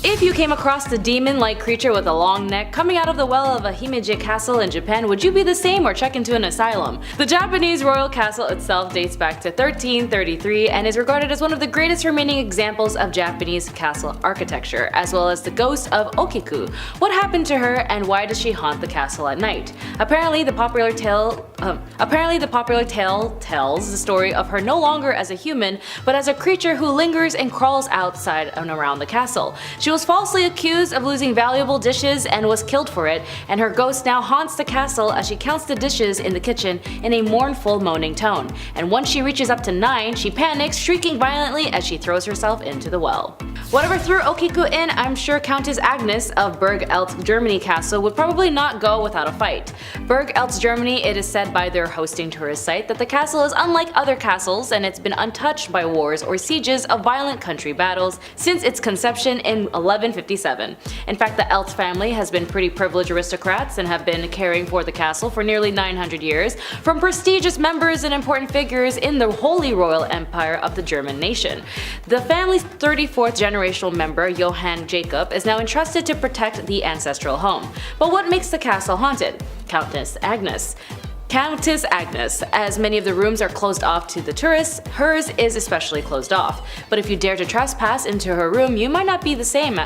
If you came across the demon-like creature with a long neck coming out of the well of a Himeji castle in Japan, would you be the same or check into an asylum? The Japanese royal castle itself dates back to 1333 and is regarded as one of the greatest remaining examples of Japanese castle architecture, as well as the ghost of Okiku. What happened to her and why does she haunt the castle at night? Apparently the popular tale tells the story of her no longer as a human, but as a creature who lingers and crawls outside and around the castle. She was falsely accused of losing valuable dishes and was killed for it, and her ghost now haunts the castle as she counts the dishes in the kitchen in a mournful moaning tone. And once she reaches up to 9, she panics, shrieking violently as she throws herself into the well. Whatever threw Okiku in, I'm sure Countess Agnes of Burg-Eltz, Germany castle would probably not go without a fight. Burg-Eltz, Germany, it is said by their hosting tourist site that the castle is unlike other castles and it's been untouched by wars or sieges of violent country battles since its conception in 1157. In fact, the Eltz family has been pretty privileged aristocrats and have been caring for the castle for nearly 900 years, from prestigious members and important figures in the Holy Royal Empire of the German nation. The family's 34th generational member, Johann Jacob, is now entrusted to protect the ancestral home. But what makes the castle haunted? Countess Agnes. Countess Agnes. As many of the rooms are closed off to the tourists, hers is especially closed off. But if you dare to trespass into her room, you might not be the same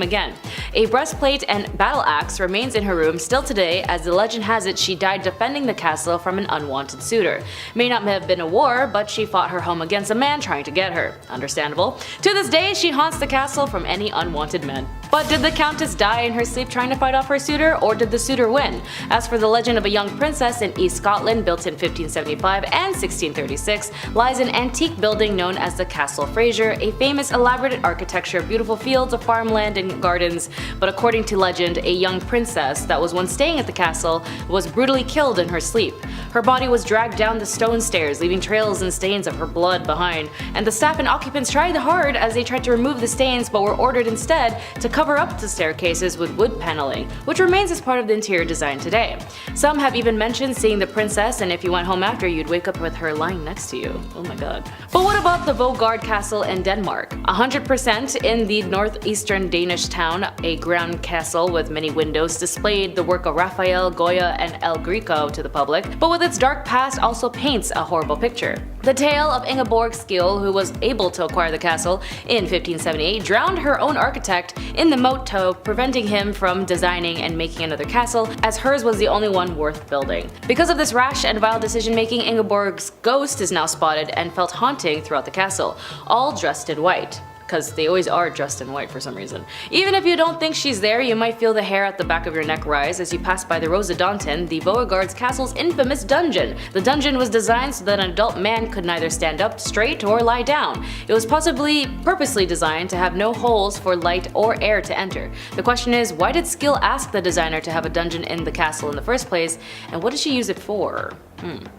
again. A breastplate and battle axe remains in her room still today, as the legend has it she died defending the castle from an unwanted suitor. May not have been a war, but she fought her home against a man trying to get her. Understandable. To this day, she haunts the castle from any unwanted men. But did the countess die in her sleep trying to fight off her suitor, or did the suitor win? As for the legend of a young princess in East Scotland built in 1575 and 1636, lies an antique building known as the Castle Fraser, a famous elaborate architecture of beautiful fields of farmland and gardens. But according to legend, a young princess that was once staying at the castle was brutally killed in her sleep. Her body was dragged down the stone stairs, leaving trails and stains of her blood behind, and the staff and occupants tried hard as they tried to remove the stains, but were ordered instead to cover up the staircases with wood paneling, which remains as part of the interior design today. Some have even mentioned seeing the princess, and if you went home after, you'd wake up with her lying next to you. Oh my god. But what about the Vågard Castle in Denmark? 100% in the northeastern Danish town, a ground castle with many windows displayed the work of Raphael, Goya, and El Greco to the public, but with its dark past also paints a horrible picture. The tale of Ingeborg Skil, who was able to acquire the castle in 1578, drowned her own architect in the moat, preventing him from designing and making another castle, as hers was the only one worth building. Because of this rash and vile decision making, Ingeborg's ghost is now spotted and felt haunting throughout the castle, all dressed in white. Because they always are dressed in white for some reason. Even if you don't think she's there, you might feel the hair at the back of your neck rise as you pass by the Rosedanten, the Beauregard's castle's infamous dungeon. The dungeon was designed so that an adult man could neither stand up straight or lie down. It was possibly purposely designed to have no holes for light or air to enter. The question is, why did Skill ask the designer to have a dungeon in the castle in the first place, and what did she use it for?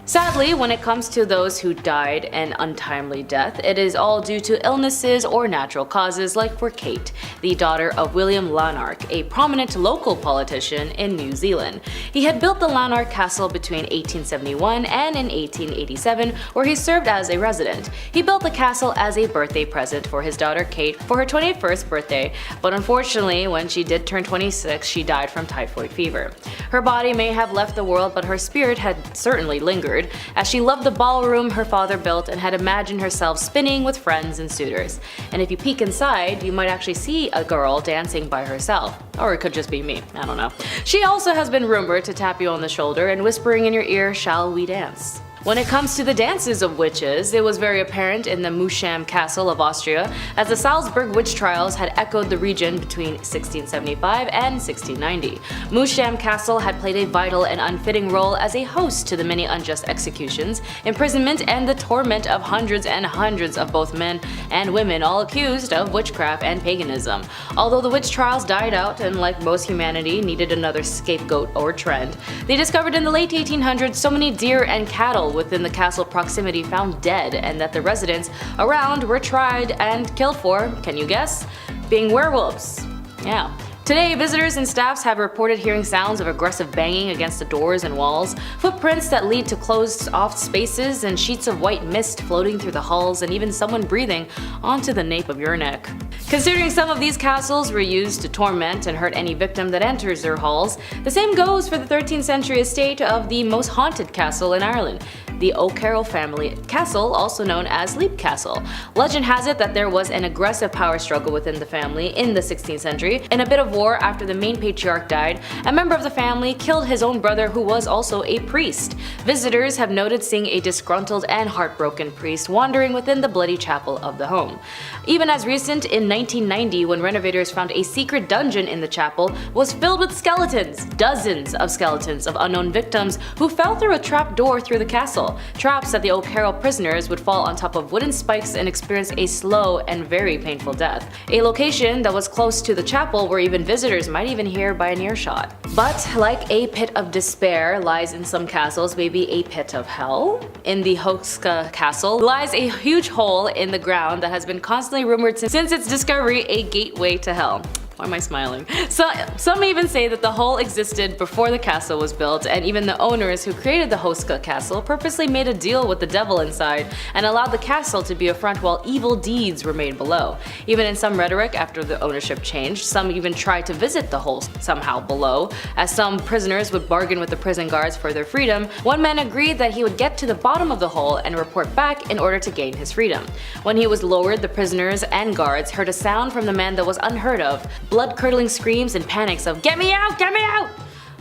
Sadly, when it comes to those who died an untimely death, it is all due to illnesses or natural causes, like for Kate, the daughter of William Lanark, a prominent local politician in New Zealand. He had built the Lanark Castle between 1871 and in 1887, where he served as a resident. He built the castle as a birthday present for his daughter Kate for her 21st birthday, but unfortunately, when she did turn 26, she died from typhoid fever. Her body may have left the world, but her spirit had certainly lingered, as she loved the ballroom her father built and had imagined herself spinning with friends and suitors. And if you peek inside, you might actually see a girl dancing by herself. Or it could just be me, I don't know. She also has been rumored to tap you on the shoulder and whispering in your ear, "Shall we dance?" When it comes to the dances of witches, it was very apparent in the Musham Castle of Austria, as the Salzburg witch trials had echoed the region between 1675 and 1690. Musham Castle had played a vital and unfitting role as a host to the many unjust executions, imprisonment, and the torment of hundreds and hundreds of both men and women, all accused of witchcraft and paganism. Although the witch trials died out and, like most humanity, needed another scapegoat or trend, they discovered in the late 1800s so many deer and cattle within the castle proximity found dead, and that the residents around were tried and killed for, can you guess? Being werewolves. Yeah. Today, visitors and staffs have reported hearing sounds of aggressive banging against the doors and walls, footprints that lead to closed-off spaces, and sheets of white mist floating through the halls, and even someone breathing onto the nape of your neck. Considering some of these castles were used to torment and hurt any victim that enters their halls, the same goes for the 13th century estate of the most haunted castle in Ireland, the O'Carroll family castle, also known as Leech Castle. Legend has it that there was an aggressive power struggle within the family in the 16th century. In a bit of war after the main patriarch died, a member of the family killed his own brother who was also a priest. Visitors have noted seeing a disgruntled and heartbroken priest wandering within the bloody chapel of the home. Even as recent in 1990, when renovators found a secret dungeon in the chapel was filled with skeletons, dozens of skeletons of unknown victims who fell through a trap door through the castle. Traps that the O'Carroll prisoners would fall on top of wooden spikes and experience a slow and very painful death. A location that was close to the chapel where even visitors might even hear by an earshot. But like a pit of despair lies in some castles maybe a pit of hell. In the Hoxka Castle lies a huge hole in the ground that has been constantly rumored since its discovery a gateway to hell. Why am I smiling? Some even say that the hole existed before the castle was built, and even the owners who created the Hoska Castle purposely made a deal with the devil inside and allowed the castle to be a front while evil deeds were made below. Even in some rhetoric after the ownership changed, some even tried to visit the hole somehow below, as some prisoners would bargain with the prison guards for their freedom. One man agreed that he would get to the bottom of the hole and report back in order to gain his freedom. When he was lowered, the prisoners and guards heard a sound from the man that was unheard of. Blood-curdling screams and panics of "Get me out! Get me out!"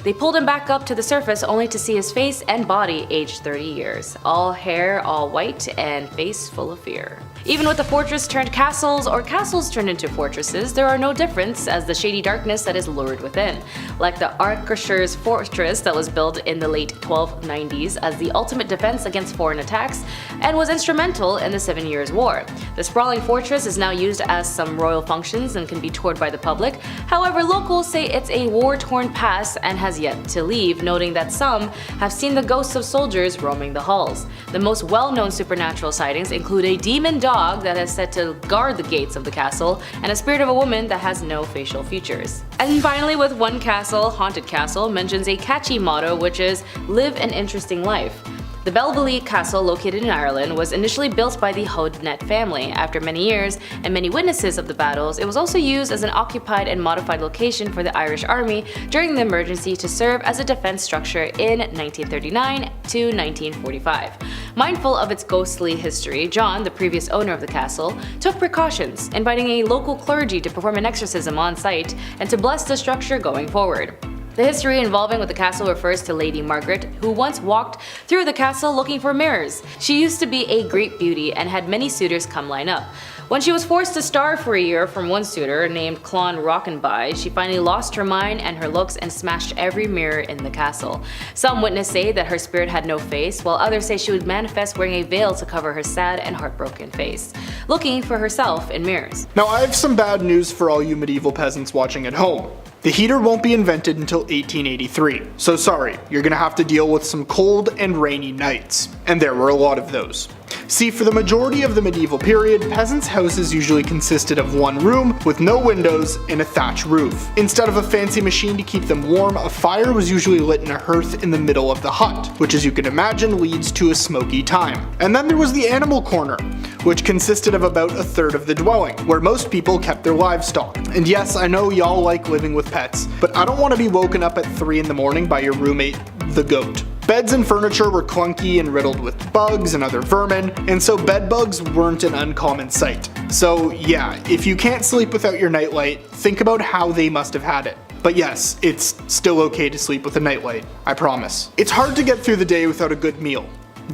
They pulled him back up to the surface only to see his face and body aged 30 years. All hair all white and face full of fear. Even with the fortress turned castles or castles turned into fortresses, there are no difference as the shady darkness that is lured within. Like the Arkersher's fortress that was built in the late 1290s as the ultimate defense against foreign attacks and was instrumental in the 7 Years' War. The sprawling fortress is now used as some royal functions and can be toured by the public. However, locals say it's a war-torn past and has yet to leave, noting that some have seen the ghosts of soldiers roaming the halls. The most well-known supernatural sightings include a demon dog that is said to guard the gates of the castle, and a spirit of a woman that has no facial features. And finally, with one castle, Haunted Castle mentions a catchy motto which is "Live an interesting life." The Bumblebee Castle, located in Ireland, was initially built by the Hodenet family. After many years and many witnesses of the battles, it was also used as an occupied and modified location for the Irish Army during the emergency to serve as a defense structure in 1939 to 1945. Mindful of its ghostly history, John, the previous owner of the castle, took precautions, inviting a local clergy to perform an exorcism on site and to bless the structure going forward. The history involving with the castle refers to Lady Margaret, who once walked through the castle looking for mirrors. She used to be a great beauty and had many suitors come line up. When she was forced to starve for a year from one suitor named Clon Rockenby, she finally lost her mind and her looks and smashed every mirror in the castle. Some witnesses say that her spirit had no face, while others say she would manifest wearing a veil to cover her sad and heartbroken face, looking for herself in mirrors. Now I have some bad news for all you medieval peasants watching at home. The heater won't be invented until 1883, so sorry, you're gonna have to deal with some cold and rainy nights. And there were a lot of those. See, for the majority of the medieval period, peasants' houses usually consisted of one room with no windows and a thatch roof. Instead of a fancy machine to keep them warm, a fire was usually lit in a hearth in the middle of the hut, which as you can imagine leads to a smoky time. And then there was the animal corner, which consisted of about a third of the dwelling, where most people kept their livestock. And yes, I know y'all like living with pets, but I don't want to be woken up at 3 in the morning by your roommate, the goat. Beds and furniture were clunky and riddled with bugs and other vermin, and so bed bugs weren't an uncommon sight. So yeah, if you can't sleep without your nightlight, think about how they must have had it. But yes, it's still okay to sleep with a nightlight, I promise. It's hard to get through the day without a good meal.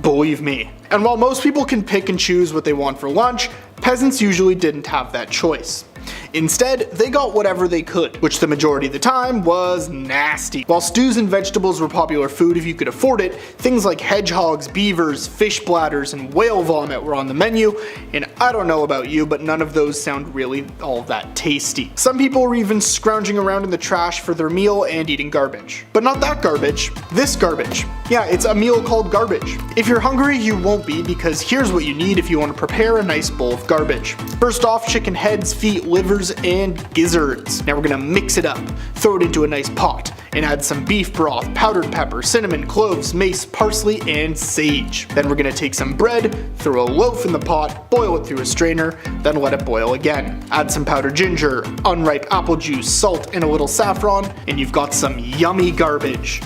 Believe me. And while most people can pick and choose what they want for lunch, peasants usually didn't have that choice. Instead, they got whatever they could, which the majority of the time was nasty. While stews and vegetables were popular food if you could afford it, things like hedgehogs, beavers, fish bladders, and whale vomit were on the menu, and I don't know about you, but none of those sound really all that tasty. Some people were even scrounging around in the trash for their meal and eating garbage. But not that garbage, this garbage. Yeah, it's a meal called garbage. If you're hungry, you won't be, because here's what you need if you want to prepare a nice bowl of garbage. First off, chicken heads, feet, livers, and gizzards. Now we're gonna mix it up, throw it into a nice pot, and add some beef broth, powdered pepper, cinnamon, cloves, mace, parsley, and sage. Then we're gonna take some bread, throw a loaf in the pot, boil it through a strainer, then let it boil again. Add some powdered ginger, unripe apple juice, salt, and a little saffron, and you've got some yummy garbage.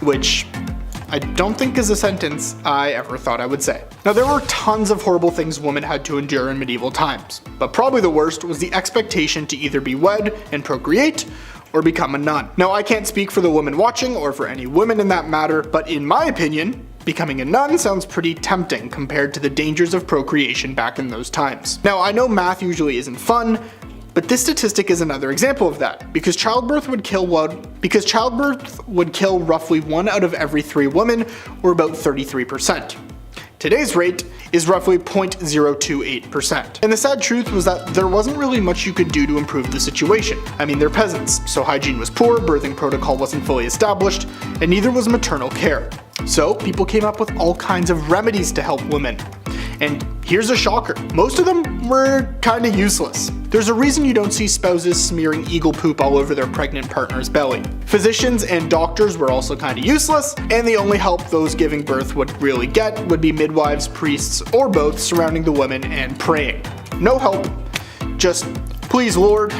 Which I don't think is a sentence I ever thought I would say. Now, there were tons of horrible things women had to endure in medieval times, but probably the worst was the expectation to either be wed and procreate, or become a nun. Now, I can't speak for the women watching, or for any women in that matter, but in my opinion, becoming a nun sounds pretty tempting compared to the dangers of procreation back in those times. Now, I know math usually isn't fun, but this statistic is another example of that, because childbirth would kill roughly 1 out of every 3 women, or about 33%. Today's rate is roughly 0.028%. And the sad truth was that there wasn't really much you could do to improve the situation. I mean, they're peasants, so hygiene was poor, birthing protocol wasn't fully established, and neither was maternal care. So people came up with all kinds of remedies to help women. And here's a shocker, most of them were kinda useless. There's a reason you don't see spouses smearing eagle poop all over their pregnant partner's belly. Physicians and doctors were also kinda useless, and the only help those giving birth would really get would be midwives, priests, or both surrounding the women and praying. No help, just please Lord,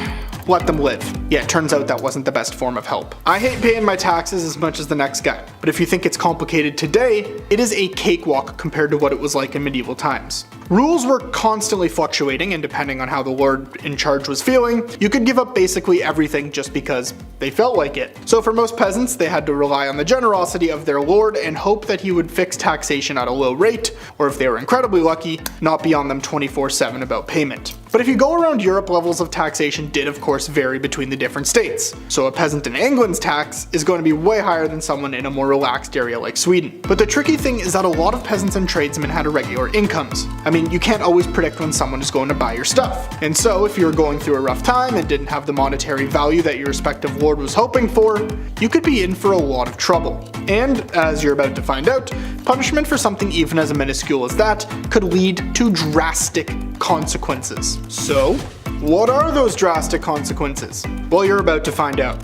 let them live. Yeah, it turns out that wasn't the best form of help. I hate paying my taxes as much as the next guy, but if you think it's complicated today, it is a cakewalk compared to what it was like in medieval times. Rules were constantly fluctuating, and depending on how the lord in charge was feeling, you could give up basically everything just because they felt like it. So for most peasants, they had to rely on the generosity of their lord and hope that he would fix taxation at a low rate, or if they were incredibly lucky, not be on them 24/7 about payment. But if you go around Europe, levels of taxation did of course vary between the different states. So a peasant in England's tax is going to be way higher than someone in a more relaxed area like Sweden. But the tricky thing is that a lot of peasants and tradesmen had irregular incomes. I mean, you can't always predict when someone is going to buy your stuff. And so if you were going through a rough time and didn't have the monetary value that your respective lord was hoping for, you could be in for a lot of trouble. And, as you're about to find out, punishment for something even as minuscule as that could lead to drastic consequences. So, what are those drastic consequences? Well, you're about to find out.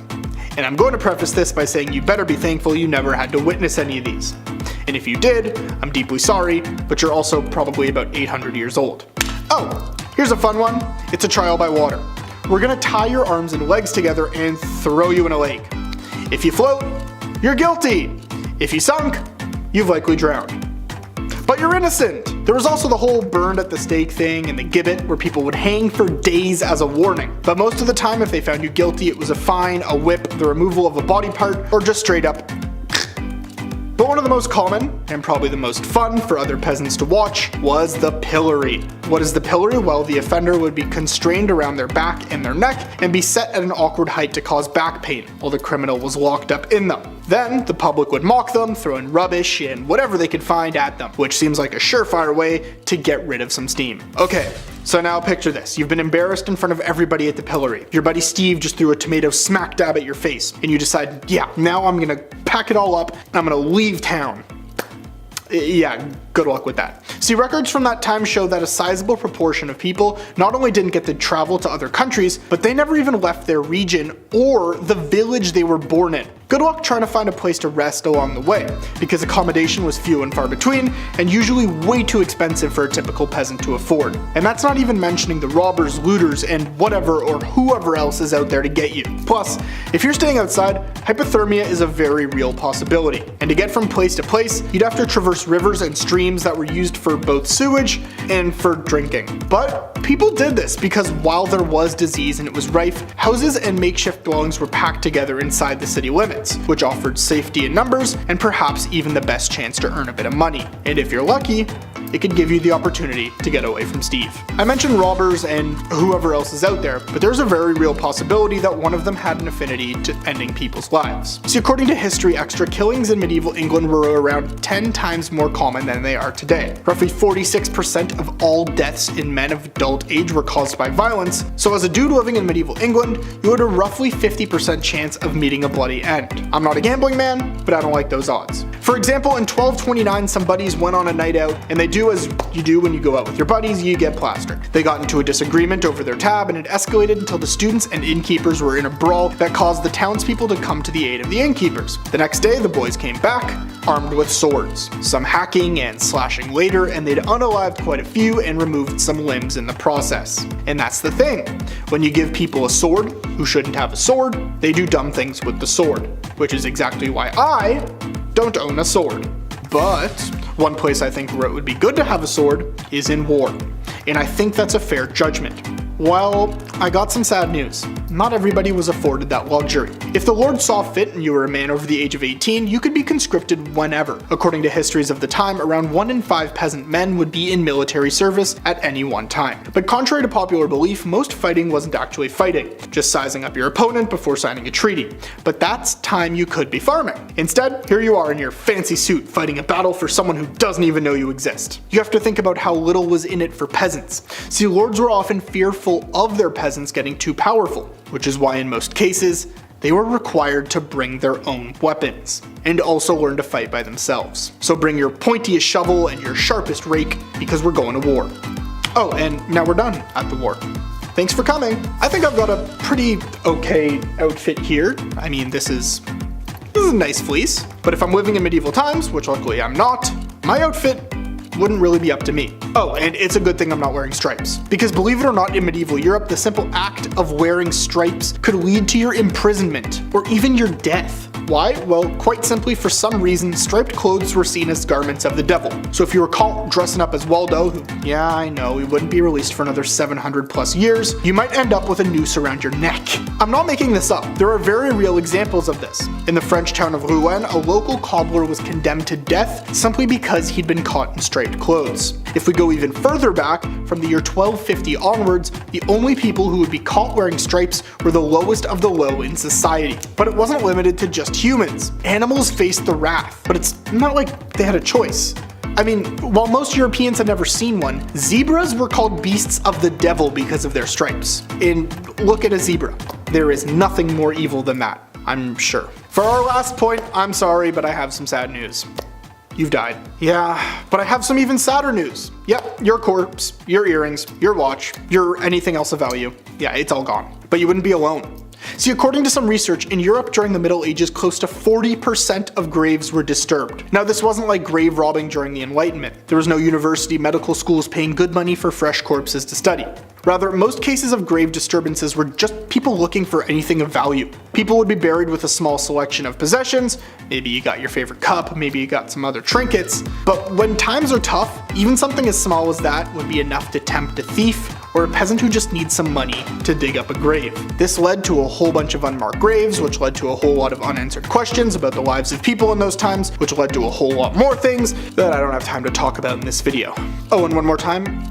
And I'm going to preface this by saying you better be thankful you never had to witness any of these. And if you did, I'm deeply sorry, but you're also probably about 800 years old. Oh, here's a fun one. It's a trial by water. We're gonna tie your arms and legs together and throw you in a lake. If you float, you're guilty. If you sunk, you've likely drowned. But you're innocent! There was also the whole burned at the stake thing and the gibbet, where people would hang for days as a warning. But most of the time, if they found you guilty, it was a fine, a whip, the removal of a body part, or just straight up. But one of the most common, and probably the most fun for other peasants to watch, was the pillory. What is the pillory? Well, the offender would be constrained around their back and their neck and be set at an awkward height to cause back pain, while the criminal was locked up in them. Then, the public would mock them, throw in rubbish and whatever they could find at them, which seems like a surefire way to get rid of some steam. Okay, so now picture this. You've been embarrassed in front of everybody at the pillory. Your buddy Steve just threw a tomato smack dab at your face, and you decide, yeah, now I'm gonna pack it all up and I'm gonna leave town. Yeah, good luck with that. See, records from that time show that a sizable proportion of people not only didn't get to travel to other countries, but they never even left their region or the village they were born in. Good luck trying to find a place to rest along the way, because accommodation was few and far between, and usually way too expensive for a typical peasant to afford. And that's not even mentioning the robbers, looters, and whatever or whoever else is out there to get you. Plus, if you're staying outside, hypothermia is a very real possibility. And to get from place to place, you'd have to traverse rivers and streams that were used for both sewage and for drinking. But people did this because while there was disease and it was rife, houses and makeshift dwellings were packed together inside the city limits, which offered safety in numbers and perhaps even the best chance to earn a bit of money. And if you're lucky, it could give you the opportunity to get away from Steve. I mentioned robbers and whoever else is out there, but there's a very real possibility that one of them had an affinity to ending people's lives. See, according to history, extra killings in medieval England were around 10 times more common than they are today. Roughly 46% of all deaths in men of adult age were caused by violence, so as a dude living in medieval England, you had a roughly 50% chance of meeting a bloody end. I'm not a gambling man, but I don't like those odds. For example, in 1229, some buddies went on a night out, and they do as you do when you go out with your buddies, you get plastered. They got into a disagreement over their tab, and it escalated until the students and innkeepers were in a brawl that caused the townspeople to come to the aid of the innkeepers. The next day, the boys came back, armed with swords, some hacking and slashing later, and they'd unalived quite a few and removed some limbs in the process. And that's the thing, when you give people a sword who shouldn't have a sword, they do dumb things with the sword, which is exactly why I don't own a sword. But one place I think where it would be good to have a sword is in war, and I think that's a fair judgment. Well, I got some sad news. Not everybody was afforded that luxury. If the Lord saw fit and you were a man over the age of 18, you could be conscripted whenever. According to histories of the time, around 1 in 5 peasant men would be in military service at any one time. But contrary to popular belief, most fighting wasn't actually fighting, just sizing up your opponent before signing a treaty. But that's time you could be farming. Instead, here you are in your fancy suit fighting a battle for someone who doesn't even know you exist. You have to think about how little was in it for peasants. See, lords were often fearful of their peasants getting too powerful, which is why in most cases, they were required to bring their own weapons, and also learn to fight by themselves. So bring your pointiest shovel and your sharpest rake, because we're going to war. Oh, and now we're done at the war. Thanks for coming. I think I've got a pretty okay outfit here. I mean, this is a nice fleece, but if I'm living in medieval times, which luckily I'm not, my outfit wouldn't really be up to me. Oh, and it's a good thing I'm not wearing stripes. Because believe it or not, in medieval Europe, the simple act of wearing stripes could lead to your imprisonment, or even your death. Why? Well, quite simply, for some reason, striped clothes were seen as garments of the devil. So if you were caught dressing up as Waldo, who, yeah, I know, he wouldn't be released for another 700 plus years, you might end up with a noose around your neck. I'm not making this up. There are very real examples of this. In the French town of Rouen, a local cobbler was condemned to death simply because he'd been caught in striped clothes. If we go even further back, from the year 1250 onwards, the only people who would be caught wearing stripes were the lowest of the low in society. But it wasn't limited to just humans. Animals faced the wrath, but it's not like they had a choice. I mean, while most Europeans had never seen one, zebras were called beasts of the devil because of their stripes. And look at a zebra. There is nothing more evil than that, I'm sure. For our last point, I'm sorry, but I have some sad news. You've died. Yeah, but I have some even sadder news. Yep, your corpse, your earrings, your watch, your anything else of value. Yeah, it's all gone. But you wouldn't be alone. See, according to some research, in Europe during the Middle Ages, close to 40% of graves were disturbed. Now, this wasn't like grave robbing during the Enlightenment. There was no university, medical schools paying good money for fresh corpses to study. Rather, most cases of grave disturbances were just people looking for anything of value. People would be buried with a small selection of possessions. Maybe you got your favorite cup, maybe you got some other trinkets. But when times are tough, even something as small as that would be enough to tempt a thief or a peasant who just needs some money to dig up a grave. This led to a whole bunch of unmarked graves, which led to a whole lot of unanswered questions about the lives of people in those times, which led to a whole lot more things that I don't have time to talk about in this video. Oh, and one more time,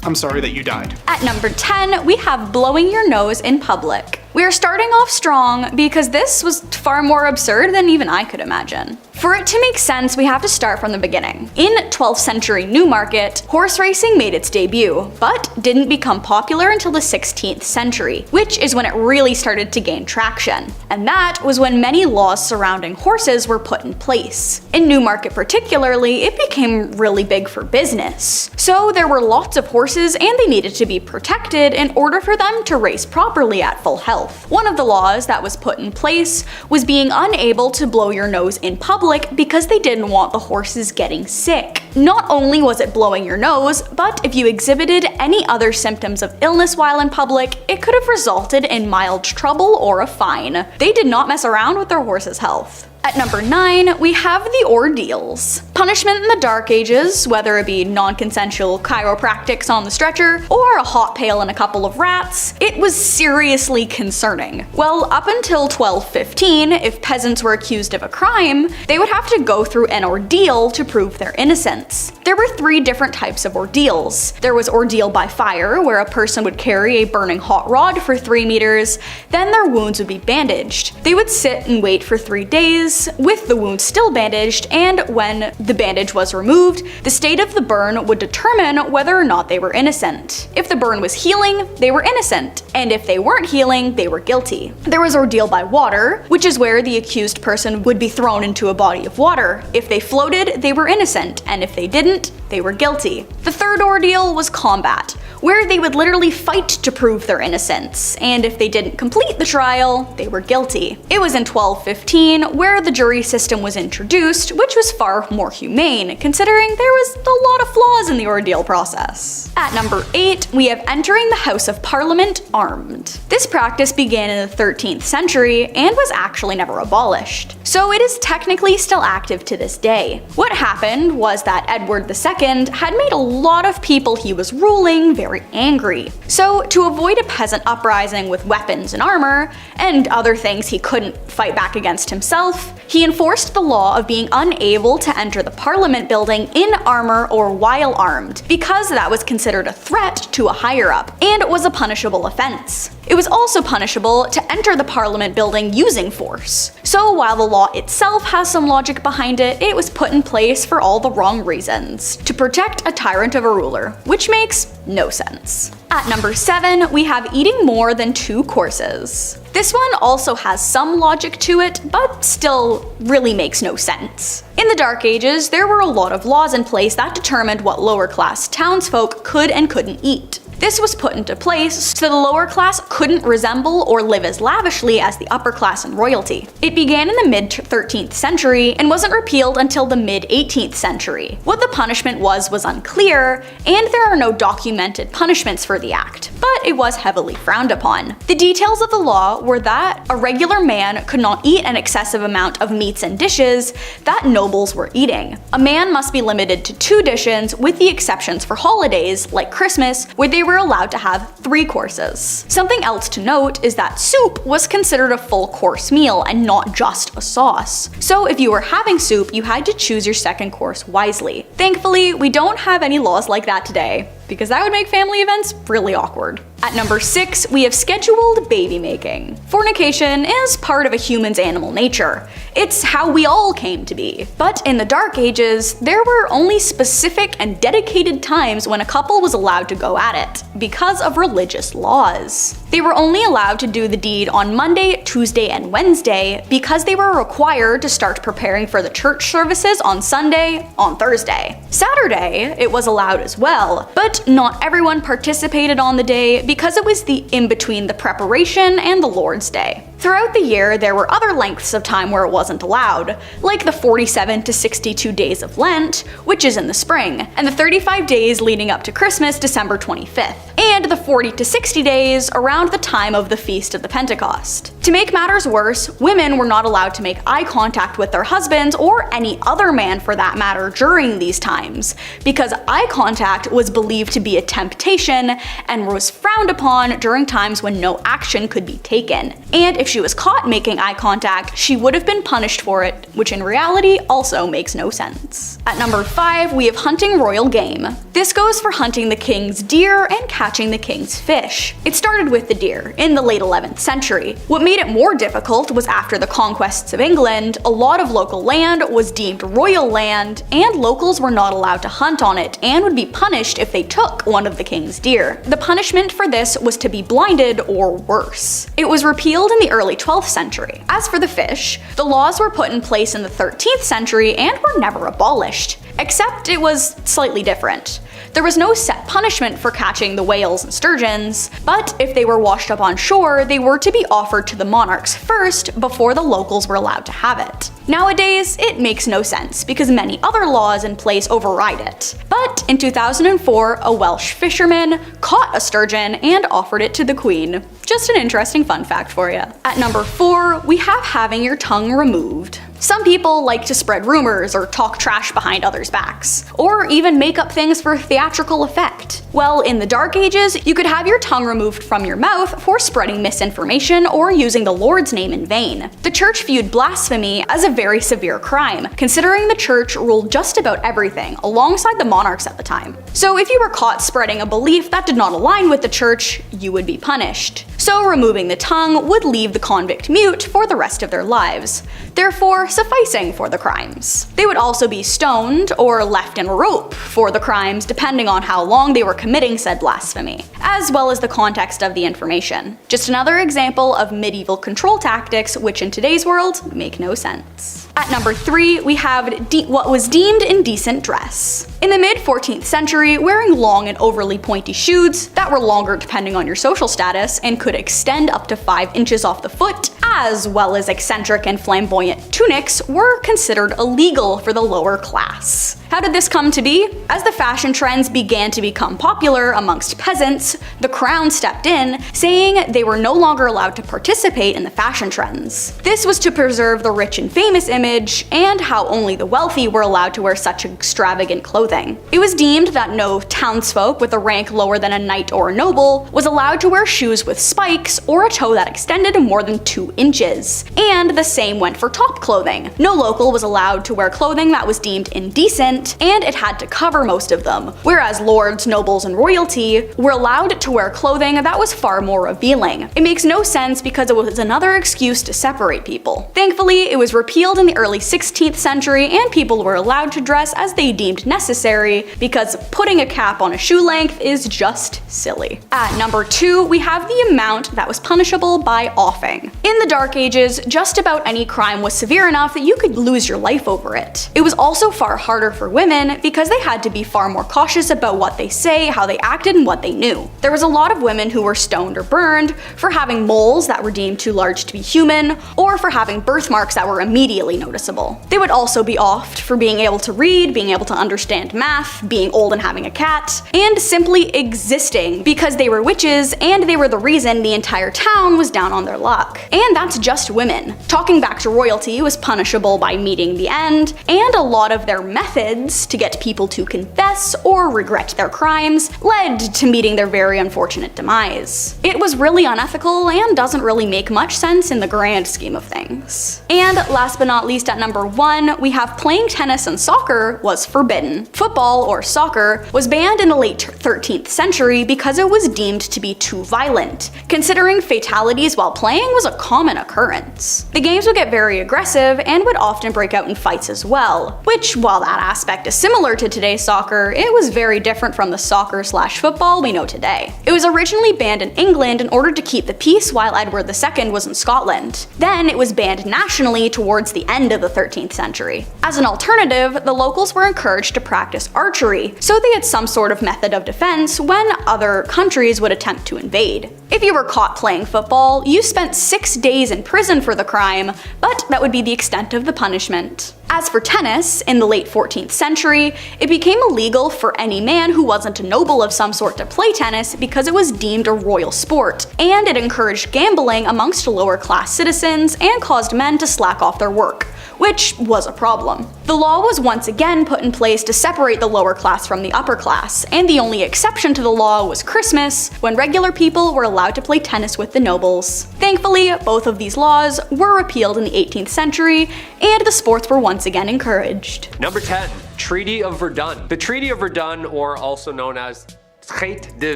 I'm sorry that you died. At number 10, we have blowing your nose in public. We are starting off strong because this was far more absurd than even I could imagine. For it to make sense, we have to start from the beginning. In 12th century Newmarket, horse racing made its debut, but didn't become popular until the 16th century, which is when it really started to gain traction. And that was when many laws surrounding horses were put in place. In Newmarket particularly, it became really big for business. So there were lots of horses and they needed to be protected in order for them to race properly at full health. One of the laws that was put in place was being unable to blow your nose in public because they didn't want the horses getting sick. Not only was it blowing your nose, but if you exhibited any other symptoms of illness while in public, it could have resulted in mild trouble or a fine. They did not mess around with their horse's health. At number 9, we have the ordeals. Punishment in the Dark Ages, whether it be non-consensual chiropractics on the stretcher or a hot pail and a couple of rats, it was seriously concerning. Well, up until 1215, if peasants were accused of a crime, they would have to go through an ordeal to prove their innocence. There were 3 different types of ordeals. There was ordeal by fire, where a person would carry a burning hot rod for 3 meters, then their wounds would be bandaged. They would sit and wait for 3 days, with the wound still bandaged, and when the bandage was removed, the state of the burn would determine whether or not they were innocent. If the burn was healing, they were innocent, and if they weren't healing, they were guilty. There was ordeal by water, which is where the accused person would be thrown into a body of water. If they floated, they were innocent, and if they didn't, they were guilty. The third ordeal was combat, where they would literally fight to prove their innocence, and if they didn't complete the trial, they were guilty. It was in 1215 where the jury system was introduced, which was far more humane, considering there was a lot of flaws in the ordeal process. At number 8, we have entering the House of Parliament armed. This practice began in the 13th century and was actually never abolished, so it is technically still active to this day. What happened was that Edward II had made a lot of people he was ruling very angry. So to avoid a peasant uprising with weapons and armor, and other things he couldn't fight back against himself, he enforced the law of being unable to enter the parliament building in armor or while armed, because that was considered a threat to a higher up, and was a punishable offense. It was also punishable to enter the parliament building using force. So while the law itself has some logic behind it, it was put in place for all the wrong reasons, to protect a tyrant of a ruler, which makes no sense. At number 7, we have eating more than 2 courses. This one also has some logic to it, but still really makes no sense. In the Dark Ages, there were a lot of laws in place that determined what lower class townsfolk could and couldn't eat. This was put into place so the lower class couldn't resemble or live as lavishly as the upper class and royalty. It began in the mid-13th century and wasn't repealed until the mid-18th century. What the punishment was unclear, and there are no documented punishments for the act, but it was heavily frowned upon. The details of the law were that a regular man could not eat an excessive amount of meats and dishes that nobles were eating. A man must be limited to 2 dishes, with the exceptions for holidays like Christmas, where they were allowed to have 3 courses. Something else to note is that soup was considered a full course meal and not just a sauce. So if you were having soup, you had to choose your second course wisely. Thankfully, we don't have any laws like that today, because that would make family events really awkward. At number 6, we have scheduled baby making. Fornication is part of a human's animal nature. It's how we all came to be. But in the Dark Ages, there were only specific and dedicated times when a couple was allowed to go at it, because of religious laws. They were only allowed to do the deed on Monday, Tuesday, and Wednesday because they were required to start preparing for the church services on Sunday on Thursday. Saturday, it was allowed as well, but not everyone participated on the day because it was the in-between the preparation and the Lord's Day. Throughout the year, there were other lengths of time where it wasn't allowed, like the 47 to 62 days of Lent, which is in the spring, and the 35 days leading up to Christmas, December 25th, and the 40 to 60 days around the time of the Feast of the Pentecost. To make matters worse, women were not allowed to make eye contact with their husbands, or any other man for that matter, during these times, because eye contact was believed to be a temptation and was frowned upon during times when no action could be taken. And if she was caught making eye contact, she would have been punished for it, which in reality also makes no sense. At number 5, we have hunting royal game. This goes for hunting the king's deer and catching the king's fish. It started with the deer in the late 11th century. What made it more difficult was after the conquests of England, a lot of local land was deemed royal land, and locals were not allowed to hunt on it and would be punished if they took one of the king's deer. The punishment for this was to be blinded or worse. It was repealed in the early 12th century. As for the fish, the laws were put in place in the 13th century and were never abolished, except it was slightly different. There was no set punishment for catching the whales and sturgeons, but if they were washed up on shore, they were to be offered to the monarchs first before the locals were allowed to have it. Nowadays, it makes no sense because many other laws in place override it. But in 2004, a Welsh fisherman caught a sturgeon and offered it to the Queen. Just an interesting fun fact for you. At number 4, we have having your tongue removed. Some people like to spread rumors or talk trash behind others' backs, or even make up things for theatrical effect. Well, in the Dark Ages, you could have your tongue removed from your mouth for spreading misinformation or using the Lord's name in vain. The church viewed blasphemy as a very severe crime, considering the church ruled just about everything, alongside the monarchs at the time. So if you were caught spreading a belief that did not align with the church, you would be punished. So removing the tongue would leave the convict mute for the rest of their lives, therefore sufficing for the crimes. They would also be stoned or left in rope for the crimes depending on how long they were committing said blasphemy, as well as the context of the information. Just another example of medieval control tactics which in today's world make no sense. At number 3, we have what was deemed indecent dress. In the mid-14th century, wearing long and overly pointy shoes that were longer depending on your social status and could extend up to 5 inches off the foot, as well as eccentric and flamboyant tunics, were considered illegal for the lower class. How did this come to be? As the fashion trends began to become popular amongst peasants, the crown stepped in, saying they were no longer allowed to participate in the fashion trends. This was to preserve the rich and famous image, and how only the wealthy were allowed to wear such extravagant clothing. It was deemed that no townsfolk with a rank lower than a knight or a noble was allowed to wear shoes with spikes or a toe that extended more than 2 inches. And the same went for top clothing. No local was allowed to wear clothing that was deemed indecent, and it had to cover most of them, whereas lords, nobles, and royalty were allowed to wear clothing that was far more revealing. It makes no sense because it was another excuse to separate people. Thankfully, it was repealed in the early 16th century, and people were allowed to dress as they deemed necessary, because putting a cap on a shoe length is just silly. At number 2, we have the amount that was punishable by offing. In the Dark Ages, just about any crime was severe enough that you could lose your life over it. It was also far harder for women because they had to be far more cautious about what they say, how they acted, and what they knew. There was a lot of women who were stoned or burned for having moles that were deemed too large to be human, or for having birthmarks that were immediately noticeable. They would also be offed for being able to read, being able to understand math, being old and having a cat, and simply existing because they were witches and they were the reason the entire town was down on their luck. And that's just women. Talking back to royalty was punishable by meeting the end, and a lot of their methods to get people to confess or regret their crimes led to meeting their very unfortunate demise. It was really unethical and doesn't really make much sense in the grand scheme of things. And last but not least, at number 1, we have playing tennis and soccer was forbidden. Football, or soccer, was banned in the late 13th century because it was deemed to be too violent, considering fatalities while playing was a common occurrence. The games would get very aggressive and would often break out in fights as well, which, while that aspect is similar to today's soccer, it was very different from the soccer/football we know today. It was originally banned in England in order to keep the peace while Edward II was in Scotland. Then it was banned nationally towards the end of the 13th century. As an alternative, the locals were encouraged to practice archery, so they had some sort of method of defense when other countries would attempt to invade. If you were caught playing football, you spent 6 days in prison for the crime, but that would be the extent of the punishment. As for tennis, in the late 14th century, it became illegal for any man who wasn't a noble of some sort to play tennis because it was deemed a royal sport, and it encouraged gambling amongst lower class citizens and caused men to slack off their work, which was a problem. The law was once again put in place to separate the lower class from the upper class, and the only exception to the law was Christmas, when regular people were allowed to play tennis with the nobles. Thankfully, both of these laws were repealed in the 18th century, and the sports were once again encouraged. Number 10, Treaty of Verdun. The Treaty of Verdun, or also known as Traité de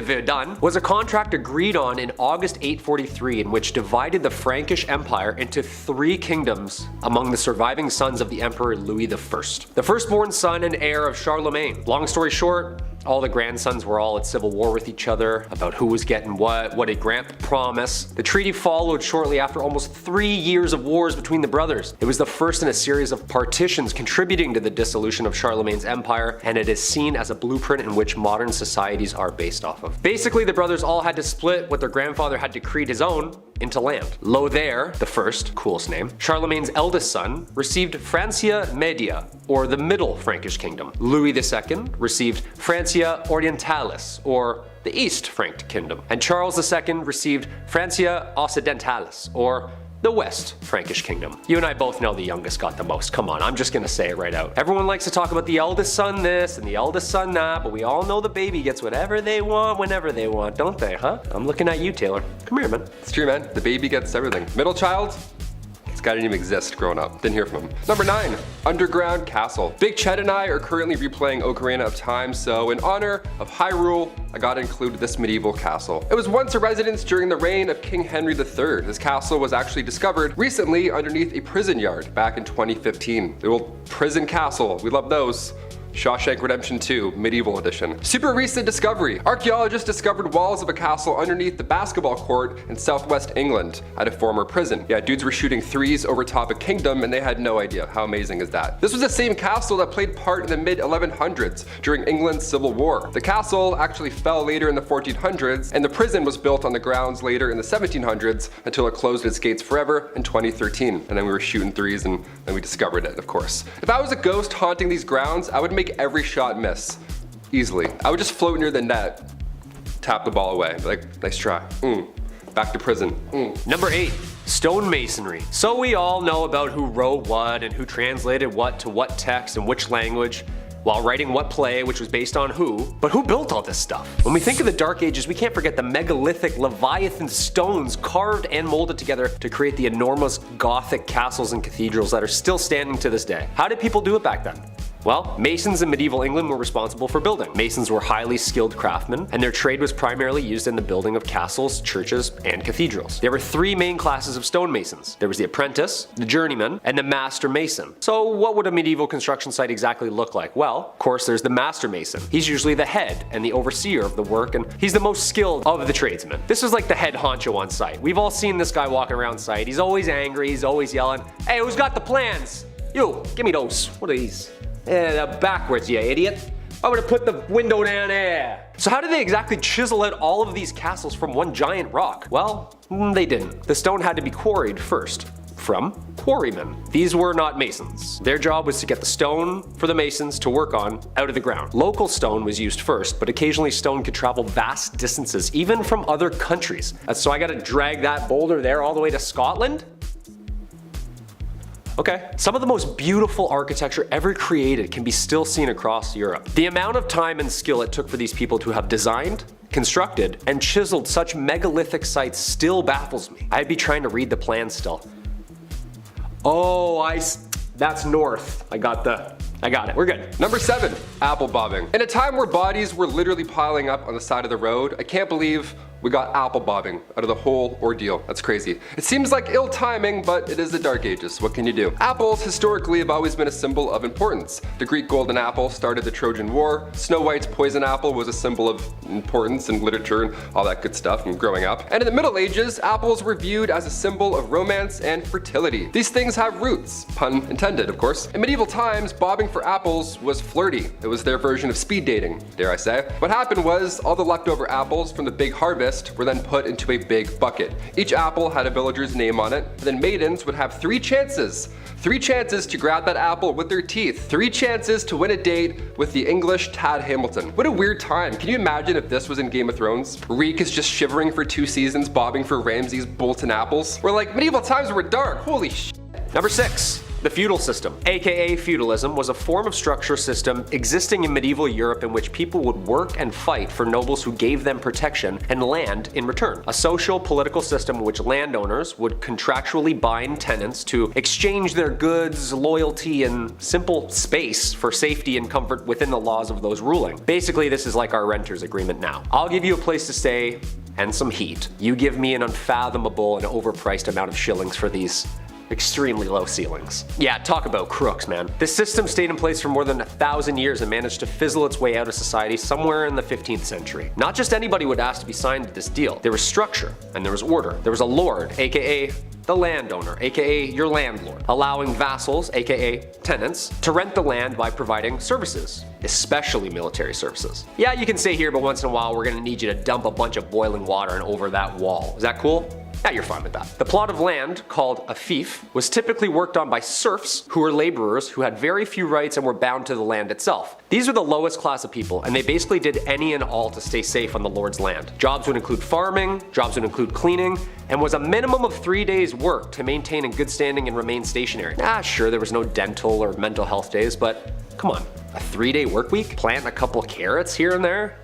Verdun, was a contract agreed on in August 843 in which divided the Frankish Empire into 3 kingdoms among the surviving sons of the Emperor Louis I, the firstborn son and heir of Charlemagne. Long story short, all the grandsons were all at civil war with each other about who was getting what did Grant promise. The treaty followed shortly after almost 3 years of wars between the brothers. It was the first in a series of partitions contributing to the dissolution of Charlemagne's empire, and it is seen as a blueprint in which modern societies are based off of. Basically, the brothers all had to split what their grandfather had decreed his own into land. Lothair the First, coolest name, Charlemagne's eldest son, received Francia Media, or the Middle Frankish Kingdom. Louis II received Francia Orientalis, or the East Frank Kingdom. And Charles II received Francia Occidentalis, or the West Frankish kingdom. You and I both know the youngest got the most. Come on, I'm just gonna say it right out. Everyone likes to talk about the eldest son this and the eldest son that, but we all know the baby gets whatever they want whenever they want, don't they, huh? I'm looking at you, Taylor. Come here, man. It's true, man. The baby gets everything. Middle child? This guy didn't even exist growing up. Didn't hear from him. Number 9, Underground Castle. Big Chet and I are currently replaying Ocarina of Time, so in honor of Hyrule, I gotta include this medieval castle. It was once a residence during the reign of King Henry III. This castle was actually discovered recently underneath a prison yard back in 2015. The old prison castle, we love those. Shawshank Redemption 2, Medieval Edition. Super recent discovery. Archaeologists discovered walls of a castle underneath the basketball court in southwest England at a former prison. Yeah, dudes were shooting threes over top a kingdom and they had no idea. How amazing is that? This was the same castle that played part in the mid 1100s during England's Civil War. The castle actually fell later in the 1400s and the prison was built on the grounds later in the 1700s until it closed its gates forever in 2013. And then we were shooting threes and then we discovered it, of course. If I was a ghost haunting these grounds, I would make every shot miss. Easily. I would just float near the net, tap the ball away, like, nice try. Back to prison. Number 8, stonemasonry. So we all know about who wrote what and who translated what to what text and which language while writing what play, which was based on who. But who built all this stuff? When we think of the Dark Ages, we can't forget the megalithic Leviathan stones carved and molded together to create the enormous Gothic castles and cathedrals that are still standing to this day. How did people do it back then? Well, masons in medieval England were responsible for building. Masons were highly skilled craftsmen, and their trade was primarily used in the building of castles, churches, and cathedrals. There were 3 main classes of stonemasons. There was the apprentice, the journeyman, and the master mason. So what would a medieval construction site exactly look like? Well, of course, there's the master mason. He's usually the head and the overseer of the work, and he's the most skilled of the tradesmen. This is like the head honcho on site. We've all seen this guy walking around site. He's always angry, he's always yelling, "Hey, who's got the plans? You, give me those. What are these? Backwards, you idiot. I'm gonna put the window down there." So how did they exactly chisel out all of these castles from one giant rock? Well, they didn't. The stone had to be quarried first. From quarrymen. These were not masons. Their job was to get the stone for the masons to work on out of the ground. Local stone was used first, but occasionally stone could travel vast distances, even from other countries. So I gotta drag that boulder there all the way to Scotland? Okay. Some of the most beautiful architecture ever created can be still seen across Europe. The amount of time and skill it took for these people to have designed, constructed, and chiseled such megalithic sites still baffles me. I'd be trying to read the plans still. Oh, that's north. I got it. We're good. Number 7, apple bobbing. In a time where bodies were literally piling up on the side of the road, I can't believe we got apple bobbing out of the whole ordeal. That's crazy. It seems like ill timing, but it is the Dark Ages. What can you do? Apples historically have always been a symbol of importance. The Greek golden apple started the Trojan War. Snow White's poison apple was a symbol of importance in literature and all that good stuff from growing up. And in the Middle Ages, apples were viewed as a symbol of romance and fertility. These things have roots, pun intended, of course. In medieval times, bobbing for apples was flirty. It was their version of speed dating, dare I say. What happened was all the leftover apples from the big harvest were then put into a big bucket. Each apple had a villager's name on it, and then maidens would have 3 chances. 3 chances to grab that apple with their teeth. 3 chances to win a date with the English Tad Hamilton. What a weird time. Can you imagine if this was in Game of Thrones? Reek is just shivering for 2 seasons, bobbing for Ramsay's Bolton apples. We're like, medieval times were dark. Holy shit. Number 6. The feudal system, aka feudalism, was a form of structure system existing in medieval Europe in which people would work and fight for nobles who gave them protection and land in return. A social political system in which landowners would contractually bind tenants to exchange their goods, loyalty, and simple space for safety and comfort within the laws of those ruling. Basically, this is like our renter's agreement now. I'll give you a place to stay and some heat. You give me an unfathomable and overpriced amount of shillings for these extremely low ceilings. Yeah, talk about crooks, man. This system stayed in place for more than 1,000 years and managed to fizzle its way out of society somewhere in the 15th century. Not just anybody would ask to be signed to this deal. There was structure and there was order. There was a lord, aka the landowner, aka your landlord, allowing vassals, aka tenants, to rent the land by providing services, especially military services. Yeah, you can stay here, but once in a while we're gonna need you to dump a bunch of boiling water and over that wall. Is that cool? Yeah, you're fine with that. The plot of land, called a fief, was typically worked on by serfs, who were laborers who had very few rights and were bound to the land itself. These were the lowest class of people, and they basically did any and all to stay safe on the lord's land. Jobs would include farming, jobs would include cleaning, and was a minimum of 3 days work to maintain in good standing and remain stationary. Sure, there was no dental or mental health days, but come on, a 3-day work week? Plant a couple carrots here and there?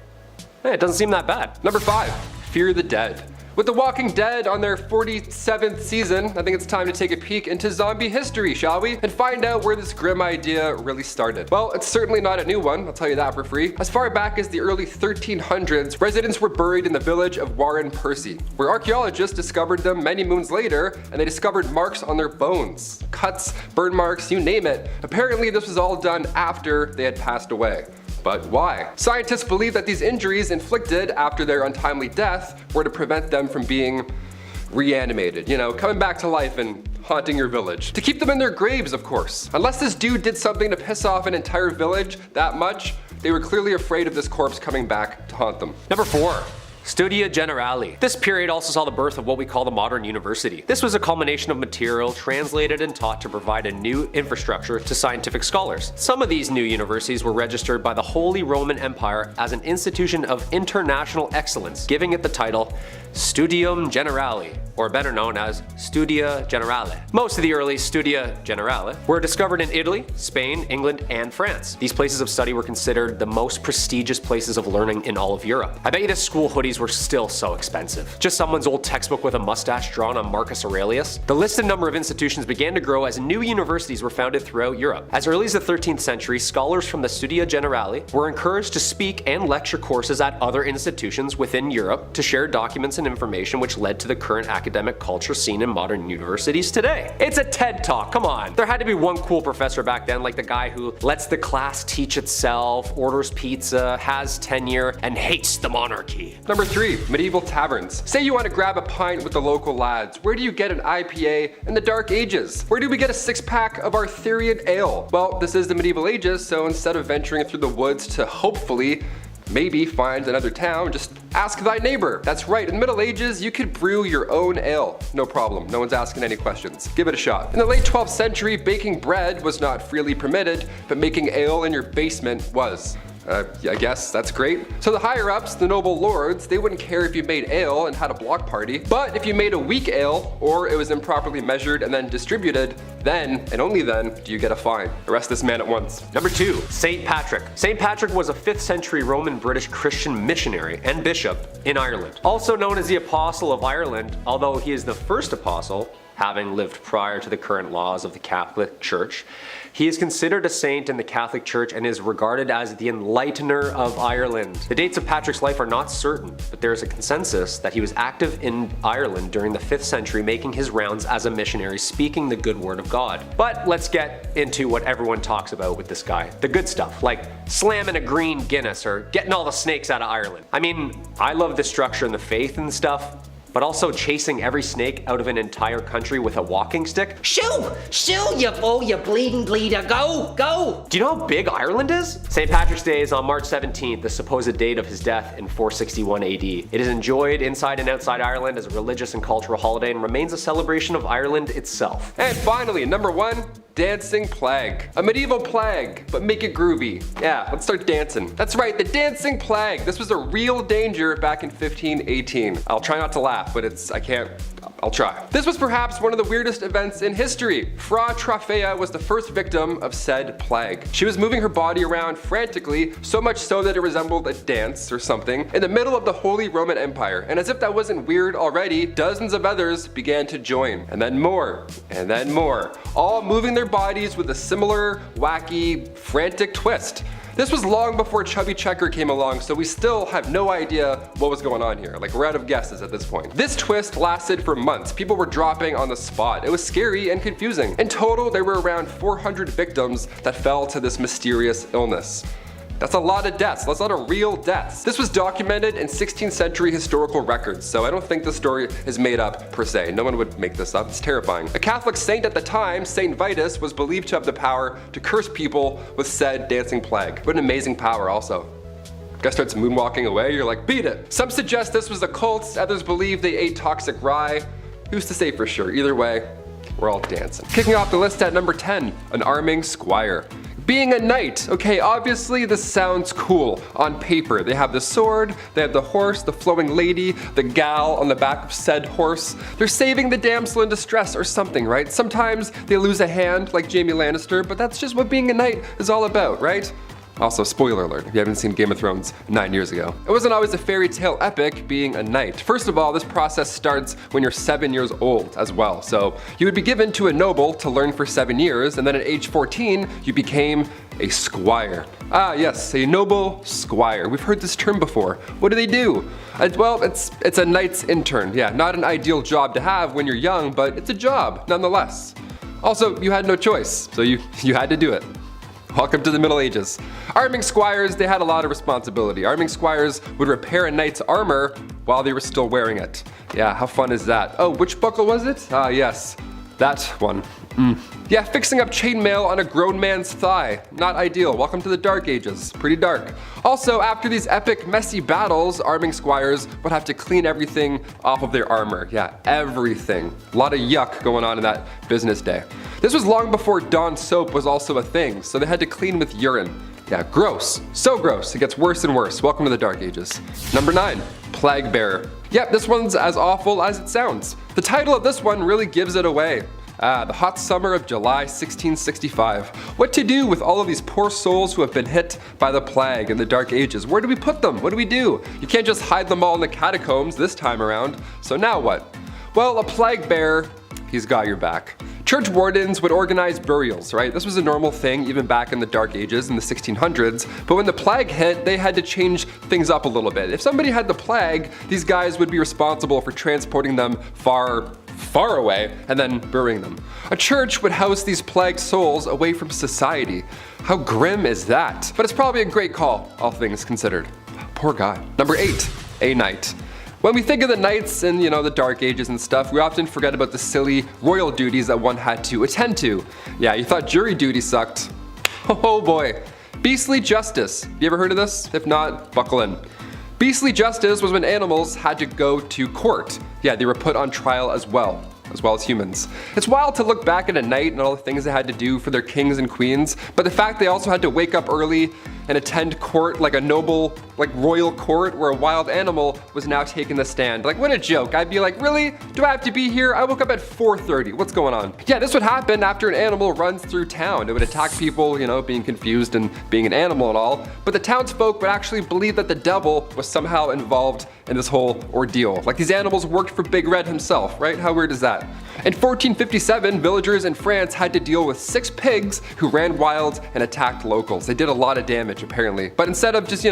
It doesn't seem that bad. Number 5, Fear the Dead. With The Walking Dead on their 47th season, I think it's time to take a peek into zombie history, shall we? And find out where this grim idea really started. Well, it's certainly not a new one, I'll tell you that for free. As far back as the early 1300s, residents were buried in the village of Warren Percy, where archaeologists discovered them many moons later, and they discovered marks on their bones. Cuts, burn marks, you name it. Apparently this was all done after they had passed away. But why? Scientists believe that these injuries inflicted after their untimely death were to prevent them from being reanimated, coming back to life and haunting your village. To keep them in their graves, of course. Unless this dude did something to piss off an entire village that much, they were clearly afraid of this corpse coming back to haunt them. Number 4. Studia Generale. This period also saw the birth of what we call the modern university. This was a culmination of material translated and taught to provide a new infrastructure to scientific scholars. Some of these new universities were registered by the Holy Roman Empire as an institution of international excellence, giving it the title Studium Generale, or better known as Studia Generale. Most of the early Studia Generale were discovered in Italy, Spain, England, and France. These places of study were considered the most prestigious places of learning in all of Europe. I bet you the school hoodies were still so expensive. Just someone's old textbook with a mustache drawn on Marcus Aurelius. The listed number of institutions began to grow as new universities were founded throughout Europe. As early as the 13th century, scholars from the Studia Generale were encouraged to speak and lecture courses at other institutions within Europe to share documents and information, which led to the current academic culture seen in modern universities today. It's a TED Talk, come on. There had to be one cool professor back then, like the guy who lets the class teach itself, orders pizza, has tenure, and hates the monarchy. Number 3, medieval taverns. Say you want to grab a pint with the local lads. Where do you get an IPA in the Dark Ages? Where do we get a 6-pack of Arthurian ale? Well, this is the medieval ages, so instead of venturing through the woods to hopefully maybe find another town, just ask thy neighbor. That's right, in the Middle Ages, you could brew your own ale. No problem, no one's asking any questions. Give it a shot. In the late 12th century, baking bread was not freely permitted, but making ale in your basement was. I guess that's great. So the higher ups, the noble lords, they wouldn't care if you made ale and had a block party, but if you made a weak ale, or it was improperly measured and then distributed, then, and only then, do you get a fine. Arrest this man at once. Number 2, St. Patrick. St. Patrick was a 5th century Roman British Christian missionary and bishop in Ireland. Also known as the Apostle of Ireland, although he is the first apostle, having lived prior to the current laws of the Catholic Church. He is considered a saint in the Catholic Church and is regarded as the enlightener of Ireland. The dates of Patrick's life are not certain, but there is a consensus that he was active in Ireland during the 5th century, making his rounds as a missionary, speaking the good word of God. But let's get into what everyone talks about with this guy. The good stuff, like slamming a green Guinness or getting all the snakes out of Ireland. I mean, I love the structure and the faith and stuff, but also chasing every snake out of an entire country with a walking stick. Shoo! Shoo, you fool, you bleeding bleeder, go! Go! Do you know how big Ireland is? St. Patrick's Day is on March 17th, the supposed date of his death in 461 AD. It is enjoyed inside and outside Ireland as a religious and cultural holiday and remains a celebration of Ireland itself. And finally, number 1, dancing plague. A medieval plague, but make it groovy. Yeah, let's start dancing. That's right, the dancing plague. This was a real danger back in 1518. I'll try not to laugh, but I'll try. This was perhaps one of the weirdest events in history. Fra Trofea was the first victim of said plague. She was moving her body around frantically, so much so that it resembled a dance or something, in the middle of the Holy Roman Empire. And as if that wasn't weird already, dozens of others began to join. And then more, all moving their bodies with a similar, wacky, frantic twist. This was long before Chubby Checker came along, so we still have no idea what was going on here. Like, we're out of guesses at this point. This twist lasted for months. People were dropping on the spot. It was scary and confusing. In total, there were around 400 victims that fell to this mysterious illness. That's a lot of deaths. That's a lot of real deaths. This was documented in 16th century historical records, so I don't think the story is made up per se. No one would make this up. It's terrifying. A Catholic saint at the time, Saint Vitus, was believed to have the power to curse people with said dancing plague. What an amazing power also. Guy starts moonwalking away, you're like, beat it. Some suggest this was a cult, others believe they ate toxic rye. who's to say for sure? Either way, we're all dancing. Kicking off the list at number 10, an Arming Squire. Being a knight, okay, obviously this sounds cool on paper. They have the sword, they have the horse, the flowing lady, the gal on the back of said horse. They're saving the damsel in distress or something, right? Sometimes they lose a hand like Jaime Lannister, but that's just what being a knight is all about, right? Also, spoiler alert, if you haven't seen Game of Thrones 9 years ago. It wasn't always a fairy tale epic being a knight. First of all, this process starts when you're 7 years old as well. So you would be given to a noble to learn for 7 years, and then at age 14, you became a squire. Ah yes, a noble squire. We've heard this term before. What do they do? Well, it's a knight's intern. Yeah, not an ideal job to have when you're young, but it's a job nonetheless. Also, you had no choice, so you had to do it. Welcome to the Middle Ages. Arming Squires, they had a lot of responsibility. Arming Squires would repair a knight's armor while they were still wearing it. Yeah, how fun is that? Oh, which buckle was it? Ah, yes, that one. Yeah, fixing up chainmail on a grown man's thigh. Not ideal. Welcome to the Dark Ages. Pretty dark. Also, after these epic, messy battles, Arming Squires would have to clean everything off of their armor. Yeah, everything. A lot of yuck going on in that business day. This was long before Dawn soap was also a thing, so they had to clean with urine. Yeah, gross. So gross. It gets worse and worse. Welcome to the Dark Ages. Number 9, Plague Bearer. Yep, this one's as awful as it sounds. The title of this one really gives it away. The hot summer of July 1665. What to do with all of these poor souls who have been hit by the plague in the Dark Ages? Where do we put them? What do we do? You can't just hide them all in the catacombs this time around. So now what? Well, a plague bearer, he's got your back. Church wardens would organize burials, right? This was a normal thing even back in the Dark Ages in the 1600s, but when the plague hit, they had to change things up a little bit. If somebody had the plague, these guys would be responsible for transporting them far away and then burying them. A church would house these plagued souls away from society. How grim is that? But it's probably a great call, all things considered. Poor guy. Number 8, a knight. When we think of the knights in, the Dark Ages and stuff, we often forget about the silly royal duties that one had to attend to. Yeah, you thought jury duty sucked. Oh boy. Beastly justice. You ever heard of this? If not, buckle in. Beastly justice was when animals had to go to court. Yeah, they were put on trial as well as humans. It's wild to look back at a knight and all the things they had to do for their kings and queens, but the fact they also had to wake up early and attend court like a noble, royal court where a wild animal was now taking the stand. What a joke. I'd be like, really? Do I have to be here? I woke up at 4:30. What's going on? Yeah, this would happen after an animal runs through town. It would attack people, being confused and being an animal and all, but the townsfolk would actually believe that the devil was somehow involved in this whole ordeal. These animals worked for Big Red himself, right? How weird is that? In 1457, villagers in France had to deal with 6 pigs who ran wild and attacked locals. They did a lot of damage apparently, but instead of just,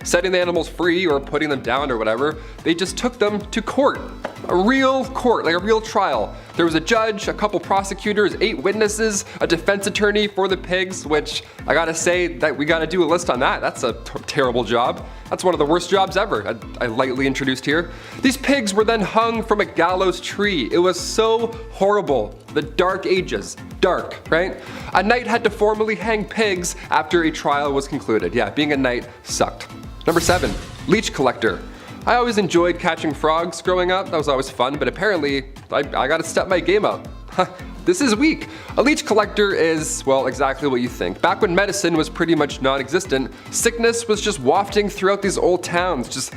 setting the animals free or putting them down or whatever, they just took them to court. A real court, a real trial. There was a judge, a couple prosecutors, 8 witnesses, a defense attorney for the pigs, which I gotta say that we gotta do a list on that. That's a terrible job. That's one of the worst jobs ever, I lightly introduced here. These pigs were then hung from a gallows tree. It was so horrible. The Dark Ages. Dark, right? A knight had to formally hang pigs after a trial was concluded. Yeah, being a knight sucked. Number 7, Leech Collector. I always enjoyed catching frogs growing up. That was always fun, but apparently I gotta step my game up. This is weak. A leech collector is, well, exactly what you think. Back when medicine was pretty much non-existent, sickness was just wafting throughout these old towns, just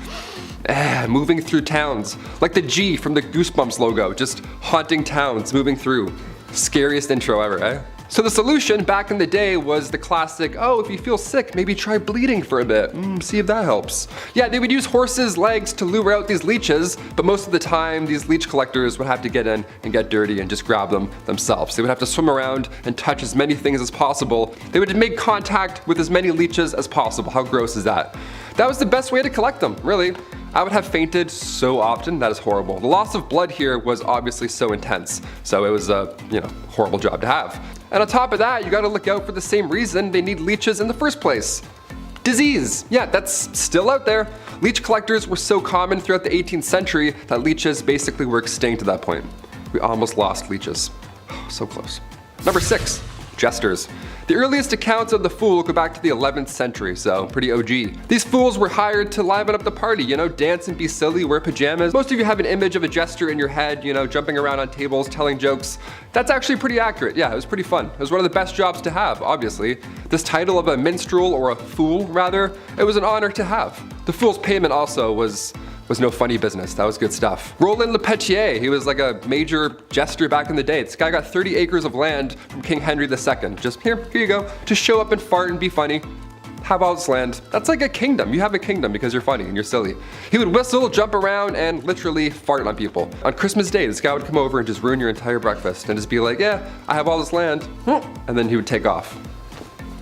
moving through towns. Like the G from the Goosebumps logo, just haunting towns, moving through. Scariest intro ever, eh? So the solution back in the day was the classic, oh, if you feel sick, maybe try bleeding for a bit, see if that helps. Yeah, they would use horses' legs to lure out these leeches, but most of the time these leech collectors would have to get in and get dirty and just grab them themselves. They would have to swim around and touch as many things as possible. They would make contact with as many leeches as possible. How gross is that? That was the best way to collect them, really. I would have fainted so often, that is horrible. The loss of blood here was obviously so intense, so it was a, horrible job to have. And on top of that, you gotta look out for the same reason they need leeches in the first place. Disease. Yeah, that's still out there. Leech collectors were so common throughout the 18th century that leeches basically were extinct at that point. We almost lost leeches. So close. Number 6, Jesters. The earliest accounts of the fool go back to the 11th century, so pretty OG. These fools were hired to liven up the party, dance and be silly, wear pajamas. Most of you have an image of a jester in your head, jumping around on tables, telling jokes. That's actually pretty accurate. Yeah, it was pretty fun. It was one of the best jobs to have, obviously. This title of a minstrel, or a fool rather, it was an honor to have. The fool's payment also was no funny business. That was good stuff. Roland Le Petier, he was like a major jester back in the day. This guy got 30 acres of land from King Henry II. Just here you go. Just show up and fart and be funny. Have all this land. That's like a kingdom. You have a kingdom because you're funny and you're silly. He would whistle, jump around, and literally fart on people. On Christmas Day, this guy would come over and just ruin your entire breakfast and just be like, yeah, I have all this land. And then he would take off.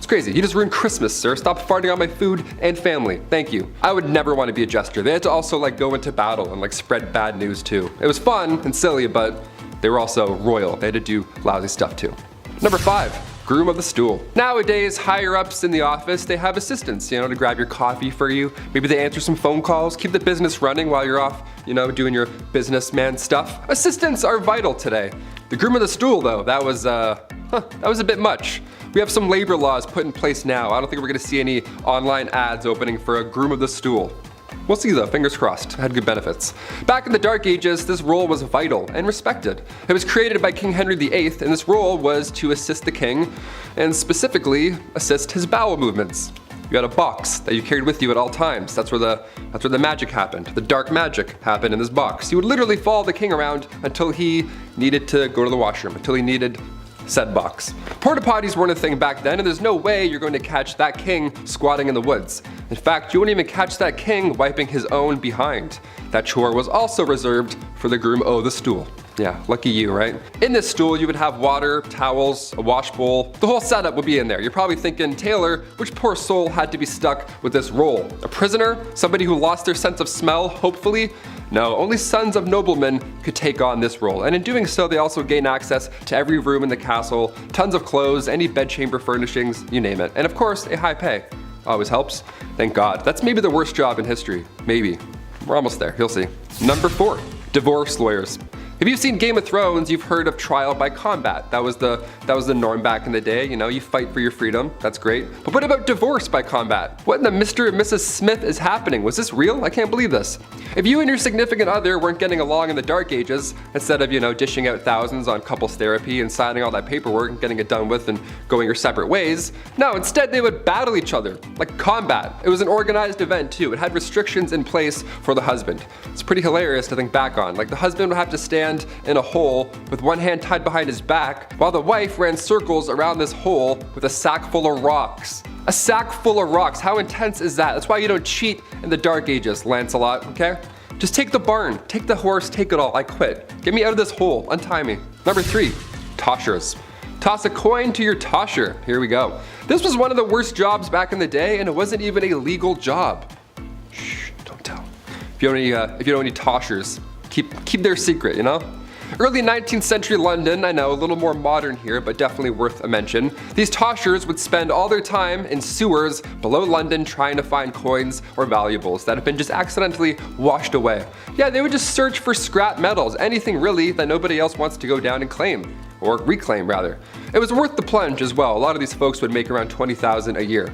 Crazy. You just ruined Christmas, sir. Stop farting on my food and family. Thank you. I would never want to be a jester. They had to also go into battle and spread bad news too. It was fun and silly, but they were also royal. They had to do lousy stuff too. Number 5. Groom of the Stool. Nowadays, higher ups in the office, they have assistants, to grab your coffee for you. Maybe they answer some phone calls, keep the business running while you're off, doing your businessman stuff. Assistants are vital today. The Groom of the Stool though, that was a bit much. We have some labor laws put in place now. I don't think we're gonna see any online ads opening for a Groom of the Stool. We'll see though, fingers crossed. It had good benefits. Back in the Dark Ages, this role was vital and respected. It was created by King Henry VIII, and this role was to assist the king, and specifically assist his bowel movements. You had a box that you carried with you at all times. That's where the magic happened. The dark magic happened in this box. You would literally follow the king around until he needed to go to the washroom, until he needed said box. Porta potties weren't a thing back then, and there's no way you're going to catch that king squatting in the woods. In fact, you wouldn't even catch that king wiping his own behind. That chore was also reserved for the groom of the stool. Yeah, lucky you, right? In this stool, you would have water, towels, a wash bowl. The whole setup would be in there. You're probably thinking, Taylor, which poor soul had to be stuck with this role? A prisoner? Somebody who lost their sense of smell, hopefully? No, only sons of noblemen could take on this role, and in doing so, they also gain access to every room in the castle, tons of clothes, any bedchamber furnishings, you name it. And of course, a high pay. Always helps. Thank God. That's maybe the worst job in history. Maybe. We're almost there, you'll see. Number 4, divorce lawyers. If you've seen Game of Thrones, you've heard of trial by combat. That was the norm back in the day, you fight for your freedom, that's great. But what about divorce by combat? What in the Mr. and Mrs. Smith is happening? Was this real? I can't believe this. If you and your significant other weren't getting along in the Dark Ages, instead of, dishing out thousands on couples therapy and signing all that paperwork and getting it done with and going your separate ways, no, instead they would battle each other, like combat. It was an organized event too. It had restrictions in place for the husband. It's pretty hilarious to think back on. Like the husband would have to stand in a hole with one hand tied behind his back, while the wife ran circles around this hole with a sack full of rocks. A sack full of rocks, how intense is that? That's why you don't cheat in the Dark Ages, Lancelot, okay? Just take the barn, take the horse, take it all, I quit. Get me out of this hole, untie me. Number 3, toshers. Toss a coin to your tosher, here we go. This was one of the worst jobs back in the day, and it wasn't even a legal job. Shh, don't tell. If you know any toshers, keep their secret, Early 19th century London, I know, a little more modern here, but definitely worth a mention. These toshers would spend all their time in sewers below London trying to find coins or valuables that have been just accidentally washed away. Yeah, they would just search for scrap metals, anything really that nobody else wants to go down and claim, or reclaim rather. It was worth the plunge as well. A lot of these folks would make around $20,000 a year.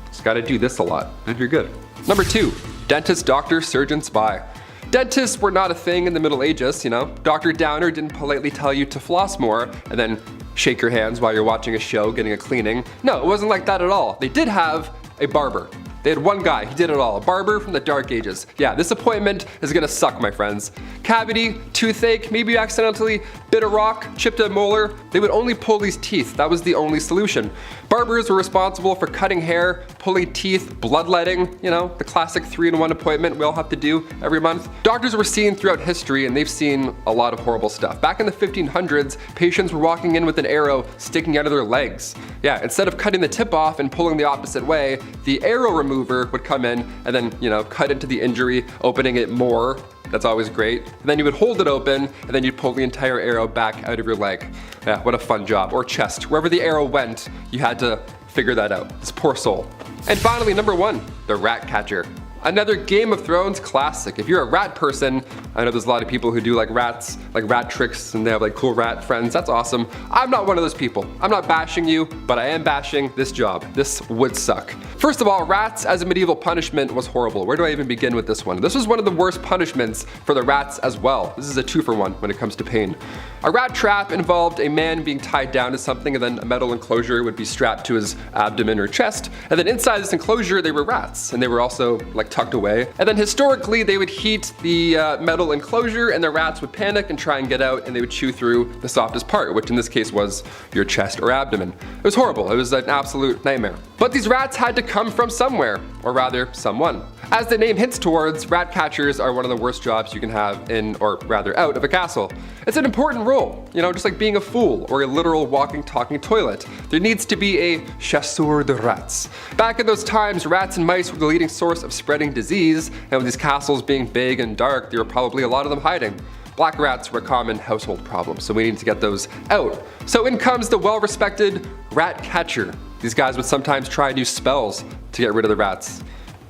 Just gotta do this a lot, and you're good. Number 2, dentist, doctor, surgeon, spy. Dentists were not a thing in the Middle Ages, Dr. Downer didn't politely tell you to floss more and then shake your hands while you're watching a show, getting a cleaning. No, it wasn't like that at all. They did have a barber. They had one guy, he did it all. A barber from the Dark Ages. Yeah, this appointment is gonna suck, my friends. Cavity, toothache, maybe you accidentally bit a rock, chipped a molar. They would only pull these teeth. That was the only solution. Barbers were responsible for cutting hair, pulling teeth, bloodletting, the classic 3-in-1 appointment we all have to do every month. Doctors were seen throughout history, and they've seen a lot of horrible stuff. Back in the 1500s, patients were walking in with an arrow sticking out of their legs. Yeah, instead of cutting the tip off and pulling the opposite way, the arrow remover would come in and then, cut into the injury, opening it more. That's always great. And then you would hold it open, and then you'd pull the entire arrow back out of your leg. Yeah, what a fun job. Or chest. Wherever the arrow went, you had to figure that out. This poor soul. And finally, number 1, the rat catcher. Another Game of Thrones classic. If you're a rat person, I know there's a lot of people who do like rats, like rat tricks, and they have like cool rat friends. That's awesome. I'm not one of those people. I'm not bashing you, but I am bashing this job. This would suck. First of all, rats as a medieval punishment was horrible. Where do I even begin with this one? This was one of the worst punishments for the rats as well. This is a 2-for-1 when it comes to pain. A rat trap involved a man being tied down to something, and then a metal enclosure would be strapped to his abdomen or chest. And then inside this enclosure, they were rats, and they were also like tucked away. And then historically, they would heat the metal enclosure, and the rats would panic and try and get out, and they would chew through the softest part, which in this case was your chest or abdomen. It was horrible. It was an absolute nightmare. But these rats had to come from somewhere, or rather, someone. As the name hints towards, rat catchers are one of the worst jobs you can have in, or rather out of a castle. It's an important role, you know, just like being a fool or a literal walking, talking toilet. There needs to be a chasseur de rats. Back in those times, rats and mice were the leading source of spreading disease, and with these castles being big and dark, there were probably a lot of them hiding. Black rats were a common household problem, so we need to get those out. So in comes the well-respected rat catcher. These guys would sometimes try new spells to get rid of the rats.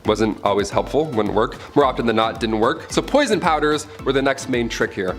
Wasn't always helpful, wouldn't work. More often than not, didn't work. So poison powders were the next main trick here.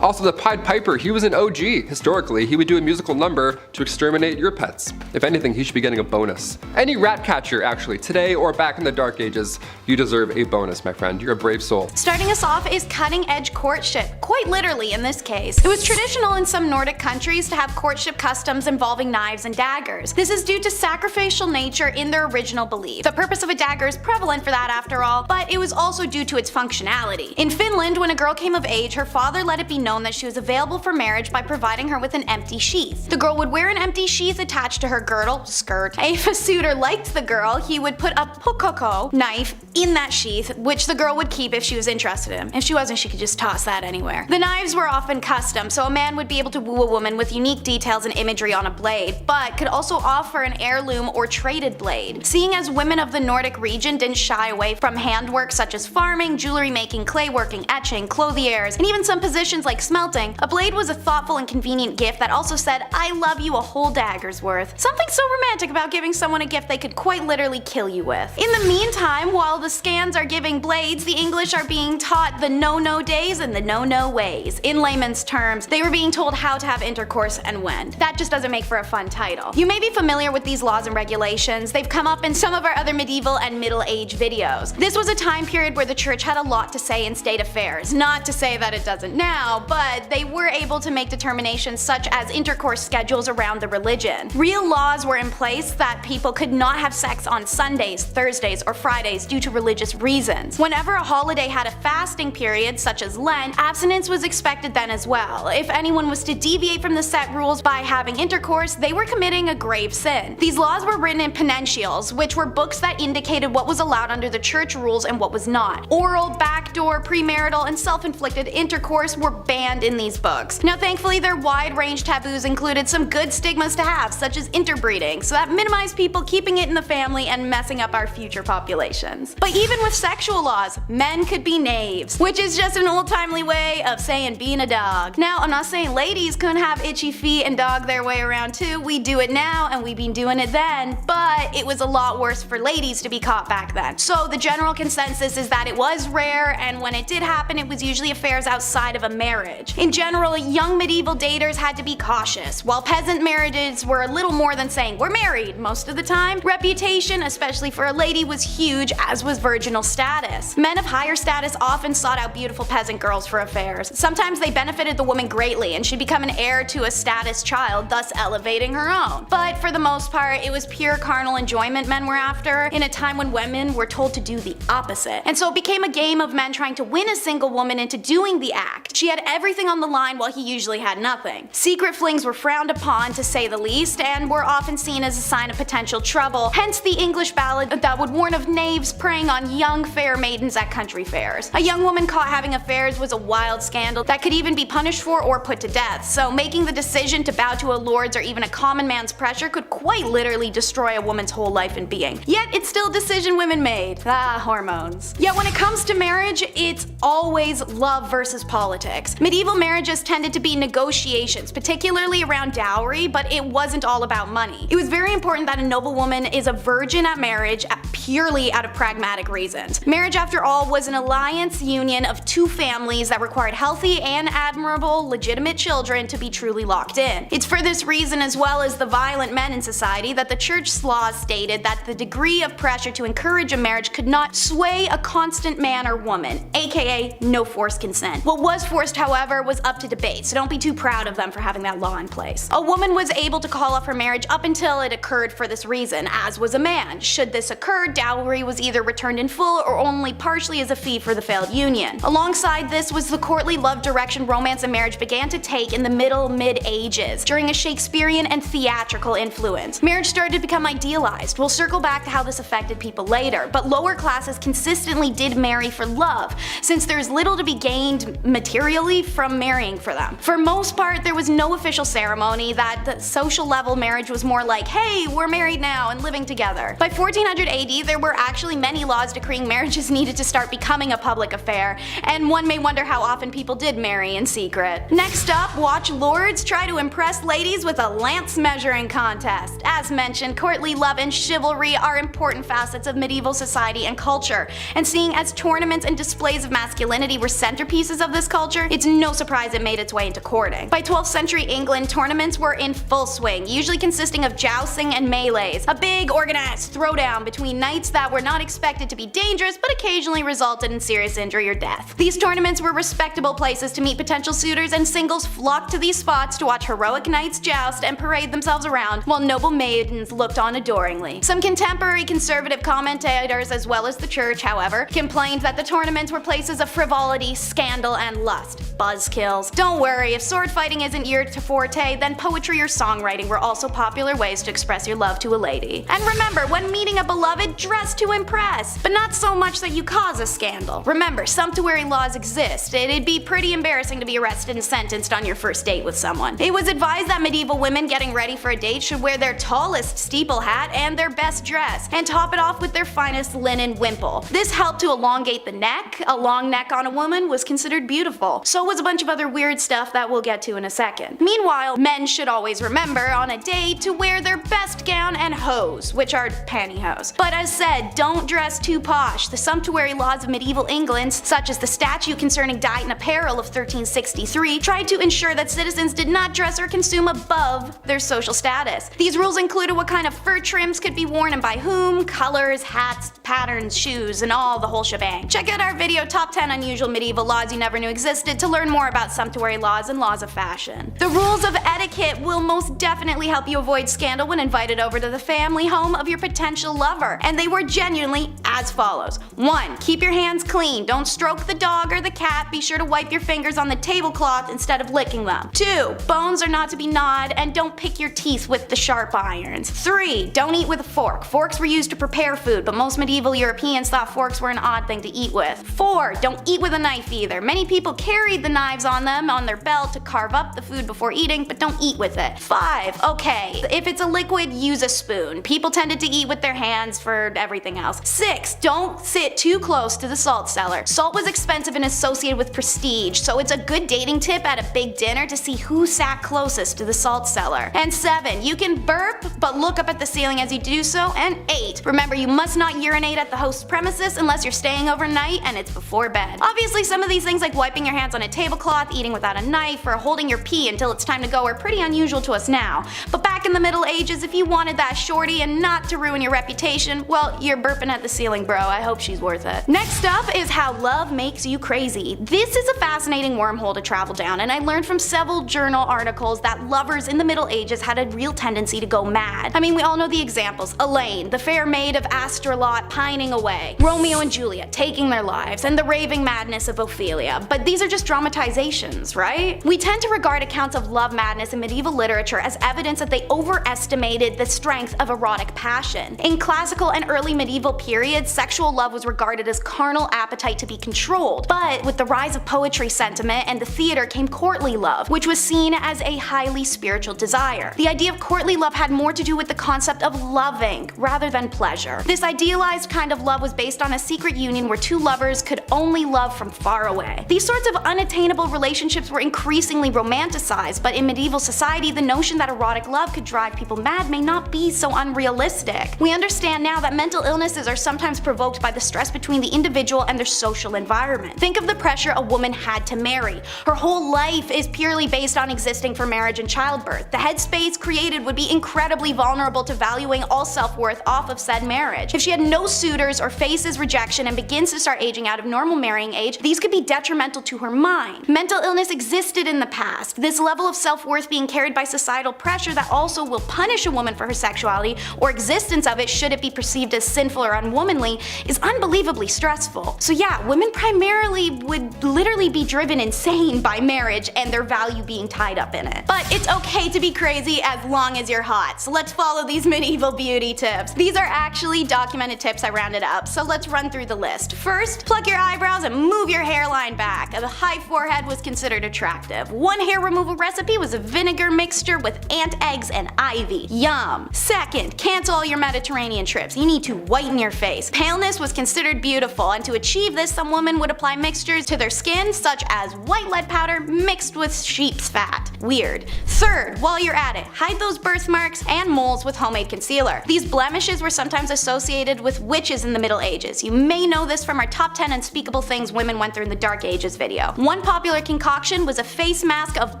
Also, the Pied Piper, he was an OG. Historically, he would do a musical number to exterminate your pets. If anything, he should be getting a bonus. Any rat catcher, actually, today or back in the Dark Ages, you deserve a bonus, my friend. You're a brave soul. Starting us off is cutting-edge courtship, quite literally in this case. It was traditional in some Nordic countries to have courtship customs involving knives and daggers. This is due to sacrificial nature in their original belief. The purpose of a dagger is prevalent for that after all, but it was also due to its functionality. In Finland, when a girl came of age, her father let it be known that she was available for marriage by providing her with an empty sheath. The girl would wear an empty sheath attached to her girdle, skirt. If a suitor liked the girl, he would put a pukoko knife in that sheath, which the girl would keep if she was interested in him. If she wasn't, she could just toss that anywhere. The knives were often custom, so a man would be able to woo a woman with unique details and imagery on a blade, but could also offer an heirloom or traded blade. Seeing as women of the Nordic region didn't shy away from handwork such as farming, jewelry making, clay working, etching, clothiers, and even some positions like smelting, a blade was a thoughtful and convenient gift that also said, "I love you" a whole dagger's worth. Something so romantic about giving someone a gift they could quite literally kill you with. In the meantime, while the scans are giving blades, the English are being taught the no-no days and the no-no ways. In layman's terms, they were being told how to have intercourse and when. That just doesn't make for a fun title. You may be familiar with these laws and regulations. They've come up in some of our other medieval and middle age videos. This was a time period where the church had a lot to say in state affairs. Not to say that it doesn't now, but they were able to make determinations such as intercourse schedules around the religion. Real laws were in place that people could not have sex on Sundays, Thursdays, or Fridays due to religious reasons. Whenever a holiday had a fasting period, such as Lent, abstinence was expected then as well. If anyone was to deviate from the set rules by having intercourse, they were committing a grave sin. These laws were written in penitentials, which were books that indicated what was allowed under the church rules and what was not. Oral, backdoor, premarital, and self-inflicted intercourse were banned in these books. Now thankfully their wide-range taboos included some good stigmas to have, such as interbreeding, so that minimized people keeping it in the family and messing up our future populations. But even with sexual laws, men could be knaves, which is just an old-timely way of saying being a dog. Now I'm not saying ladies couldn't have itchy feet and dog their way around too. We do it now and we've been doing it then, but it was a lot worse for ladies to be caught back then. So the general consensus is that it was rare, and when it did happen it was usually affairs outside of a marriage. In general, young medieval daters had to be cautious, while peasant marriages were a little more than saying we're married most of the time. Reputation, especially for a lady, was huge, as was virginal status. Men of higher status often sought out beautiful peasant girls for affairs. Sometimes they benefited the woman greatly and she'd become an heir to a status child, thus elevating her own. But for the most part, it was pure carnal enjoyment men were after, in a time when women were told to do the opposite. And so it became a game of men trying to win a single woman into doing the act. She had everything on the line while he usually had nothing. Secret flings were frowned upon, to say the least, and were often seen as a sign of potential trouble, hence the English ballad that would warn of knaves preying on young fair maidens at country fairs. A young woman caught having affairs was a wild scandal that could even be punished for or put to death, so making the decision to bow to a lord's or even a common man's pressure could quite literally destroy a woman's whole life and being. Yet it's still a decision women made. Hormones. Yet when it comes to marriage, it's always love versus politics. Medieval marriages tended to be negotiations, particularly around dowry, but it wasn't all about money. It was very important that a noblewoman is a virgin at marriage purely out of pragmatic reasons. Marriage, after all, was an alliance union of two families that required healthy and admirable legitimate children to be truly locked in. It's for this reason, as well as the violent men in society, that the church's laws stated that the degree of pressure to encourage a marriage could not sway a constant man or woman, aka no forced consent. What was forced, however, was up to debate, so don't be too proud of them for having that law in place. A woman was able to call off her marriage up until it occurred for this reason, as was a man. Should this occur, dowry was either returned in full or only partially as a fee for the failed union. Alongside this was the courtly love direction romance and marriage began to take in the mid-ages, during a Shakespearean and theatrical influence. Marriage started to become idealized. We'll circle back to how this affected people later, but lower classes consistently did marry for love, since there's little to be gained materially from marrying for them. For most part, there was no official ceremony. That the social level marriage was more like, hey, we're married now and living together. By 1400 AD, there were actually many laws decreeing marriages needed to start becoming a public affair, and one may wonder how often people did marry in secret. Next up, watch lords try to impress ladies with a lance measuring contest. As mentioned, courtly love and chivalry are important facets of medieval society and culture, and seeing as tournaments and displays of masculinity were centerpieces of this culture, it's no surprise it made its way into courting. By 12th century England, tournaments were in full swing, usually consisting of jousting and melees, a big organized throwdown between knights that were not expected to be dangerous but occasionally resulted in serious injury or death. These tournaments were respectable places to meet potential suitors, and singles flocked to these spots to watch heroic knights joust and parade themselves around while noble maidens looked on adoringly. Some contemporary conservative commentators, as well as the church, however, complained that the tournaments were places of frivolity, scandal, and lust. Buzzkills. Don't worry, if sword fighting isn't your forte, then poetry or songwriting were also popular ways to express your love to a lady. And remember, when meeting a beloved, dress to impress, but not so much that you cause a scandal. Remember, sumptuary laws exist. It'd be pretty embarrassing to be arrested and sentenced on your first date with someone. It was advised that medieval women getting ready for a date should wear their tallest steeple hat and their best dress, and top it off with their finest linen wimple. This helped to elongate the neck. A long neck on a woman was considered beautiful. So was a bunch of other weird stuff that we'll get to in a second. Meanwhile, men should always remember on a date to wear their best gown and hose, which are pantyhose. But as said, don't dress too posh. The sumptuary laws of medieval England, such as the statute concerning diet and apparel of 1363, tried to ensure that citizens did not dress or consume above their social status. These rules included what kind of fur trims could be worn and by whom, colors, hats, patterns, shoes, and all the whole shebang. Check out our video Top 10 Unusual Medieval Laws You Never Knew Existed to learn more about sumptuary laws and laws of fashion. The rules of etiquette will most definitely help you avoid scandal when invited over to the family home of your potential lover, and they were genuinely as follows. 1. Keep your hands clean. Don't stroke the dog or the cat. Be sure to wipe your fingers on the tablecloth instead of licking them. 2. Bones are not to be gnawed, and don't pick your teeth with the sharp irons. 3. Don't eat with a fork. Forks were used to prepare food, but most medieval Europeans thought forks were an odd thing to eat with. 4. Don't eat with a knife either. Many people carried the knives on them on their belt to carve up the food before eating, but don't eat with it. 5. Okay, if it's a liquid, use a spoon. People tended to eat with their hands for everything else. 6. Don't sit too close to the salt cellar. Salt was expensive and associated with prestige, so it's a good dating tip at a big dinner to see who sat closest to the salt cellar. And 7. You can burp, but look up at the ceiling as you do so. And 8. Remember, you must not urinate at the host's premises unless you're staying overnight and it's before bed. Obviously, some of these things like wiping your hands on a tablecloth, eating without a knife, or holding your pee until it's time to go are pretty unusual to us now. But back in the Middle Ages, if you wanted that shorty and not to ruin your reputation, well, you're burping at the ceiling, bro. I hope she's worth it. Next up is how love makes you crazy. This is a fascinating wormhole to travel down, and I learned from several journal articles that lovers in the Middle Ages had a real tendency to go mad. I mean, we all know the examples. Elaine, the fair maid of Astolat, pining away. Romeo and Juliet taking their lives, and the raving madness of Ophelia. But these are just dramatizations, right? We tend to regard accounts of love madness in medieval literature as evidence that they overestimated the strength of erotic passion. In classical and early medieval periods, sexual love was regarded as carnal appetite to be controlled, but with the rise of poetry sentiment and the theater came courtly love, which was seen as a highly spiritual desire. The idea of courtly love had more to do with the concept of loving rather than pleasure. This idealized kind of love was based on a secret union where two lovers could only love from far away. These sorts of unattainable relationships were increasingly romanticized, but in medieval society, the notion that erotic love could drive people mad may not be so unrealistic. We understand now that mental illnesses are sometimes provoked by the stress between the individual and their social environment. Think of the pressure a woman had to marry. Her whole life is purely based on existing for marriage and childbirth. The headspace created would be incredibly vulnerable to valuing all self-worth off of said marriage. If she had no suitors or faces rejection and begins to start aging out of normal marrying age, these could be detrimental to her mind. Mental illness existed in the past. This level of self-worth being carried by societal pressure that also will punish a woman for her sexuality or existence of it should it be perceived as sinful or unwomanly is unbelievably stressful. So yeah, women primarily would literally be driven insane by marriage and their value being tied up in it. But it's okay to be crazy as long as you're hot, so let's follow these medieval beauty tips. These are actually documented tips I rounded up, so let's run through the list. First, pluck your eyebrows and move your hairline back. A high forehead was considered attractive. One hair removal recipe was a vinegar mixture with ant eggs and ivy. Yum. Second, cancel all your Mediterranean trips. You need to whiten your face. Paleness was considered beautiful, and to achieve this, some women would apply mixtures to their skin such as white lead powder mixed with sheep's fat. Weird. Third, while you're at it, hide those birthmarks and moles with homemade concealer. These blemishes were sometimes associated with witches in the Middle Ages. You may know this from our top 10 unspeakable things women went through in the Dark Ages video. One popular concoction was a face mask of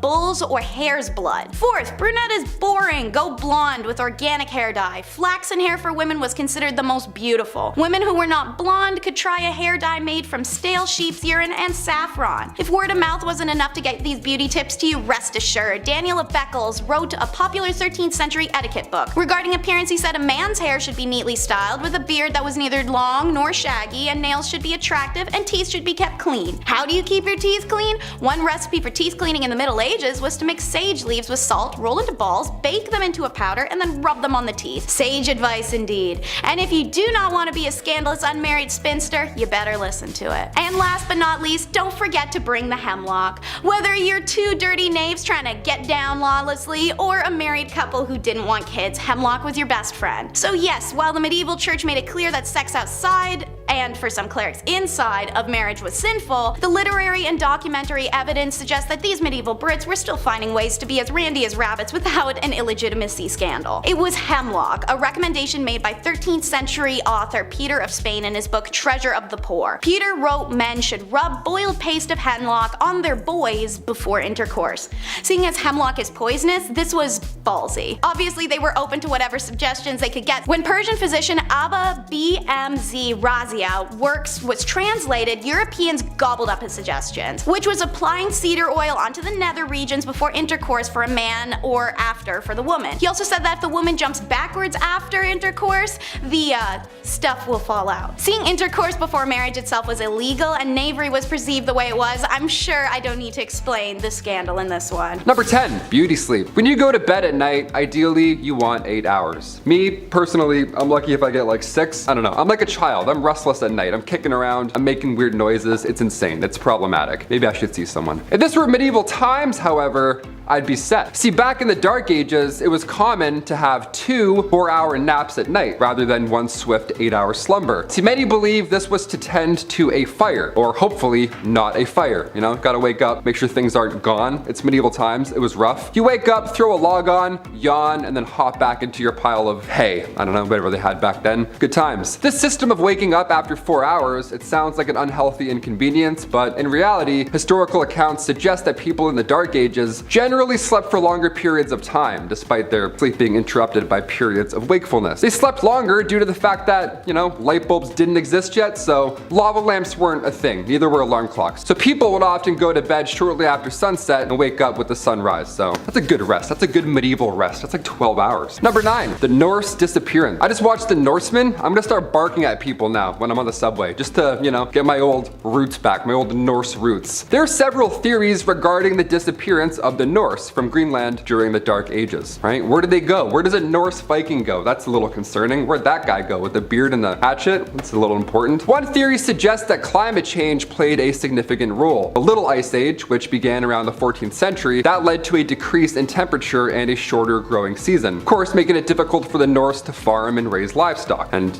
bull's or hare's blood. Fourth, brunette is boring. Go blonde with organic hair dye. Flaxen hair for women was considered the most beautiful. Women who were not blonde could try a hair dye made from stale sheep's urine and saffron. If word of mouth wasn't enough to get these beauty tips to you, rest assured, Daniel of Beccles wrote a popular 13th century etiquette book. Regarding appearance, he said a man's hair should be neatly styled with a beard that was neither long nor shaggy, and nails should be attractive and teeth should be kept clean. How do you keep your teeth clean? One recipe for teeth cleaning in the Middle Ages was to mix sage leaves with salt, roll into balls, bake them into a powder, and then rub them on the teeth. Sage advice indeed. And if you do not want to be a scandalous unmarried spinster, you better listen to it. And last but not least, don't forget to bring the hemlock. Whether you're two dirty knaves trying to get down lawlessly, or a married couple who didn't want kids, hemlock was your best friend. So yes, while the medieval church made it clear that sex outside, and for some clerics inside, of marriage was sinful, the literary and documentary evidence suggests that these medieval Brits were still finding ways to be as randy as rabbits without an illegitimacy scandal. It was hemlock, a recommendation made by 13th century author Peter of Spain in his book Treasure of the Poor. Peter wrote men should rub boiled paste of hemlock on their boys before intercourse. Seeing as hemlock is poisonous, this was ballsy. Obviously they were open to whatever suggestions they could get. When Persian physician Abba BMZ Razia works was translated, Europeans gobbled up his suggestions, which was applying cedar oil onto the nether regions before intercourse for a man or after for the woman. He also said that if the woman jumps backwards after intercourse, the stuff will fall out. Seeing intercourse before marriage itself was illegal and knavery was perceived the way it was, I'm sure I don't need to explain the scandal in this one. Number 10, beauty sleep. When you go to bed at night, ideally you want 8 hours. Me, personally, I'm lucky if I get like 6. I don't know. I'm like a child. I'm restless at night. I'm kicking around. I'm making weird noises. It's insane. It's problematic. Maybe I should see someone. If this were medieval times, however, I'd be set. See, back in the Dark Ages, it was common to have 2 4-hour naps at night rather than one swift 8-hour slumber. See, many believe this was to tend to a fire, or hopefully not a fire. You know, gotta wake up, make sure things aren't gone. It's medieval times, it was rough. You wake up, throw a log on, yawn, and then hop back into your pile of hay. I don't know, whatever they had back then. Good times. This system of waking up after 4 hours, it sounds like an unhealthy inconvenience, but in reality, historical accounts suggest that people in the Dark Ages generally slept for longer periods of time, despite their sleep being interrupted by periods of wakefulness. They slept longer due to the fact that, you know, light bulbs didn't exist yet, so lava lamps weren't a thing, neither were alarm clocks. So people would often go to bed shortly after sunset and wake up with the sunrise, so that's a good rest. That's a good medieval rest. That's like 12 hours. Number 9, the Norse disappearance. I just watched The Norseman. I'm gonna start barking at people now when I'm on the subway, just to, you know, get my old roots back, my old Norse roots. There are several theories regarding the disappearance of the Norse. Norse from Greenland during the Dark Ages, right? Where did they go? Where does a Norse Viking go? That's a little concerning. Where'd that guy go with the beard and the hatchet? That's a little important. One theory suggests that climate change played a significant role. The Little Ice Age, which began around the 14th century, that led to a decrease in temperature and a shorter growing season. Of course, making it difficult for the Norse to farm and raise livestock and,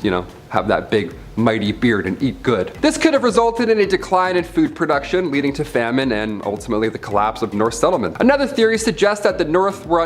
have that big mighty beard and eat good. This could have resulted in a decline in food production, leading to famine and ultimately the collapse of Norse settlement. Another theory suggests that the North were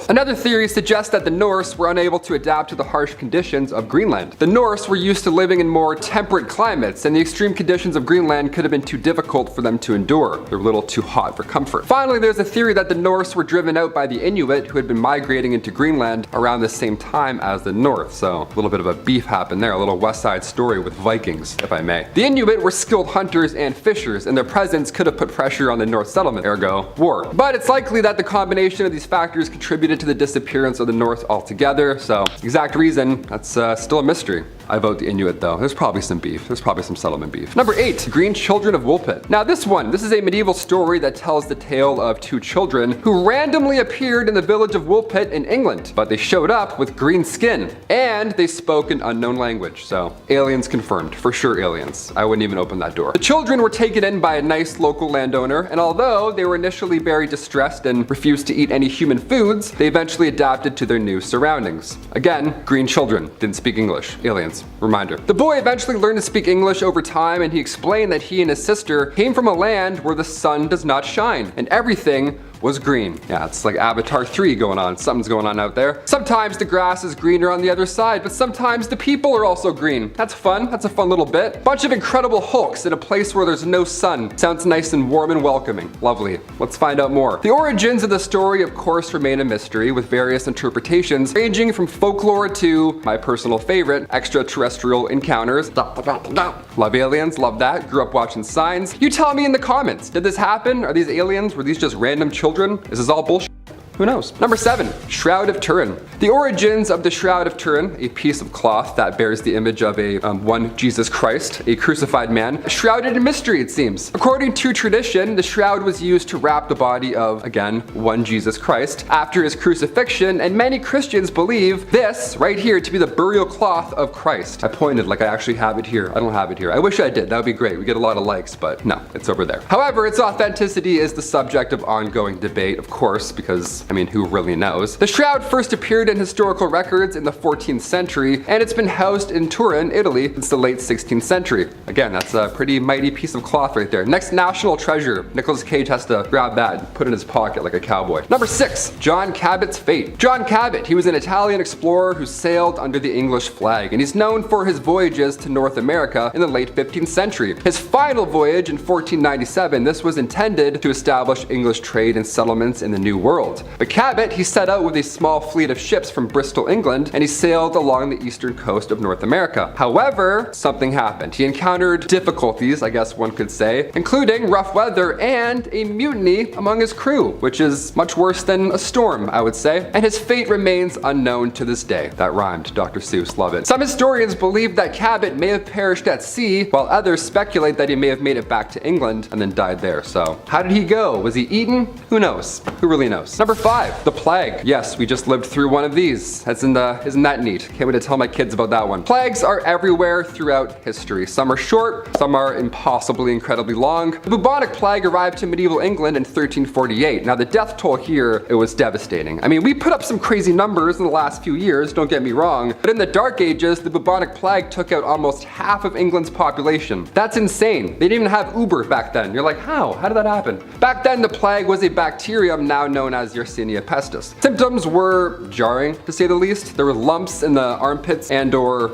Another theory suggests that the Norse were unable to adapt to the harsh conditions of Greenland. The Norse were used to living in more temperate climates, and the extreme conditions of Greenland could have been too difficult for them to endure. They're a little too hot for comfort. Finally, there's a theory that the Norse were driven out by the Inuit, who had been migrating into Greenland around the same time as the North. So a little bit of a beef happened there, a little West Side Story with Vikings, if I may. The Inuit were skilled hunters and fishers, and their presence could have put pressure on the North settlement, ergo war. But it's likely that the combination of these factors contributed to the disappearance of the North altogether, so exact reason, that's still a mystery. I vote the Inuit though. There's probably some beef. There's probably some settlement beef. Number 8, Green Children of Woolpit. Now this is a medieval story that tells the tale of two children who randomly appeared in the village of Woolpit in England, but they showed up with green skin and they spoke an unknown language. So aliens confirmed, for sure aliens. I wouldn't even open that door. The children were taken in by a nice local landowner, and although they were initially very distressed and refused to eat any human foods, they eventually adapted to their new surroundings. Again, green children, didn't speak English. Aliens. Reminder. The boy eventually learned to speak English over time, and he explained that he and his sister came from a land where the sun does not shine and everything was green. Yeah, it's like Avatar 3 going on. Something's going on out there. Sometimes the grass is greener on the other side, but sometimes the people are also green. That's fun. That's a fun little bit. Bunch of incredible hulks in a place where there's no sun. Sounds nice and warm and welcoming. Lovely. Let's find out more. The origins of the story, of course, remain a mystery, with various interpretations ranging from folklore to my personal favorite, extraterrestrial encounters. Love aliens, love that. Grew up watching Signs. You tell me in the comments. Did this happen? Are these aliens? Were these just random children? Is this all bullshit? Who knows? Number 7, Shroud of Turin. The origins of the Shroud of Turin, a piece of cloth that bears the image of one Jesus Christ, a crucified man, shrouded in mystery it seems. According to tradition, the shroud was used to wrap the body of, again, one Jesus Christ after his crucifixion, and many Christians believe this right here to be the burial cloth of Christ. I pointed like I actually have it here. I don't have it here. I wish I did. That would be great. We get a lot of likes, but no, it's over there. However, its authenticity is the subject of ongoing debate, of course, because who really knows? The shroud first appeared in historical records in the 14th century, and it's been housed in Turin, Italy, since the late 16th century. Again, that's a pretty mighty piece of cloth right there. Next national treasure. Nicolas Cage has to grab that and put it in his pocket like a cowboy. Number 6, John Cabot's fate. John Cabot, he was an Italian explorer who sailed under the English flag, and he's known for his voyages to North America in the late 15th century. His final voyage in 1497, this was intended to establish English trade and settlements in the New World. But Cabot, he set out with a small fleet of ships from Bristol, England, and he sailed along the eastern coast of North America. However, something happened. He encountered difficulties, I guess one could say, including rough weather and a mutiny among his crew, which is much worse than a storm, I would say. And his fate remains unknown to this day. That rhymed. Dr. Seuss, love it. Some historians believe that Cabot may have perished at sea, while others speculate that he may have made it back to England and then died there. So, how did he go? Was he eaten? Who knows? Who really knows? Number 5, the plague. Yes, we just lived through one of these. Isn't that neat? Can't wait to tell my kids about that one. Plagues are everywhere throughout history. Some are short, some are impossibly incredibly long. The bubonic plague arrived to medieval England in 1348. Now the death toll here, it was devastating. We put up some crazy numbers in the last few years, don't get me wrong, but in the Dark Ages, the bubonic plague took out almost half of England's population. That's insane. They didn't even have Uber back then. You're like, how? How did that happen? Back then, the plague was a bacterium now known as Yersinia pestis. Symptoms were jarring, to say the least. There were lumps in the armpits and or,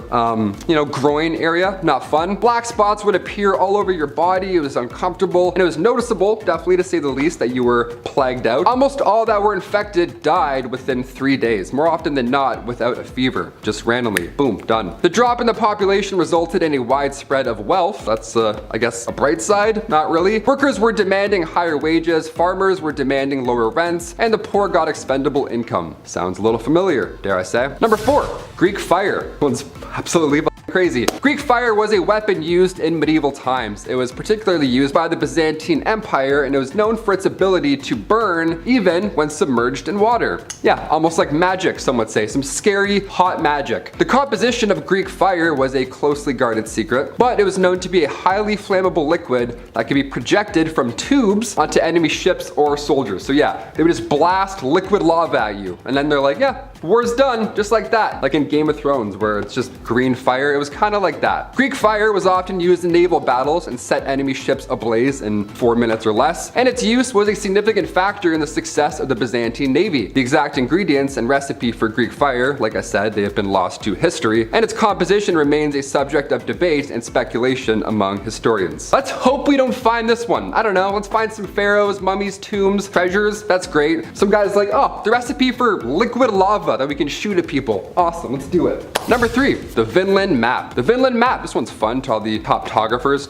groin area. Not fun. Black spots would appear all over your body. It was uncomfortable, and it was noticeable, definitely to say the least, that you were plagued out. Almost all that were infected died within 3 days, more often than not without a fever. Just randomly, boom, done. The drop in the population resulted in a widespread of wealth. That's, I guess, a bright side. Not really. Workers were demanding higher wages, farmers were demanding lower rents, and the poor got expendable income. Sounds a little familiar, dare I say. Number 4, Greek fire. One's absolutely Crazy. Greek fire was a weapon used in medieval times. It was particularly used by the Byzantine Empire, and it was known for its ability to burn even when submerged in water. Yeah, almost like magic, some would say. Some scary, hot magic. The composition of Greek fire was a closely guarded secret, but it was known to be a highly flammable liquid that could be projected from tubes onto enemy ships or soldiers. So yeah, they would just blast liquid lava at you, and then they're like, yeah, war's done, just like that. Like in Game of Thrones, where it's just green fire. It was kind of like that. Greek fire was often used in naval battles and set enemy ships ablaze in 4 minutes or less, and its use was a significant factor in the success of the Byzantine navy. The exact ingredients and recipe for Greek fire, like I said, they have been lost to history, and its composition remains a subject of debate and speculation among historians. Let's hope we don't find this one. I don't know, let's find some pharaohs, mummies, tombs, treasures. That's great. Some guy's like, oh, the recipe for liquid lava that we can shoot at people. Awesome, let's do it. Number 3, the Vinland map. The Vinland map, this one's fun to all the toptographers,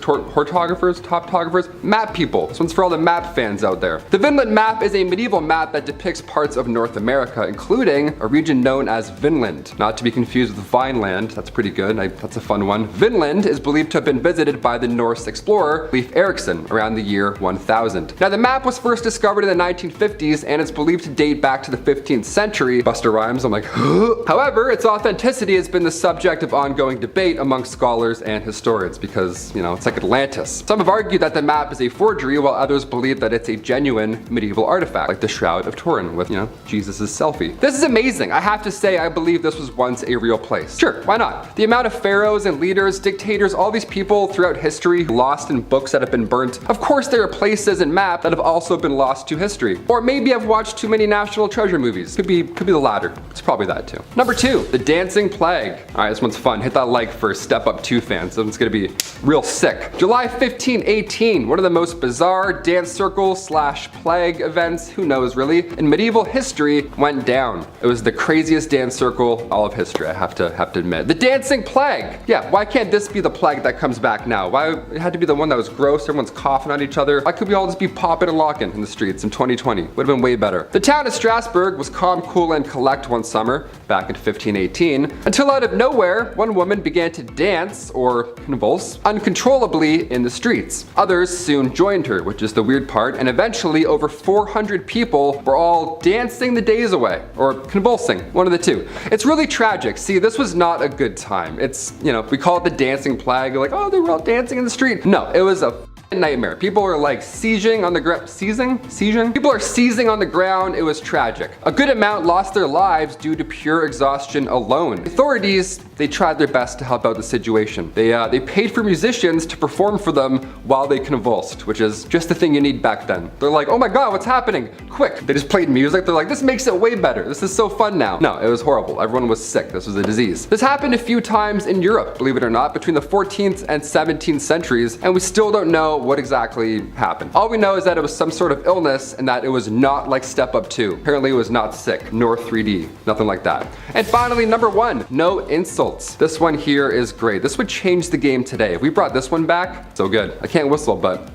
map people. This one's for all the map fans out there. The Vinland map is a medieval map that depicts parts of North America, including a region known as Vinland. Not to be confused with Vineland, that's pretty good, that's a fun one. Vinland is believed to have been visited by the Norse explorer Leif Erikson around the year 1000. Now the map was first discovered in the 1950s and it's believed to date back to the 15th century. Buster Rhymes, I'm like, however, its authenticity has been the subject of ongoing debate among scholars and historians because, you know, it's like Atlantis. Some have argued that the map is a forgery while others believe that it's a genuine medieval artifact, like the Shroud of Turin with, you know, Jesus' selfie. This is amazing. I have to say I believe this was once a real place. Sure, why not? The amount of pharaohs and leaders, dictators, all these people throughout history lost in books that have been burnt. Of course there are places and maps that have also been lost to history. Or maybe I've watched too many National Treasure movies. Could be the latter. It's probably that too. Number 2, the Dancing Plague. Alright, this one's fun. Hit that like for Step Up 2 fans. This one's gonna be real sick. July 1518, one of the most bizarre dance circle / plague events, who knows really, in medieval history went down. It was the craziest dance circle all of history, I have to admit. The Dancing Plague. Yeah, why can't this be the plague that comes back now? Why it had to be the one that was gross, everyone's coughing on each other? Why could we all just be popping and locking in the streets in 2020? Would have been way better. The town of Strasbourg was calm, cool, and collect one summer, back in 1518, until out of nowhere, one woman began to dance, or convulse, uncontrollably in the streets. Others soon joined her, which is the weird part, and eventually over 400 people were all dancing the days away, or convulsing, one of the two. It's really tragic. See, this was not a good time. It's, you know, we call it the Dancing Plague, like, oh, they were all dancing in the street. No, it was a nightmare. People were like seizing on the ground. Seizing? People are seizing on the ground. It was tragic. A good amount lost their lives due to pure exhaustion alone. Authorities, they tried their best to help out the situation. They paid for musicians to perform for them while they convulsed, which is just the thing you need back then. They're like, oh my god, what's happening? Quick. They just played music. They're like, this makes it way better. This is so fun now. No, it was horrible. Everyone was sick. This was a disease. This happened a few times in Europe, believe it or not, between the 14th and 17th centuries, and we still don't know what exactly happened. All we know is that it was some sort of illness and that it was not like Step Up 2. Apparently it was not sick, nor 3D, nothing like that. And finally, number 1, no insults. This one here is great. This would change the game today. If we brought this one back, so good. I can't whistle, but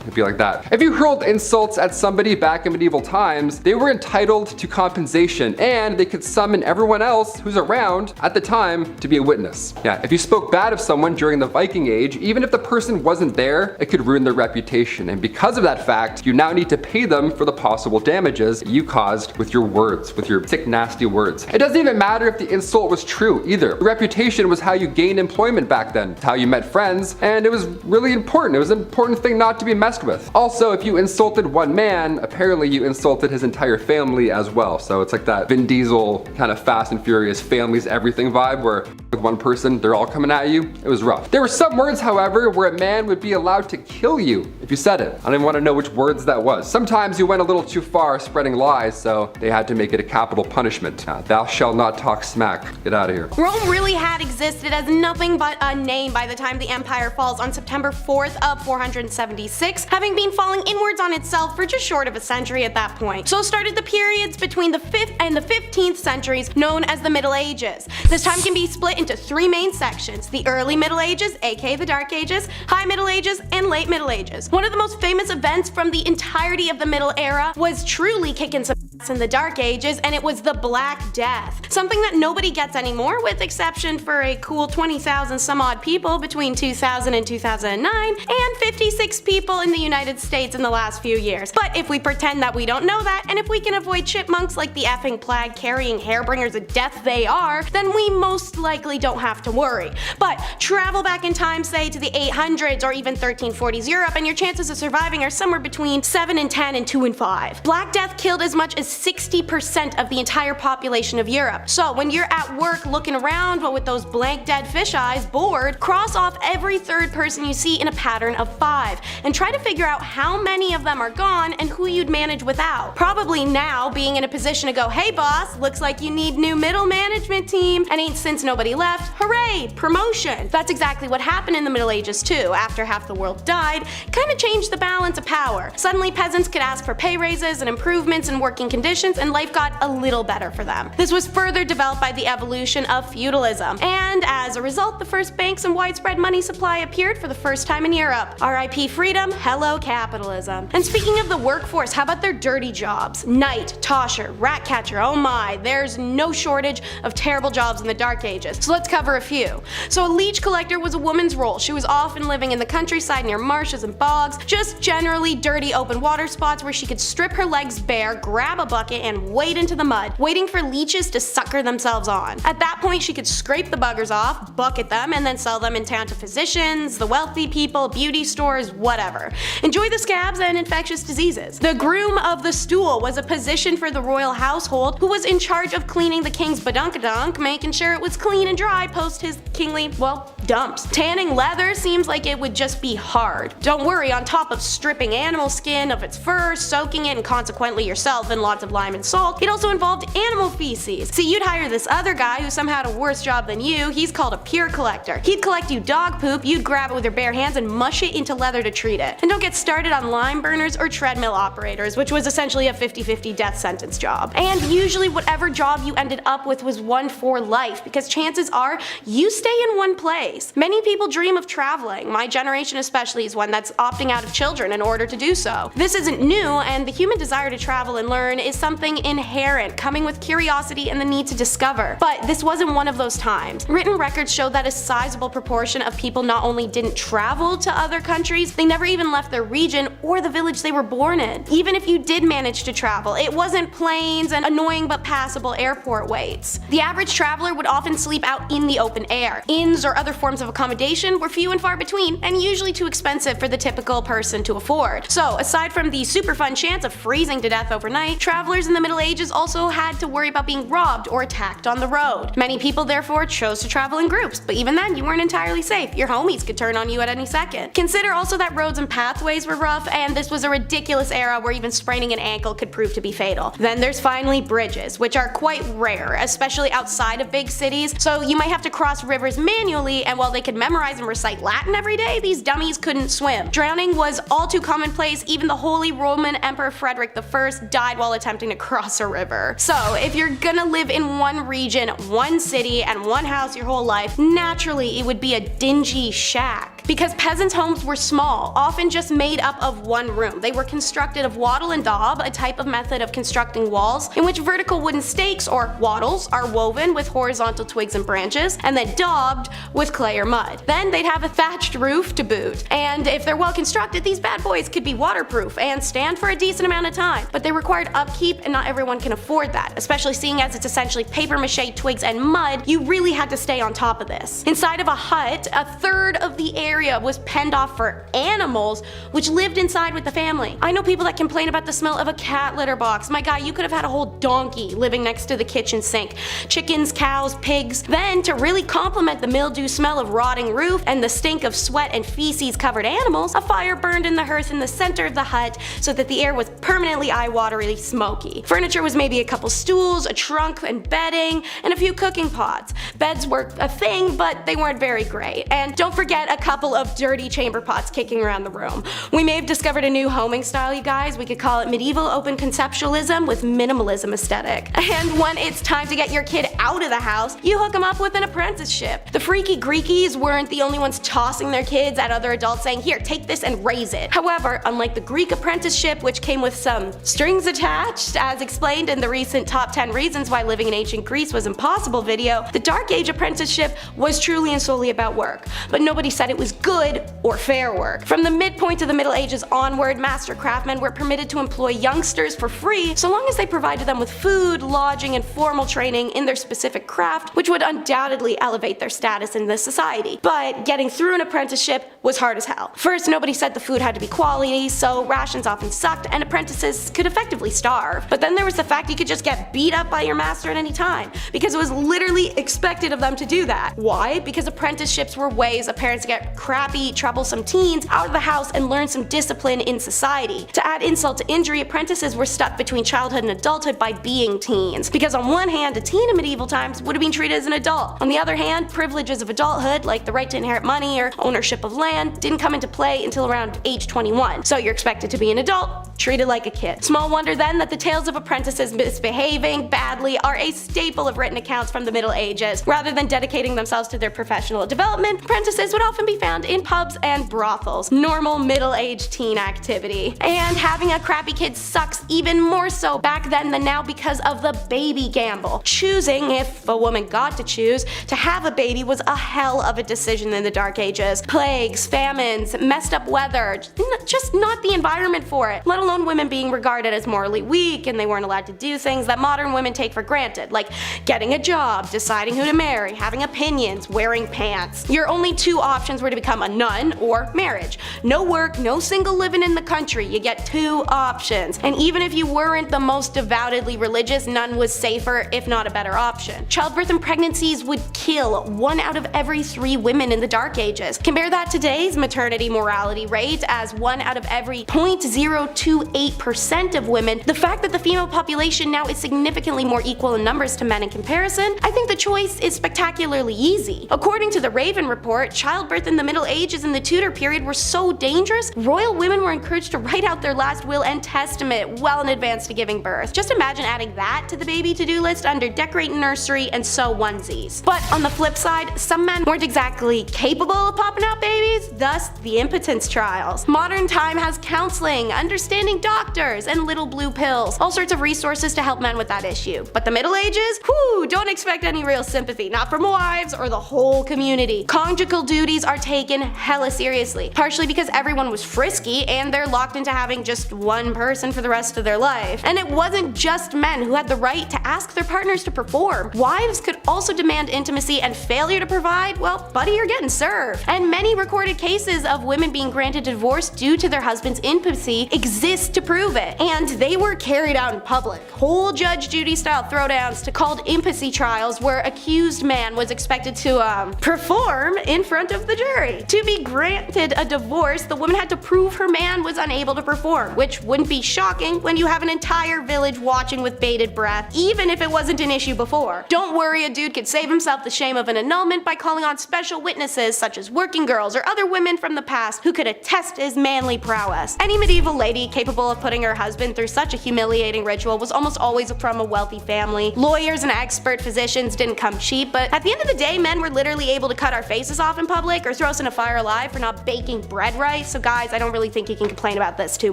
it'd be like that. If you hurled insults at somebody back in medieval times, they were entitled to compensation and they could summon everyone else who's around at the time to be a witness. Yeah, if you spoke bad of someone during the Viking Age, even if the person wasn't there, it could ruin their reputation. And because of that fact, you now need to pay them for the possible damages you caused with your words, with your sick, nasty words. It doesn't even matter if the insult was true either. The reputation was how you gained employment back then. It's how you met friends, and it was really important. It was an important thing not to be messed with. Also, if you insulted one man, apparently you insulted his entire family as well. So it's like that Vin Diesel kind of Fast and Furious family's everything vibe where with one person, they're all coming at you. It was rough. There were some words, however, where a man would be allowed to kill you if you said it. I don't even want to know which words that was. Sometimes you went a little too far spreading lies, so they had to make it a capital punishment. Thou shalt not talk smack. Get out of here. Rome really had existed as nothing but a name by the time the empire falls on September 4th of 476, having been falling inwards on itself for just short of a century at that point. So started the periods between the 5th and the 15th centuries known as the Middle Ages. This time can be split into 3 main sections: the early Middle Ages, aka the Dark Ages, High Middle Ages, and Late Middle Ages. One of the most famous events from the entirety of the Middle Era was truly kicking some in the Dark Ages, and it was the Black Death. Something that nobody gets anymore, with exception for a cool 20,000 some odd people between 2000 and 2009, and 56 people in the United States in the last few years. But if we pretend that we don't know that, and if we can avoid chipmunks like the effing plague-carrying hairbringers of death they are, then we most likely don't have to worry. But travel back in time, say to the 800s or even 1340s Europe, and your chances of surviving are somewhere between 7 in 10 and 2 in 5. Black Death killed as much as 60% of the entire population of Europe. So when you're at work looking around but with those blank dead fish eyes, bored, cross off every third person you see in a pattern of 5 and try to figure out how many of them are gone and who you'd manage without. Probably now being in a position to go, hey boss, looks like you need new middle management team, and ain't since nobody left, hooray, promotion. That's exactly what happened in the Middle Ages too. After half the world died, kinda changed the balance of power. Suddenly peasants could ask for pay raises and improvements in working conditions, and life got a little better for them. This was further developed by the evolution of feudalism, and as a result, the first banks and widespread money supply appeared for the first time in Europe. RIP freedom, hello capitalism. And speaking of the workforce, how about their dirty jobs? Knight, tosher, rat catcher, oh my, there's no shortage of terrible jobs in the Dark Ages. So let's cover a few. So a leech collector was a woman's role. She was often living in the countryside near marshes and bogs, just generally dirty open water spots where she could strip her legs bare, grab a bucket, and wade into the mud, waiting for leeches to sucker themselves on. At that point, she could scrape the buggers off, bucket them, and then sell them in town to physicians, the wealthy people, beauty stores, whatever. Enjoy the scabs and infectious diseases. The groom of the stool was a position for the royal household who was in charge of cleaning the king's badunkadunk, making sure it was clean and dry post his kingly, well, dumps. Tanning leather seems like it would just be hard. Don't worry, on top of stripping animal skin of its fur, soaking it, and consequently yourself in lots of lime and salt, it also involved animal feces. See, you'd hire this other guy who somehow had a worse job than you. He's called a pure collector. He'd collect you dog poop, you'd grab it with your bare hands and mush it into leather to treat it. And don't get started on lime burners or treadmill operators, which was essentially a 50-50 death sentence job. And usually whatever job you ended up with was one for life, because chances are you stay in one place. Many people dream of traveling. My generation especially is one that's opting out of children in order to do so. This isn't new, and the human desire to travel and learn is something inherent, coming with curiosity and the need to discover. But this wasn't one of those times. Written records show that a sizable proportion of people not only didn't travel to other countries, they never even left their region or the village they were born in. Even if you did manage to travel, it wasn't planes and annoying but passable airport waits. The average traveler would often sleep out in the open air. Inns or other forms of accommodation were few and far between, and usually too expensive for the typical person to afford. So aside from the super fun chance of freezing to death overnight, travelers in the Middle Ages also had to worry about being robbed or attacked on the road. Many people therefore chose to travel in groups, but even then you weren't entirely safe. Your homies could turn on you at any second. Consider also that roads and pathways were rough, and this was a ridiculous era where even spraining an ankle could prove to be fatal. Then there's finally bridges, which are quite rare, especially outside of big cities, so you might have to cross rivers manually, and while they could memorize and recite Latin every day, these dummies couldn't swim. Drowning was all too commonplace. Even the Holy Roman Emperor Frederick I died while attempting to cross a river. So if you're gonna live in one region, one city, and one house your whole life, naturally it would be a dingy shack. Because peasants' homes were small, often just made up of one room. They were constructed of wattle and daub, a type of method of constructing walls in which vertical wooden stakes, or wattles, are woven with horizontal twigs and branches, and then daubed with clay or mud. Then they'd have a thatched roof to boot. And if they're well constructed, these bad boys could be waterproof and stand for a decent amount of time. But they required upkeep, and not everyone can afford that, especially seeing as it's essentially paper mache twigs and mud. You really had to stay on top of this. Inside of a hut, a third of the area was penned off for animals, which lived inside with the family. I know people that complain about the smell of a cat litter box. My guy, you could have had a whole donkey living next to the kitchen sink. Chickens, cows, pigs. Then, to really complement the mildew smell of rotting roof and the stink of sweat and feces covered animals, a fire burned in the hearth in the center of the hut so that the air was permanently eye-wateringly smoky. Furniture was maybe a couple stools, a trunk and bedding, and a few cooking pots. Beds were a thing, but they weren't very great. And don't forget a couple of dirty chamber pots kicking around the room. We may have discovered a new homing style, you guys. We could call it medieval open conceptualism with minimalism aesthetic. And when it's time to get your kid out of the house, you hook them up with an apprenticeship. The freaky Greekies weren't the only ones tossing their kids at other adults saying, here, take this and raise it. However, unlike the Greek apprenticeship, which came with some strings attached, attached, as explained in the recent Top 10 Reasons Why Living in Ancient Greece Was Impossible video, the Dark Age apprenticeship was truly and solely about work, but nobody said it was good or fair work. From the midpoint of the Middle Ages onward, master craftsmen were permitted to employ youngsters for free so long as they provided them with food, lodging, and formal training in their specific craft, which would undoubtedly elevate their status in the society. But getting through an apprenticeship was hard as hell. First, nobody said the food had to be quality, so rations often sucked and apprentices could effectively starve. But then there was the fact you could just get beat up by your master at any time, because it was literally expected of them to do that. Why? Because apprenticeships were ways of parents to get crappy, troublesome teens out of the house and learn some discipline in society. To add insult to injury, apprentices were stuck between childhood and adulthood by being teens. Because on one hand, a teen in medieval times would have been treated as an adult. On the other hand, privileges of adulthood, like the right to inherit money or ownership of land, didn't come into play until around age 21. So you're expected to be an adult, treated like a kid. Small wonder then that the tales of apprentices misbehaving badly are a staple of written accounts from the Middle Ages. Rather than dedicating themselves to their professional development, apprentices would often be found in pubs and brothels. Normal middle-aged teen activity. And having a crappy kid sucks even more so back then than now because of the baby gamble. Choosing, if a woman got to choose, to have a baby was a hell of a decision in the Dark Ages. Plagues, famines, messed up weather, just not the environment for it, let alone women being regarded as morally weak and they weren't allowed to do things that modern women take for granted, like getting a job, deciding who to marry, having opinions, wearing pants. Your only two options were to become a nun or marriage. No work, no single living in the country, you get two options. And even if you weren't the most devoutedly religious, none was safer, if not a better option. Childbirth and pregnancies would kill 1 out of every 3 women in the Dark Ages. Compare that to today's maternity mortality rate as 1 out of every 0.028% of women. The fact that the female population now is significantly more equal in numbers to men in comparison, I think the choice is spectacularly easy. According to the Raven Report, childbirth in the Middle Ages and the Tudor period were so dangerous, royal women were encouraged to write out their last will and testament well in advance to giving birth. Just imagine adding that to the baby to-do list under decorate nursery and sew onesies. But on the flip side, some men weren't exactly capable of popping out babies, thus the impotence trials. Modern time has counseling, understanding doctors, and little blue pills, all sorts of resources to help men with that issue. But the Middle Ages? Whew, don't expect any real sympathy, not from wives or the whole community. Conjugal duties are taken hella seriously, partially because everyone was frisky and they're locked into having just one person for the rest of their life. And it wasn't just men who had the right to ask their partners to perform. Wives could also demand intimacy, and failure to provide, well, buddy, you're getting served. And many recorded cases of women being granted divorce due to their husband's intimacy exist to prove it. And they were carried out in public. Whole Judge Judy style throwdowns to called intimacy trials where accused man was expected to perform in front of the jury. To be granted a divorce, the woman had to prove her man was unable to perform, which wouldn't be shocking when you have an entire village watching with bated breath, even if it wasn't an issue before. Don't worry, a dude could save himself the shame of an annulment by calling on special witnesses such as working girls or other women from the past who could attest his manly prowess. Any medieval lady capable of putting her husband through such a humiliating ritual was almost always from a wealthy family. Lawyers and expert physicians didn't come cheap, but at the end of the day, men were literally able to cut our faces off in public or throw us in a fire alive for not baking bread right, so guys, I don't really think you can complain about this too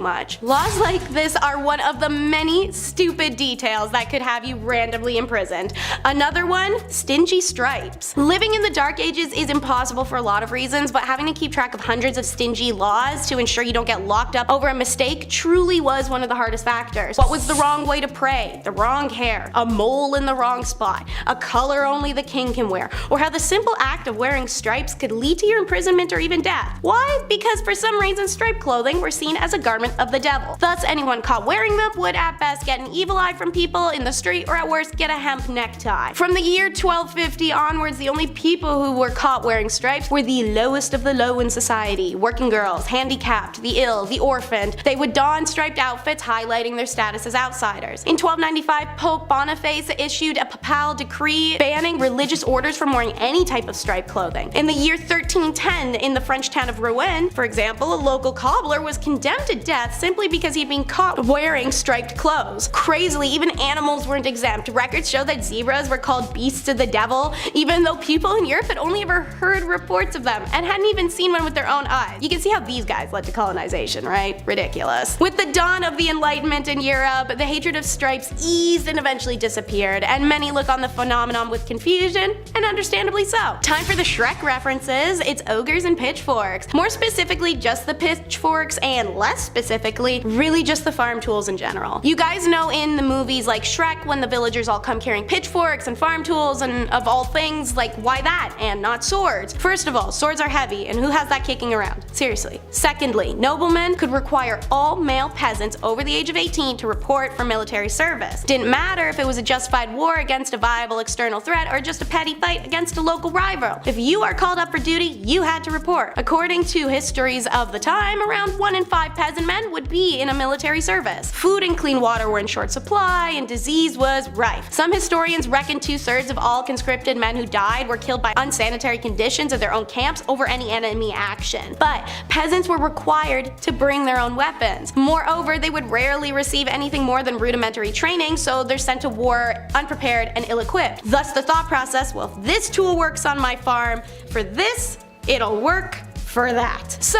much. Laws like this are one of the many stupid details that could have you randomly imprisoned. Another one, stingy stripes. Living in the Dark Ages is impossible for a lot of reasons, but having to keep track of hundreds of stingy laws to ensure you don't get locked up over a mistake truly was one of the hardest factors. What was the wrong way to pray? The wrong hair? A mole in the wrong spot? A color only the king can wear? Or how the simple act of wearing stripes could lead to your imprisonment or even death? Why? Because for some reason striped clothing were seen as a garment of the devil. Thus anyone caught wearing them would at best get an evil eye from people in the street, or at worst get a hemp necktie. From the year 1250 onwards, the only people who were caught wearing stripes were the lowest of the low in society. Working girls, handicapped, the ill, the orphaned. They would don striped outfits highlighting their status as outsiders. In 1295, Pope Boniface issued a papal decree banning religious orders from wearing any type of striped clothing. In the year 1310, in the French town of Rouen, for example, a local cobbler was condemned to death simply because he'd been caught wearing striped clothes. Crazily, even animals weren't exempt. Records show that zebras were called beasts of the devil, even though people in Europe had only ever heard reports of them and hadn't even seen one with their own eyes. You can see how these guys led to colonization, right? Ridiculous. With the dawn of the Enlightenment in in Europe, the hatred of stripes eased and eventually disappeared, and many look on the phenomenon with confusion, and understandably so. Time for the Shrek references. It's ogres and pitchforks. More specifically, just the pitchforks, and less specifically, really just the farm tools in general. You guys know in the movies like Shrek, when the villagers all come carrying pitchforks and farm tools, and of all things, like, why that and not swords? First of all, swords are heavy, and who has that kicking around? Seriously. Secondly, noblemen could require all male peasants over the age of 18 to report for military service. Didn't matter if it was a justified war against a viable external threat or just a petty fight against a local rival. If you are called up for duty, you had to report. According to histories of the time, around 1 in 5 peasant men would be in a military service. Food and clean water were in short supply, and disease was rife. Some historians reckon 2/3 of all conscripted men who died were killed by unsanitary conditions of their own camps over any enemy action. But peasants were required to bring their own weapons. Moreover, they would rarely receive anything more than rudimentary training, so they're sent to war unprepared and ill-equipped. Thus the thought process, well, if this tool works on my farm for this, it'll work for that. So,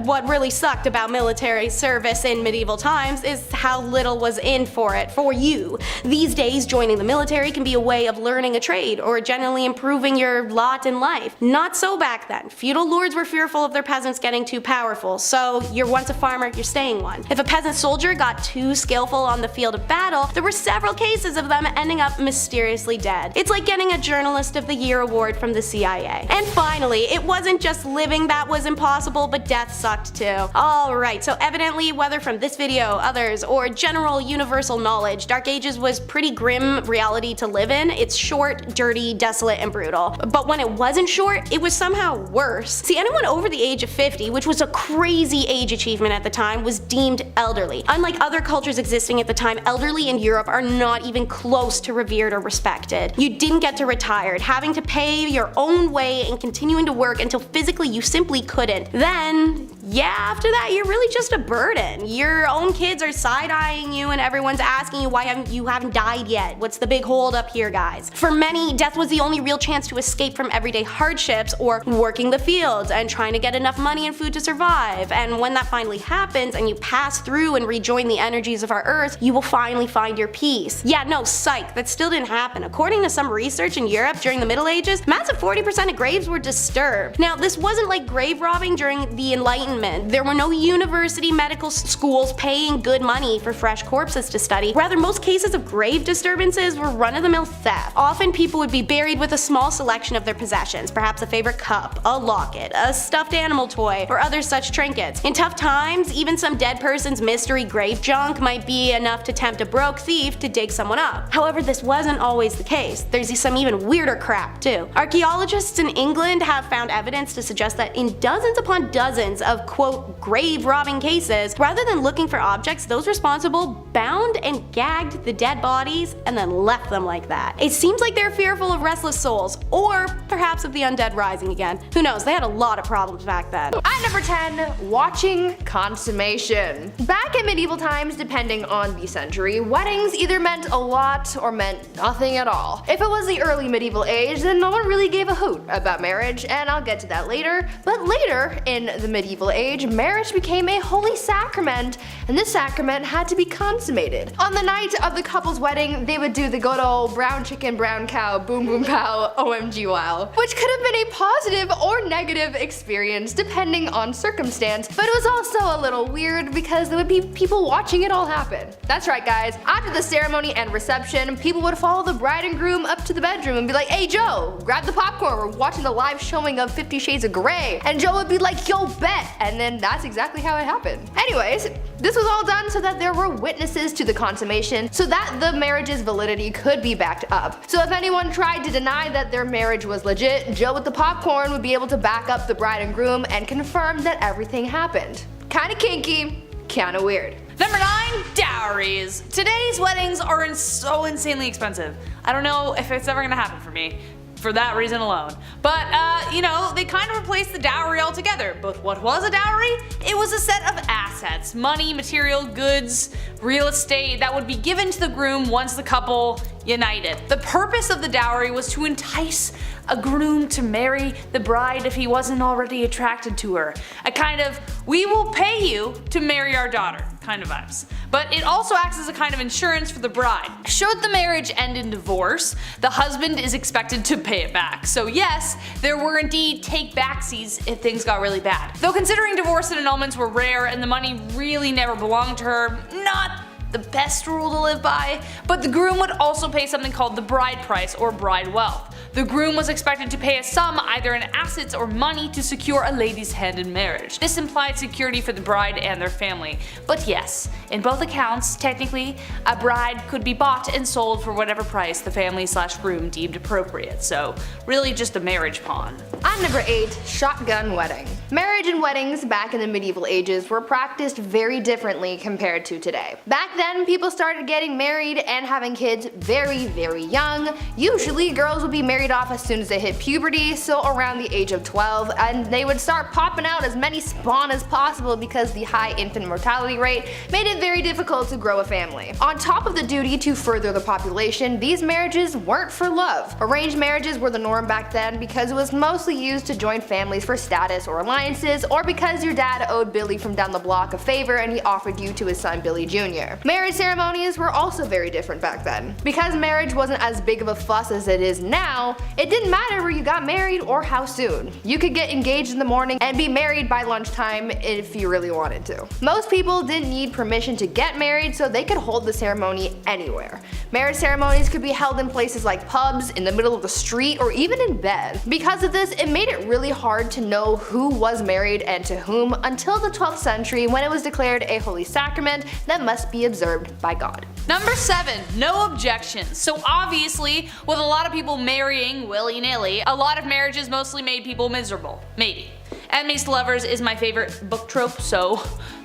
what really sucked about military service in medieval times is how little was in for it for you. These days, joining the military can be a way of learning a trade or generally improving your lot in life. Not so back then. Feudal lords were fearful of their peasants getting too powerful, so you're once a farmer, you're staying one. If a peasant soldier got too skillful on the field of battle, there were several cases of them ending up mysteriously dead. It's like getting a Journalist of the Year award from the CIA. And finally, it wasn't just living that was impossible, but death sucked too. Alright, so evidently, whether from this video, others, or general universal knowledge, Dark Ages was pretty grim reality to live in. It's short, dirty, desolate, and brutal. But when it wasn't short, it was somehow worse. See, anyone over the age of 50, which was a crazy age achievement at the time, was deemed elderly. Unlike other cultures existing at the time, elderly in Europe are not even close to revered or respected. You didn't get to retire, having to pay your own way and continuing to work until physically you simply couldn't. Then, yeah, after that, you're really just a burden. Your own kids are side-eyeing you and everyone's asking you why you haven't died yet. What's the big hold up here, guys? For many, death was the only real chance to escape from everyday hardships or working the fields and trying to get enough money and food to survive. And when that finally happens and you pass through and rejoin the energies of our earth, you will finally find your peace. Yeah, no, psych, that still didn't happen. According to some research in Europe during the Middle Ages, massive 40% of graves were disturbed. Now, this wasn't like grave robbing during the Enlightenment. There were no university medical schools paying good money for fresh corpses to study. Rather, most cases of grave disturbances were run-of-the-mill theft. Often people would be buried with a small selection of their possessions, perhaps a favorite cup, a locket, a stuffed animal toy, or other such trinkets. In tough times, even some dead person's mystery grave junk might be enough to tempt a broke thief to dig someone up. However, this wasn't always the case. There's some even weirder crap too. Archaeologists in England have found evidence to suggest that in dozens upon dozens of quote grave robbing cases, rather than looking for objects, those responsible bound and gagged the dead bodies and then left them like that. It seems like they're fearful of restless souls, or perhaps of the undead rising again. Who knows, they had a lot of problems back then. At number 10, watching consummation. Back in medieval times, depending on the century, weddings either meant a lot or meant nothing at all. If it was the early medieval age, then no one really gave a hoot about marriage, and I'll get to that later. But later, in the medieval age, marriage became a holy sacrament, and this sacrament had to be consummated. On the night of the couple's wedding, they would do the good old brown chicken, brown cow, boom boom pow, OMG wow, which could have been a positive or negative experience depending on circumstance, but it was also a little weird because there would be people watching it all happen. That's right, guys, after the ceremony and reception, people would follow the bride and groom up to the bedroom and be like, hey Joe, grab the popcorn, we're watching the live showing of 50 Shades of Grey, and Joe would be like, yo bet, and then that's exactly how it happened. Anyways, this was all done so that there were witnesses to the consummation, so that the marriage's validity could be backed up. So if anyone tried to deny that their marriage was legit, Joe with the popcorn would be able to back up the bride and groom and confirm that everything happened. Kinda kinky, kinda weird. Number 9, dowries. Today's weddings are so insanely expensive. I don't know if it's ever gonna happen for me, for that reason alone. But, you know, they kind of replaced the dowry altogether. But what was a dowry? It was a set of assets, money, material, goods, real estate that would be given to the groom once the couple united. The purpose of the dowry was to entice a groom to marry the bride if he wasn't already attracted to her. A kind of, we will pay you to marry our daughter. kind of vibes. But it also acts as a kind of insurance for the bride. Should the marriage end in divorce, the husband is expected to pay it back. So yes, there were indeed take-backsies if things got really bad. Though considering divorce and annulments were rare and the money really never belonged to her, not the best rule to live by, but the groom would also pay something called the bride price or bride wealth. The groom was expected to pay a sum either in assets or money to secure a lady's hand in marriage. This implied security for the bride and their family. But yes, in both accounts, technically, a bride could be bought and sold for whatever price the family/groom deemed appropriate, so really just a marriage pawn. On number 8, shotgun wedding. Marriage and weddings back in the medieval ages were practiced very differently compared to today. Back then, people started getting married and having kids very, very young. Usually, girls would be married off as soon as they hit puberty, so around the age of 12, and they would start popping out as many spawn as possible because the high infant mortality rate made it very difficult to grow a family. On top of the duty to further the population, these marriages weren't for love. Arranged marriages were the norm back then because it was mostly used to join families for status or alliances, or because your dad owed Billy from down the block a favor and he offered you to his son Billy Jr. Marriage ceremonies were also very different back then. Because marriage wasn't as big of a fuss as it is now, it didn't matter where you got married or how soon. You could get engaged in the morning and be married by lunchtime if you really wanted to. Most people didn't need permission to get married, so they could hold the ceremony anywhere. Marriage ceremonies could be held in places like pubs, in the middle of the street, or even in bed. Because of this, it made it really hard to know who was married and to whom until the 12th century, when it was declared a holy sacrament that must be observed by God. Number 7, no objections. So obviously, with a lot of people marrying willy-nilly, a lot of marriages mostly made people miserable. Maybe. Enemies to lovers is my favorite book trope, so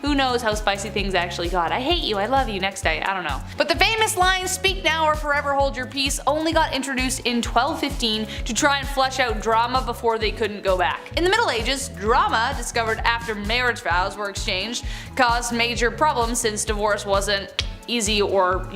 who knows how spicy things actually got. I hate you, I love you, next day, I don't know. But the famous line, speak now or forever hold your peace, only got introduced in 1215 to try and flesh out drama before they couldn't go back. In the Middle Ages, drama, discovered after marriage vows were exchanged, caused major problems since divorce wasn't easy or,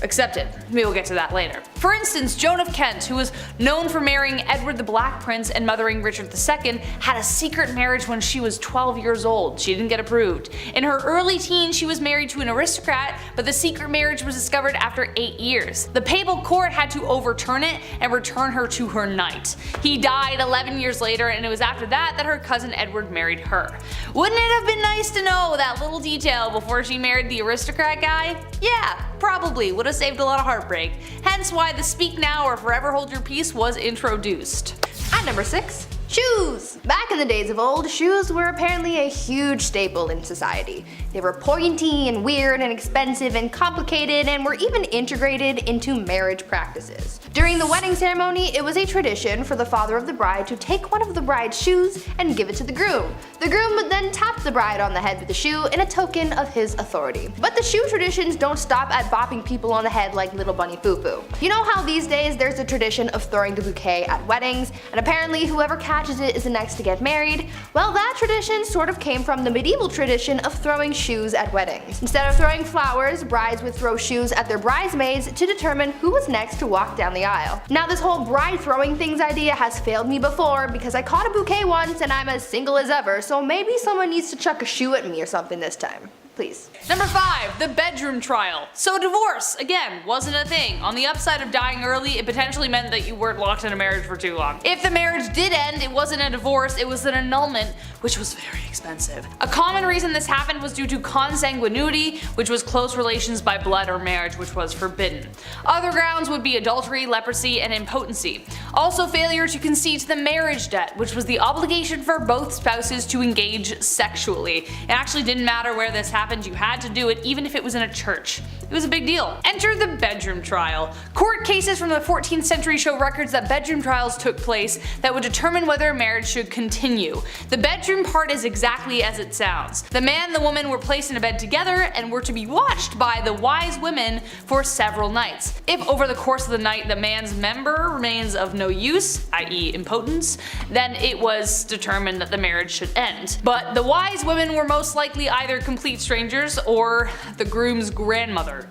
accepted. We will get to that later. For instance, Joan of Kent, who was known for marrying Edward the Black Prince and mothering Richard II, had a secret marriage when she was 12 years old. She didn't get approved. In her early teens, she was married to an aristocrat, but the secret marriage was discovered after 8 years. The papal court had to overturn it and return her to her knight. He died 11 years later, and it was after that that her cousin Edward married her. Wouldn't it have been nice to know that little detail before she married the aristocrat guy? Yeah, probably would have saved a lot of heartbreak. Hence why the speak now or forever hold your peace was introduced. At number 6, shoes! Back in the days of old, shoes were apparently a huge staple in society. They were pointy and weird and expensive and complicated and were even integrated into marriage practices. During the wedding ceremony, it was a tradition for the father of the bride to take one of the bride's shoes and give it to the groom. The groom would then tap the bride on the head with the shoe in a token of his authority. But the shoe traditions don't stop at bopping people on the head like little bunny foo-foo. You know how these days there's a tradition of throwing the bouquet at weddings, and apparently whoever catches it is the next to get married? Well, that tradition sort of came from the medieval tradition of throwing shoes at weddings. Instead of throwing flowers, brides would throw shoes at their bridesmaids to determine who was next to walk down the aisle. Now, this whole bride throwing things idea has failed me before because I caught a bouquet once and I'm as single as ever, so maybe someone needs to chuck a shoe at me or something this time. Please. Number 5, the bedroom trial. So divorce, again, wasn't a thing. On the upside of dying early, it potentially meant that you weren't locked in a marriage for too long. If the marriage did end, it wasn't a divorce, it was an annulment, which was very expensive. A common reason this happened was due to consanguinity, which was close relations by blood or marriage, which was forbidden. Other grounds would be adultery, leprosy, and impotency. Also failure to concede to the marriage debt, which was the obligation for both spouses to engage sexually. It actually didn't matter where this happened, you had to do it even if it was in a church. It was a big deal. Enter the bedroom trial. Court cases from the 14th century show records that bedroom trials took place that would determine whether a marriage should continue. The bedroom part is exactly as it sounds. The man and the woman were placed in a bed together and were to be watched by the wise women for several nights. If over the course of the night the man's member remains of no use, i.e. impotence, then it was determined that the marriage should end. But the wise women were most likely either complete strangers or the groom's grandmother.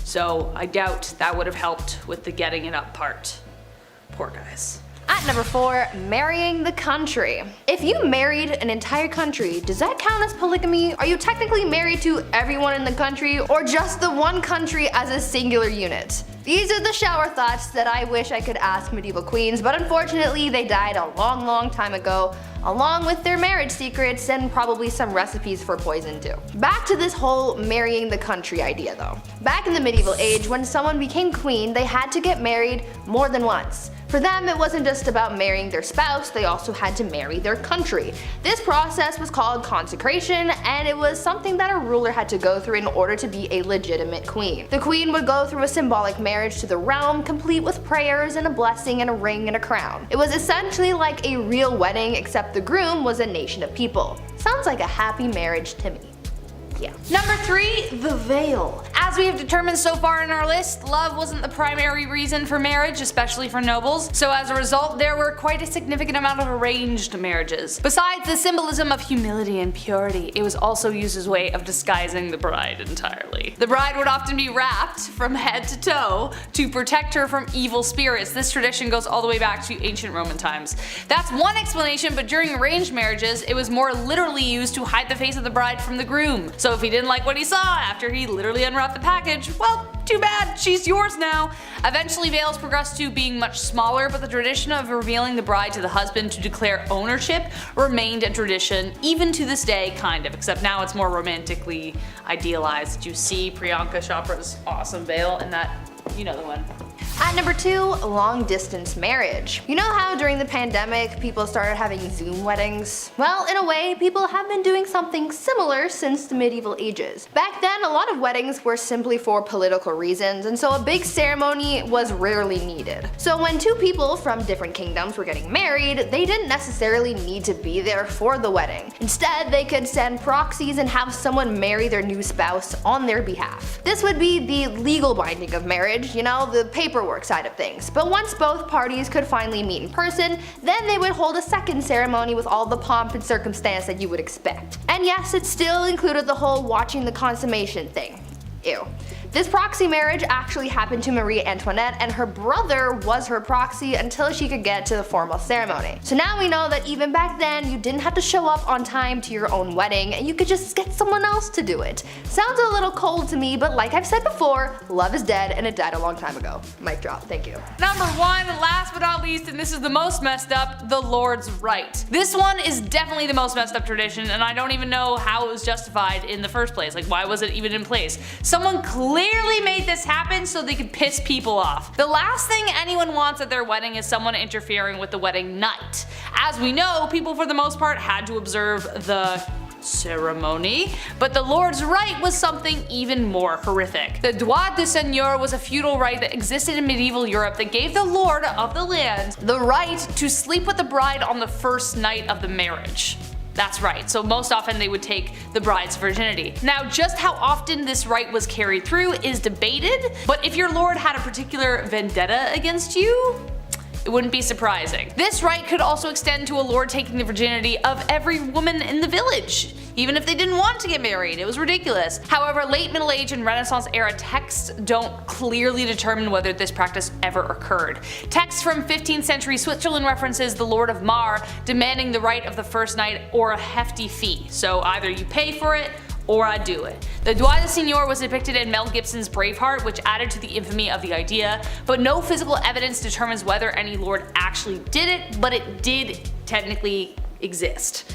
So I doubt that would have helped with the getting it up part. Poor guys. At number 4, marrying the country. If you married an entire country, does that count as polygamy? Are you technically married to everyone in the country, or just the one country as a singular unit? These are the shower thoughts that I wish I could ask medieval queens, but unfortunately they died a long time ago, along with their marriage secrets and probably some recipes for poison too. Back to this whole marrying the country idea though. Back in the medieval age, when someone became queen, they had to get married more than once. For them, it wasn't just about marrying their spouse, they also had to marry their country. This process was called consecration, and it was something that a ruler had to go through in order to be a legitimate queen. The queen would go through a symbolic marriage to the realm, complete with prayers and a blessing and a ring and a crown. It was essentially like a real wedding, except the groom was a nation of people. Sounds like a happy marriage to me. Yeah. Number 3, the veil. As we have determined so far in our list, love wasn't the primary reason for marriage, especially for nobles, so as a result there were quite a significant amount of arranged marriages. Besides the symbolism of humility and purity, it was also used as a way of disguising the bride entirely. The bride would often be wrapped from head to toe to protect her from evil spirits. This tradition goes all the way back to ancient Roman times. That's one explanation, but during arranged marriages it was more literally used to hide the face of the bride from the groom. So if he didn't like what he saw after he literally unwrapped the package, well, too bad, she's yours now. Eventually veils progressed to being much smaller, but the tradition of revealing the bride to the husband to declare ownership remained a tradition even to this day, kind of, except now it's more romantically idealized. Did you see Priyanka Chopra's awesome veil in that? You know the one. At number 2, long distance marriage. You know how during the pandemic people started having Zoom weddings? Well, in a way, people have been doing something similar since the medieval ages. Back then, a lot of weddings were simply for political reasons, and so a big ceremony was rarely needed. So when two people from different kingdoms were getting married, they didn't necessarily need to be there for the wedding. Instead, they could send proxies and have someone marry their new spouse on their behalf. This would be the legal binding of marriage, you know, the paperwork side of things. But once both parties could finally meet in person, then they would hold a second ceremony with all the pomp and circumstance that you would expect. And yes, it still included the whole watching the consummation thing. Ew. This proxy marriage actually happened to Marie Antoinette, and her brother was her proxy until she could get to the formal ceremony. So now we know that even back then, you didn't have to show up on time to your own wedding, and you could just get someone else to do it. Sounds a little cold to me, but like I've said before, love is dead and it died a long time ago. Mic drop, thank you. Number 1, last but not least, and this is the most messed up, the Lord's Right. This one is definitely the most messed up tradition, and I don't even know how it was justified in the first place. Like, why was it even in place? Someone clearly made this happen so they could piss people off. The last thing anyone wants at their wedding is someone interfering with the wedding night. As we know, people for the most part had to observe the ceremony, but the Lord's Right was something even more horrific. The droit de seigneur was a feudal right that existed in medieval Europe that gave the lord of the land the right to sleep with the bride on the first night of the marriage. That's right, so most often they would take the bride's virginity. Now, just how often this right was carried through is debated, but if your lord had a particular vendetta against you, it wouldn't be surprising. This right could also extend to a lord taking the virginity of every woman in the village, even if they didn't want to get married. It was ridiculous. However, late Middle Age and Renaissance era texts don't clearly determine whether this practice ever occurred. Texts from 15th century Switzerland references the Lord of Mar demanding the right of the first night or a hefty fee. So either you pay for it or I do it. The droit de seigneur was depicted in Mel Gibson's Braveheart, which added to the infamy of the idea, but no physical evidence determines whether any lord actually did it, but it did technically exist.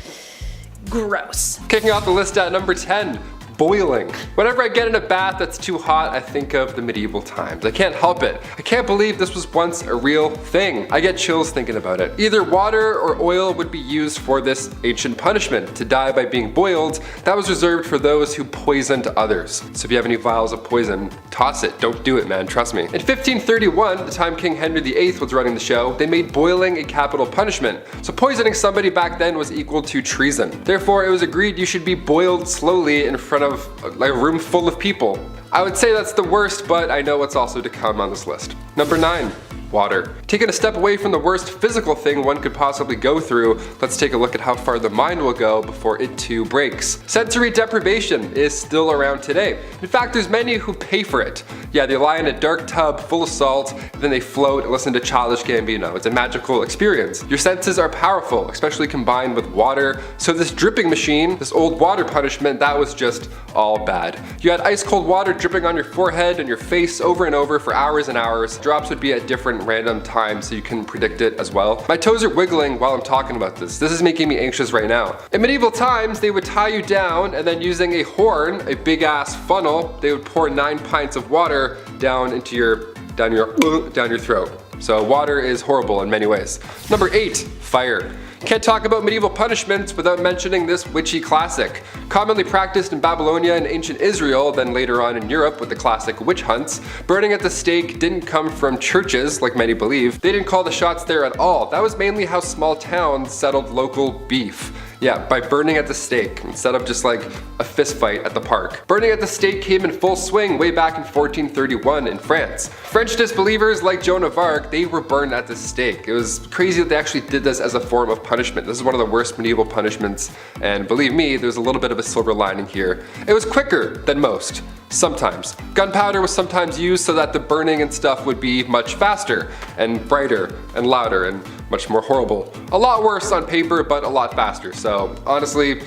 Gross. Kicking off the list at number 10. Boiling. Whenever I get in a bath that's too hot, I think of the medieval times. I can't help it. I can't believe this was once a real thing. I get chills thinking about it. Either water or oil would be used for this ancient punishment. To die by being boiled, that was reserved for those who poisoned others. So if you have any vials of poison, toss it. Don't do it, man, trust me. In 1531, the time King Henry VIII was running the show, they made boiling a capital punishment. So poisoning somebody back then was equal to treason. Therefore, it was agreed you should be boiled slowly in front of like a room full of people. I would say that's the worst, but I know what's also to come on this list. Number 9. water. Taking a step away from the worst physical thing one could possibly go through, let's take a look at how far the mind will go before it too breaks. Sensory deprivation is still around today. In fact, there's many who pay for it. Yeah, they lie in a dark tub full of salt, then they float and listen to Childish Gambino. It's a magical experience. Your senses are powerful, especially combined with water, so this dripping machine, this old water punishment, that was just all bad. You had ice cold water dripping on your forehead and your face over and over for hours and hours. Drops would be at different random times so you can predict it as well. My toes are wiggling while I'm talking about this. This is making me anxious right now. In medieval times, they would tie you down and then using a horn, a big ass funnel, they would pour 9 pints of water down your throat. So water is horrible in many ways. Number 8, fire. Can't talk about medieval punishments without mentioning this witchy classic. Commonly practiced in Babylonia and ancient Israel, then later on in Europe with the classic witch hunts, burning at the stake didn't come from churches, like many believe. They didn't call the shots there at all. That was mainly how small towns settled local beef. Yeah, by burning at the stake, instead of just like a fist fight at the park. Burning at the stake came in full swing way back in 1431 in France. French disbelievers like Joan of Arc, they were burned at the stake. It was crazy that they actually did this as a form of punishment. This is one of the worst medieval punishments, and believe me, there's a little bit of a silver lining here. It was quicker than most. Sometimes. Gunpowder was sometimes used so that the burning and stuff would be much faster and brighter and louder and much more horrible. A lot worse on paper, but a lot faster. So honestly,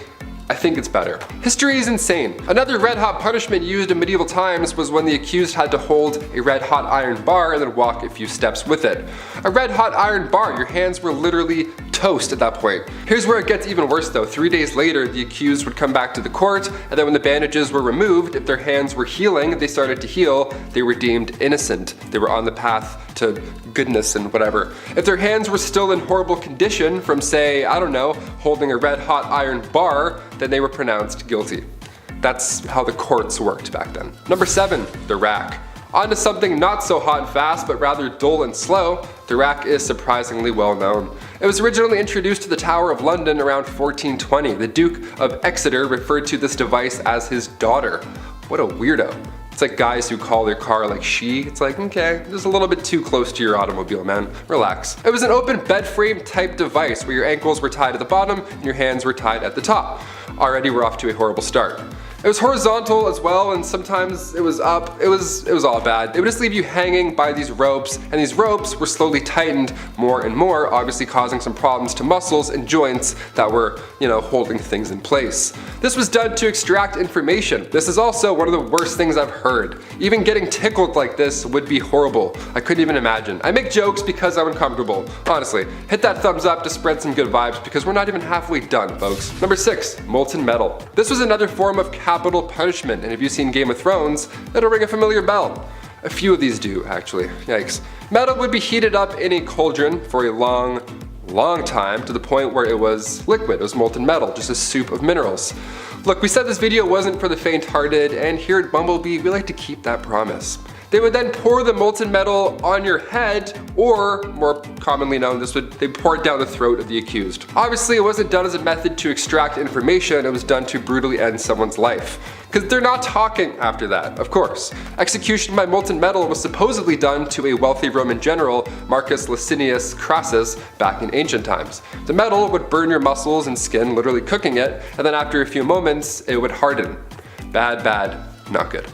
I think it's better. History is insane. Another red hot punishment used in medieval times was when the accused had to hold a red hot iron bar and then walk a few steps with it. A red hot iron bar, your hands were literally toast at that point. Here's where it gets even worse though. 3 days later, the accused would come back to the court, and then when the bandages were removed, if their hands were healing, they started to heal, they were deemed innocent. They were on the path to goodness and whatever. If their hands were still in horrible condition from, say, I don't know, holding a red hot iron bar, then they were pronounced guilty. That's how the courts worked back then. Number 7, the rack. On to something not so hot and fast, but rather dull and slow. The rack is surprisingly well known. It was originally introduced to the Tower of London around 1420. The Duke of Exeter referred to this device as his daughter. What a weirdo. It's like guys who call their car like she. It's like, okay, just a little bit too close to your automobile, man. Relax. It was an open bed frame type device where your ankles were tied at the bottom and your hands were tied at the top. Already we're off to a horrible start. It was horizontal as well, and sometimes it was up. It was all bad. It would just leave you hanging by these ropes, and these ropes were slowly tightened more and more, obviously causing some problems to muscles and joints that were, holding things in place. This was done to extract information. This is also one of the worst things I've heard. Even getting tickled like this would be horrible. I couldn't even imagine. I make jokes because I'm uncomfortable. Honestly, hit that thumbs up to spread some good vibes because we're not even halfway done, folks. Number 6, molten metal. This was another form of capital punishment, and if you've seen Game of Thrones, it'll ring a familiar bell. A few of these do, actually. Yikes. Metal would be heated up in a cauldron for a long time to the point where it was liquid. It was molten metal, just a soup of minerals. Look, we said this video wasn't for the faint-hearted, and here at Bumblebee, we like to keep that promise. They would then pour the molten metal on your head, or more commonly known, they pour it down the throat of the accused. Obviously, it wasn't done as a method to extract information, it was done to brutally end someone's life. Because they're not talking after that, of course. Execution by molten metal was supposedly done to a wealthy Roman general, Marcus Licinius Crassus, back in ancient times. The metal would burn your muscles and skin, literally cooking it, and then after a few moments, it would harden. Bad, not good.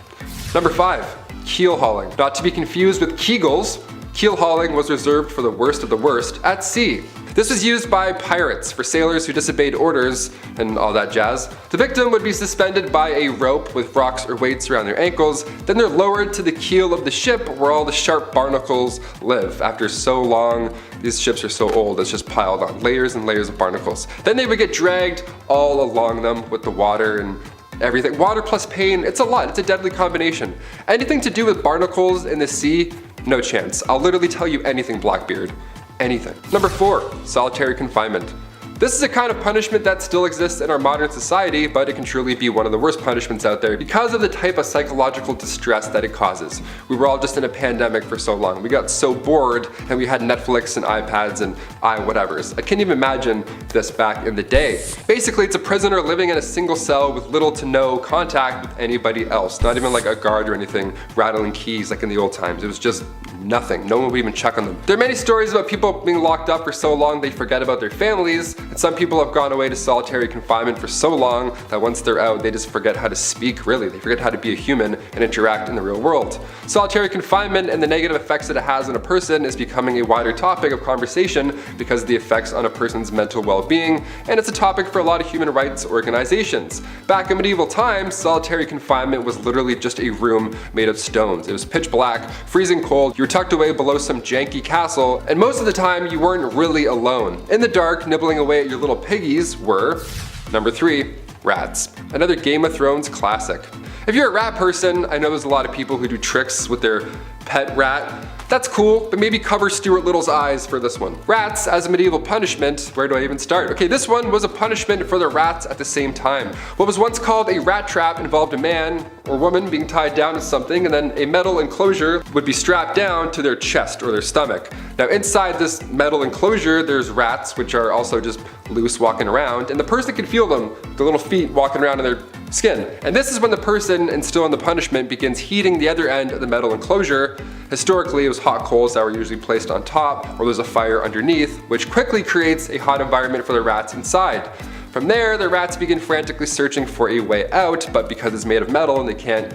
Number 5. Keel hauling. Not to be confused with Kegels, keel hauling was reserved for the worst of the worst at sea. This was used by pirates for sailors who disobeyed orders and all that jazz. The victim would be suspended by a rope with rocks or weights around their ankles, then they're lowered to the keel of the ship where all the sharp barnacles live. After so long, these ships are so old, it's just piled on layers and layers of barnacles. Then they would get dragged all along them with the water and everything. Water plus pain, it's a lot, it's a deadly combination. Anything to do with barnacles in the sea, no chance. I'll literally tell you anything, Blackbeard. Anything. Number 4, solitary confinement. This is a kind of punishment that still exists in our modern society, but it can truly be one of the worst punishments out there because of the type of psychological distress that it causes. We were all just in a pandemic for so long. We got so bored and we had Netflix and iPads and whatevers. I can't even imagine this back in the day. Basically, it's a prisoner living in a single cell with little to no contact with anybody else. Not even like a guard or anything rattling keys like in the old times. It was just nothing. No one would even check on them. There are many stories about people being locked up for so long they forget about their families, and some people have gone away to solitary confinement for so long that once they're out, they just forget how to speak, really. They forget how to be a human and interact in the real world. Solitary confinement and the negative effects that it has on a person is becoming a wider topic of conversation because of the effects on a person's mental well-being, and it's a topic for a lot of human rights organizations. Back in medieval times, solitary confinement was literally just a room made of stones. It was pitch black, freezing cold, you were tucked away below some janky castle, and most of the time you weren't really alone. In the dark, nibbling away at your little piggies were, number 3, rats. Another Game of Thrones classic. If you're a rat person, I know there's a lot of people who do tricks with their pet rat. That's cool, but maybe cover Stuart Little's eyes for this one. Rats as a medieval punishment, where do I even start? Okay, this one was a punishment for the rats at the same time. What was once called a rat trap involved a man or woman being tied down to something, and then a metal enclosure would be strapped down to their chest or their stomach. Now inside this metal enclosure, there's rats, which are also just loose walking around, and the person can feel them, the little feet walking around in their skin. And this is when the person instilling the punishment begins heating the other end of the metal enclosure. Historically, it was hot coals that were usually placed on top, or there's a fire underneath, which quickly creates a hot environment for the rats inside. From there, the rats begin frantically searching for a way out, but because it's made of metal and they can't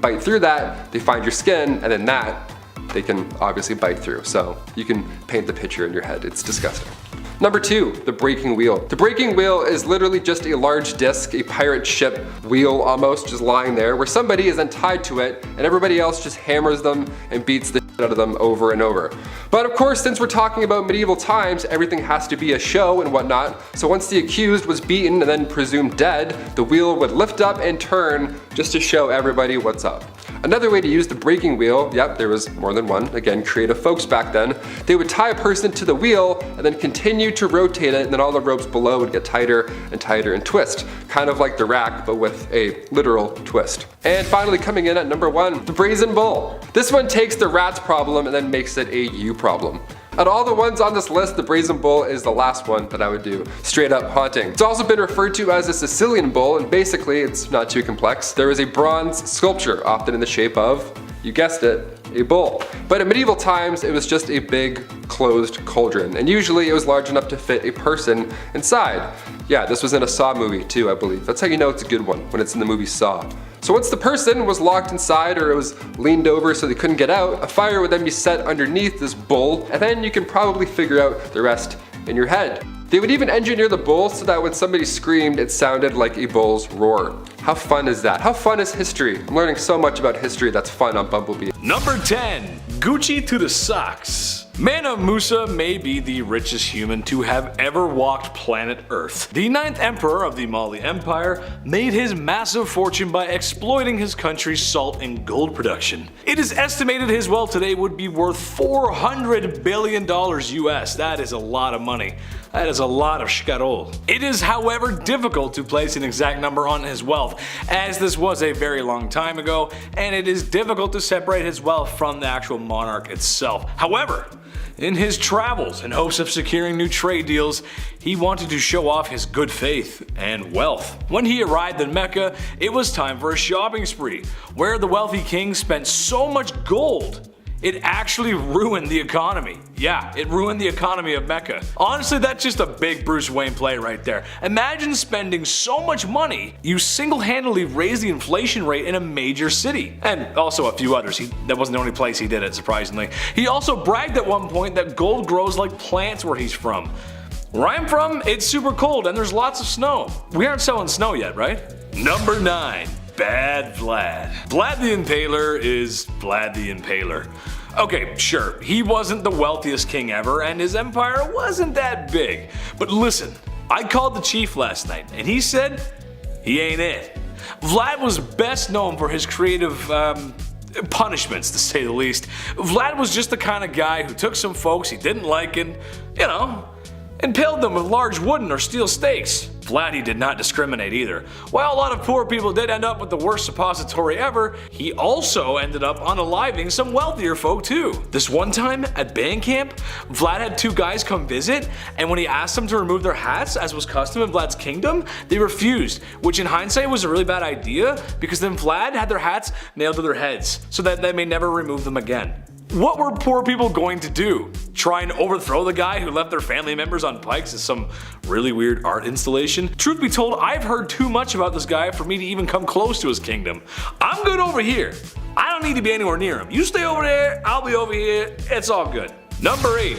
bite through that, they find your skin, and then that they can obviously bite through. So you can paint the picture in your head. It's disgusting. Number 2, the breaking wheel. The breaking wheel is literally just a large disc, a pirate ship wheel almost, just lying there, where somebody is then tied to it and everybody else just hammers them and beats the shit out of them over and over. But of course, since we're talking about medieval times, everything has to be a show and whatnot, so once the accused was beaten and then presumed dead, the wheel would lift up and turn just to show everybody what's up. Another way to use the breaking wheel, yep, there was more than one, again, creative folks back then, they would tie a person to the wheel and then continue to rotate it, and then all the ropes below would get tighter and tighter and twist. Kind of like the rack, but with a literal twist. And finally coming in at number 1, the brazen bull. This one takes the rat's problem and then makes it a you problem. Out of all the ones on this list, the brazen bull is the last one that I would do. Straight up haunting. It's also been referred to as a Sicilian bull, and basically it's not too complex. There is a bronze sculpture, often in the shape of, you guessed it, a bull. But in medieval times, it was just a big closed cauldron, and usually it was large enough to fit a person inside. Yeah, this was in a Saw movie too, I believe. That's how you know it's a good one, when it's in the movie Saw. So once the person was locked inside or it was leaned over so they couldn't get out, a fire would then be set underneath this bull, and then you can probably figure out the rest in your head. They would even engineer the bull so that when somebody screamed, it sounded like a bull's roar. How fun is that? How fun is history? I'm learning so much about history that's fun on Bumblebee. Number 10, Gucci to the socks. Mansa Musa may be the richest human to have ever walked planet Earth. The 9th emperor of the Mali Empire made his massive fortune by exploiting his country's salt and gold production. It is estimated his wealth today would be worth $400 billion US. That is a lot of money. That is a lot of shkarol. It is, however, difficult to place an exact number on his wealth, as this was a very long time ago, and it is difficult to separate his wealth from the actual monarch itself. However, in his travels, in hopes of securing new trade deals, he wanted to show off his good faith and wealth. When he arrived in Mecca, it was time for a shopping spree, where the wealthy king spent so much gold, it actually ruined the economy. Yeah, it ruined the economy of Mecca. Honestly, that's just a big Bruce Wayne play right there. Imagine spending so much money, you single-handedly raised the inflation rate in a major city. And also a few others. That wasn't the only place he did it, surprisingly. He also bragged at one point that gold grows like plants where he's from. Where I'm from, it's super cold and there's lots of snow. We aren't selling snow yet, right? Number 9. Bad Vlad. Vlad the Impaler is Vlad the Impaler. Okay, sure, he wasn't the wealthiest king ever and his empire wasn't that big. But listen, I called the chief last night and he said he ain't it. Vlad was best known for his creative punishments, to say the least. Vlad was just the kind of guy who took some folks he didn't like and, you know, impaled them with large wooden or steel stakes. Vlad did not discriminate either. While a lot of poor people did end up with the worst suppository ever, he also ended up unaliving some wealthier folk too. This one time at band camp, Vlad had two guys come visit, and when he asked them to remove their hats as was custom in Vlad's kingdom, they refused, which in hindsight was a really bad idea because then Vlad had their hats nailed to their heads so that they may never remove them again. What were poor people going to do? Try and overthrow the guy who left their family members on pikes as some really weird art installation? Truth be told, I've heard too much about this guy for me to even come close to his kingdom. I'm good over here. I don't need to be anywhere near him. You stay over there, I'll be over here, it's all good. Number 8.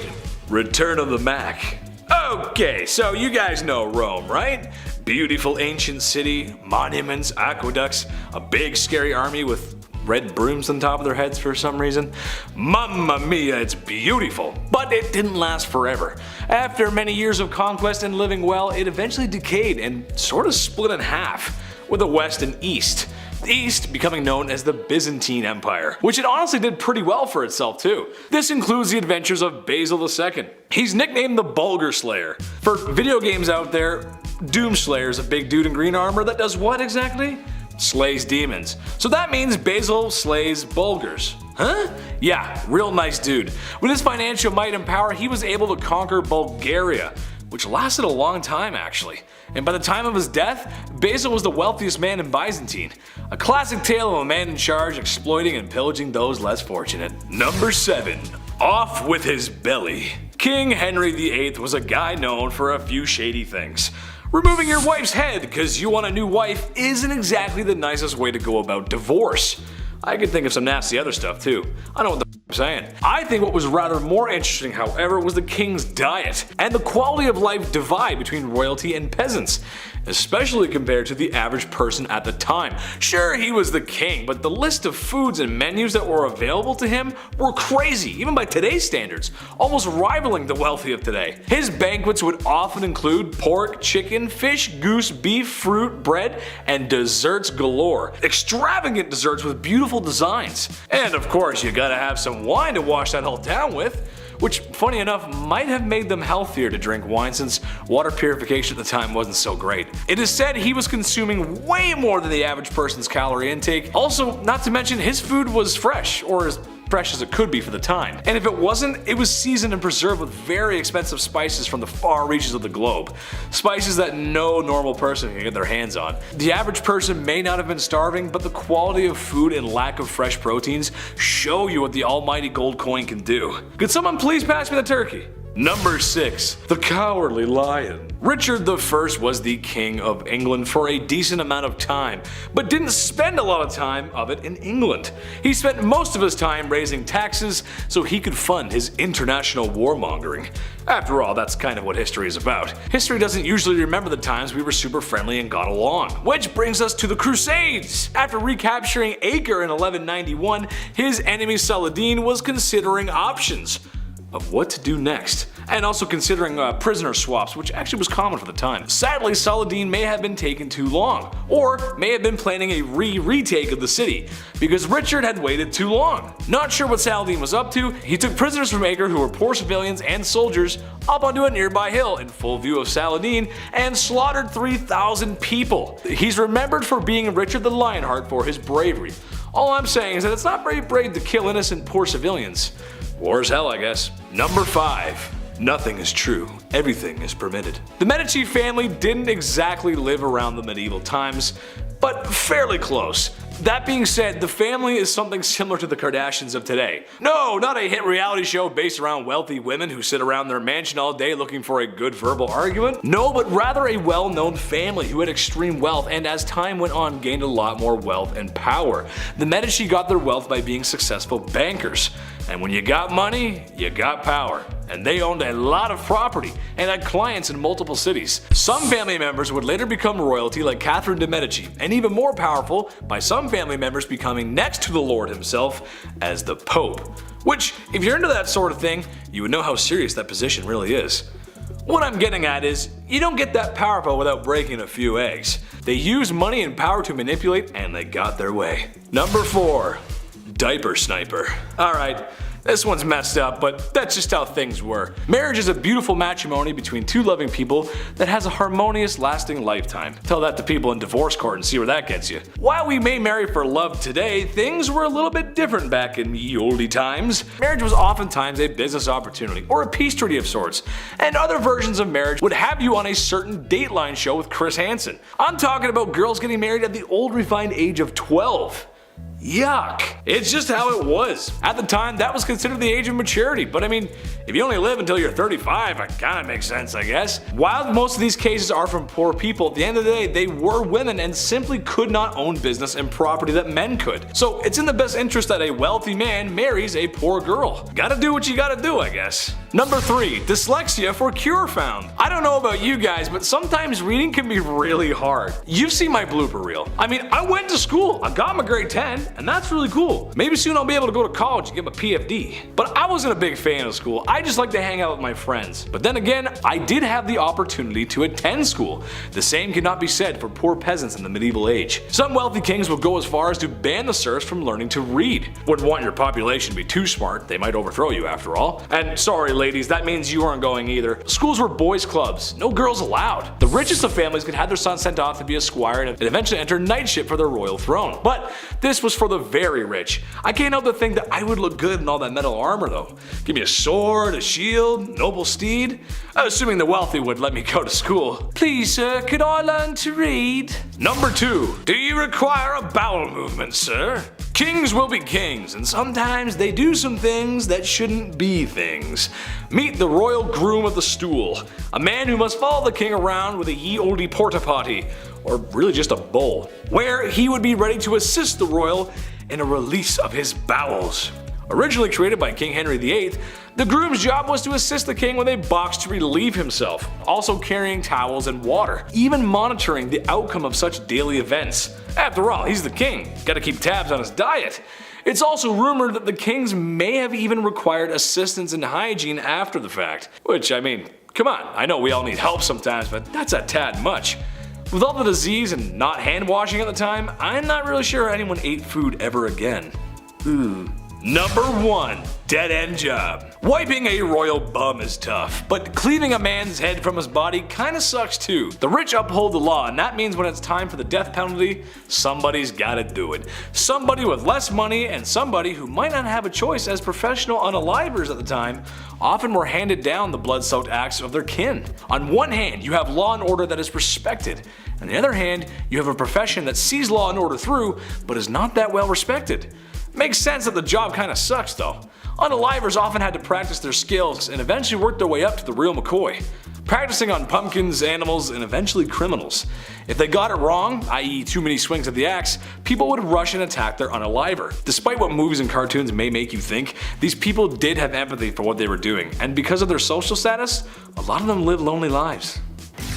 Return of the Mac. Okay, so you guys know Rome, right? Beautiful ancient city, monuments, aqueducts, a big scary army with red brooms on top of their heads for some reason. Mamma mia, it's beautiful. But it didn't last forever. After many years of conquest and living well, it eventually decayed and sort of split in half, with the west and east. The east becoming known as the Byzantine Empire, which it honestly did pretty well for itself too. This includes the adventures of Basil II. He's nicknamed the Bulgar Slayer. For video games out there, Doomslayer is a big dude in green armor that does what exactly? Slays demons. So that means Basil slays Bulgars. Huh? Yeah, real nice dude. With his financial might and power, he was able to conquer Bulgaria, which lasted a long time actually. And by the time of his death, Basil was the wealthiest man in Byzantine. A classic tale of a man in charge exploiting and pillaging those less fortunate. Number 7. Off with his belly. King Henry VIII was a guy known for a few shady things. Removing your wife's head because you want a new wife isn't exactly the nicest way to go about divorce. I could think of some nasty other stuff too. I know what the I'm saying. I think what was rather more interesting, however, was the king's diet and the quality of life divide between royalty and peasants, especially compared to the average person at the time. Sure, he was the king, but the list of foods and menus that were available to him were crazy, even by today's standards, almost rivaling the wealthy of today. His banquets would often include pork, chicken, fish, goose, beef, fruit, bread, and desserts galore. Extravagant desserts with beautiful designs. And of course, you gotta have some wine to wash that all down with, which funny enough might have made them healthier to drink wine since water purification at the time wasn't so great. It is said he was consuming way more than the average person's calorie intake. Also, not to mention his food was fresh, or as fresh as it could be for the time. And if it wasn't, it was seasoned and preserved with very expensive spices from the far reaches of the globe. Spices that no normal person can get their hands on. The average person may not have been starving, but the quality of food and lack of fresh proteins show you what the almighty gold coin can do. Could someone please pass me the turkey? Number 6. The Cowardly Lion. Richard I was the King of England for a decent amount of time, but didn't spend a lot of time of it in England. He spent most of his time raising taxes so he could fund his international warmongering. After all, that's kind of what history is about. History doesn't usually remember the times we were super friendly and got along. Which brings us to the Crusades! After recapturing Acre in 1191, his enemy Saladin was considering options of what to do next, and also considering prisoner swaps, which actually was common for the time. Sadly, Saladin may have been taken too long, or may have been planning a retake of the city, because Richard had waited too long. Not sure what Saladin was up to, he took prisoners from Acre who were poor civilians and soldiers up onto a nearby hill in full view of Saladin and slaughtered 3,000 people. He's remembered for being Richard the Lionheart for his bravery. All I'm saying is that it's not very brave to kill innocent poor civilians. War is hell, I guess. Number 5. Nothing is true. Everything is permitted. The Medici family didn't exactly live around the medieval times, but fairly close. That being said, the family is something similar to the Kardashians of today. No, not a hit reality show based around wealthy women who sit around their mansion all day looking for a good verbal argument. No, but rather a well-known family who had extreme wealth and as time went on gained a lot more wealth and power. The Medici got their wealth by being successful bankers. And when you got money, you got power. And they owned a lot of property and had clients in multiple cities. Some family members would later become royalty like Catherine de' Medici, and even more powerful by some family members becoming next to the Lord himself as the Pope. Which, if you're into that sort of thing, you would know how serious that position really is. What I'm getting at is, you don't get that powerful without breaking a few eggs. They used money and power to manipulate, and they got their way. Number 4. Diaper Sniper. Alright, This one's messed up, but that's just how things were. Marriage is a beautiful matrimony between two loving people that has a harmonious, lasting lifetime. Tell that to people in divorce court and see where that gets you. While we may marry for love today, things were a little bit different back in ye olde times. Marriage was oftentimes a business opportunity or a peace treaty of sorts, and other versions of marriage would have you on a certain Dateline show with Chris Hansen. I'm talking about girls getting married at the old refined age of 12. Yuck. It's just how it was. At the time, that was considered the age of maturity, but I mean, if you only live until you're 35, it kinda makes sense, I guess. While most of these cases are from poor people, at the end of the day, they were women and simply could not own business and property that men could. So it's in the best interest that a wealthy man marries a poor girl. Gotta do what you gotta do, I guess. Number 3, dyslexia for cure found. I don't know about you guys, but sometimes reading can be really hard. You've seen my blooper reel. I mean, I went to school, I got my grade 10, and that's really cool. Maybe soon I'll be able to go to college and get my PFD. But I wasn't a big fan of school, I just like to hang out with my friends. But then again, I did have the opportunity to attend school. The same cannot be said for poor peasants in the medieval age. Some wealthy kings would go as far as to ban the serfs from learning to read. Wouldn't want your population to be too smart, they might overthrow you after all. And sorry ladies, that means you aren't going either. Schools were boys clubs, no girls allowed. The richest of families could have their son sent off to be a squire and eventually enter knightship for their royal throne. But this was for the very rich. I can't help but think that I would look good in all that metal armor though. Give me a sword, a shield, noble steed. Assuming the wealthy would let me go to school. Please sir, could I learn to read? Number 2. Do you require a bowel movement, sir? Kings will be kings, and sometimes they do some things that shouldn't be things. Meet the royal groom of the stool, a man who must follow the king around with a ye olde porta potty, or really just a bowl, where he would be ready to assist the royal in a release of his bowels. Originally created by King Henry VIII, the groom's job was to assist the king with a box to relieve himself, also carrying towels and water, even monitoring the outcome of such daily events. After all, he's the king, gotta keep tabs on his diet. It's also rumored that the kings may have even required assistance in hygiene after the fact. Which, I mean, come on, I know we all need help sometimes, but that's a tad much. With all the disease and not hand washing at the time, I'm not really sure anyone ate food ever again. Number 1. Dead end job. Wiping a royal bum is tough, but cleaving a man's head from his body kinda sucks too. The rich uphold the law, and that means when it's time for the death penalty, somebody's gotta do it. Somebody with less money and somebody who might not have a choice, as professional unalivers at the time often were handed down the blood-soaked acts of their kin. On one hand, you have law and order that is respected. On the other hand, you have a profession that sees law and order through, but is not that well respected. Makes sense that the job kinda sucks though. Unalivers often had to practice their skills and eventually work their way up to the real McCoy, practicing on pumpkins, animals, and eventually criminals. If they got it wrong, i.e. too many swings of the axe, people would rush and attack their unaliver. Despite what movies and cartoons may make you think, these people did have empathy for what they were doing, and because of their social status, a lot of them lived lonely lives.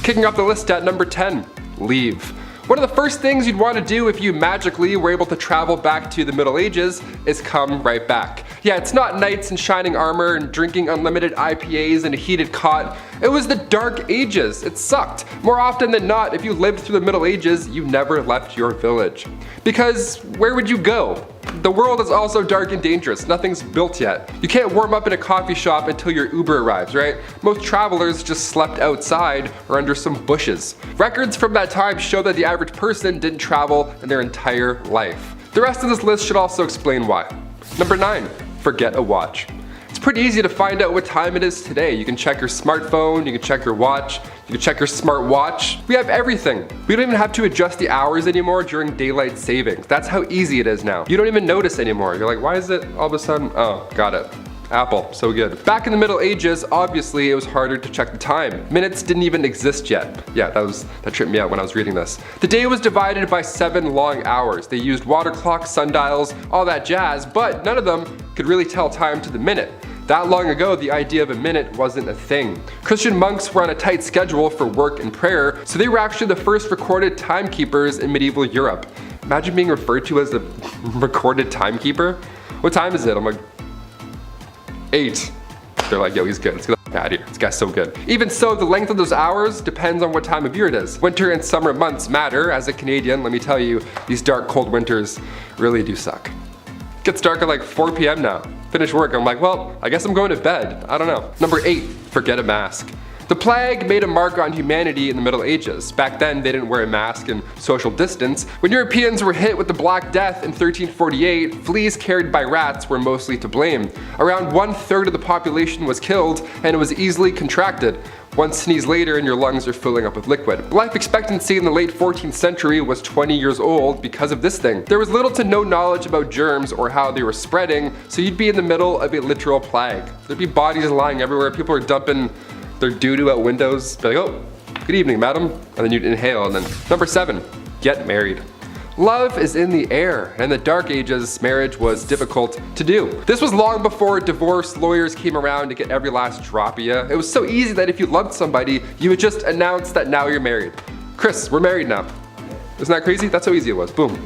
Kicking off the list at number 10, leave. One of the first things you'd want to do if you magically were able to travel back to the Middle Ages is come right back. Yeah, it's not knights in shining armor and drinking unlimited IPAs in a heated cot. It was the Dark Ages. It sucked. More often than not, if you lived through the Middle Ages, you never left your village. Because where would you go? The world is also dark and dangerous. Nothing's built yet. You can't warm up in a coffee shop until your Uber arrives, right? Most travelers just slept outside or under some bushes. Records from that time show that the average person didn't travel in their entire life. The rest of this list should also explain why. Number 9, forget a watch. It's pretty easy to find out what time it is today. You can check your smartphone, you can check your watch, you can check your smart watch. We have everything. We don't even have to adjust the hours anymore during daylight savings. That's how easy it is now. You don't even notice anymore. You're like, why is it all of a sudden? Oh, got it. Apple, so good. Back in the Middle Ages, obviously it was harder to check the time. Minutes didn't even exist yet. Yeah, that tripped me out when I was reading this. The day was divided by 7 long hours. They used water clocks, sundials, all that jazz, but none of them could really tell time to the minute. That long ago, the idea of a minute wasn't a thing. Christian monks were on a tight schedule for work and prayer, so they were actually the first recorded timekeepers in medieval Europe. Imagine being referred to as a recorded timekeeper. What time is it? I'm like, 8. They're like, yo, he's good. Let's get out of here. This guy's so good. Even so, the length of those hours depends on what time of year it is. Winter and summer months matter. As a Canadian, let me tell you, these dark, cold winters really do suck. It gets dark at like 4 p.m. now. finish work, I'm like, well, I guess I'm going to bed. I don't know. Number 8, forget a mask. The plague made a mark on humanity in the Middle Ages. Back then, they didn't wear a mask and social distance. When Europeans were hit with the Black Death in 1348, fleas carried by rats were mostly to blame. Around 1/3 of the population was killed, and it was easily contracted. One sneeze later and your lungs are filling up with liquid. Life expectancy in the late 14th century was 20 years old because of this thing. There was little to no knowledge about germs or how they were spreading, so you'd be in the middle of a literal plague. There'd be bodies lying everywhere, people are dumping their doo-doo out windows, be like, oh, good evening, madam, and then you'd inhale, and then. Number 7, get married. Love is in the air, and in the Dark Ages, marriage was difficult to do. This was long before divorce lawyers came around to get every last drop of you. It was so easy that if you loved somebody, you would just announce that now you're married. Chris, we're married now. Isn't that crazy? That's how easy it was, boom.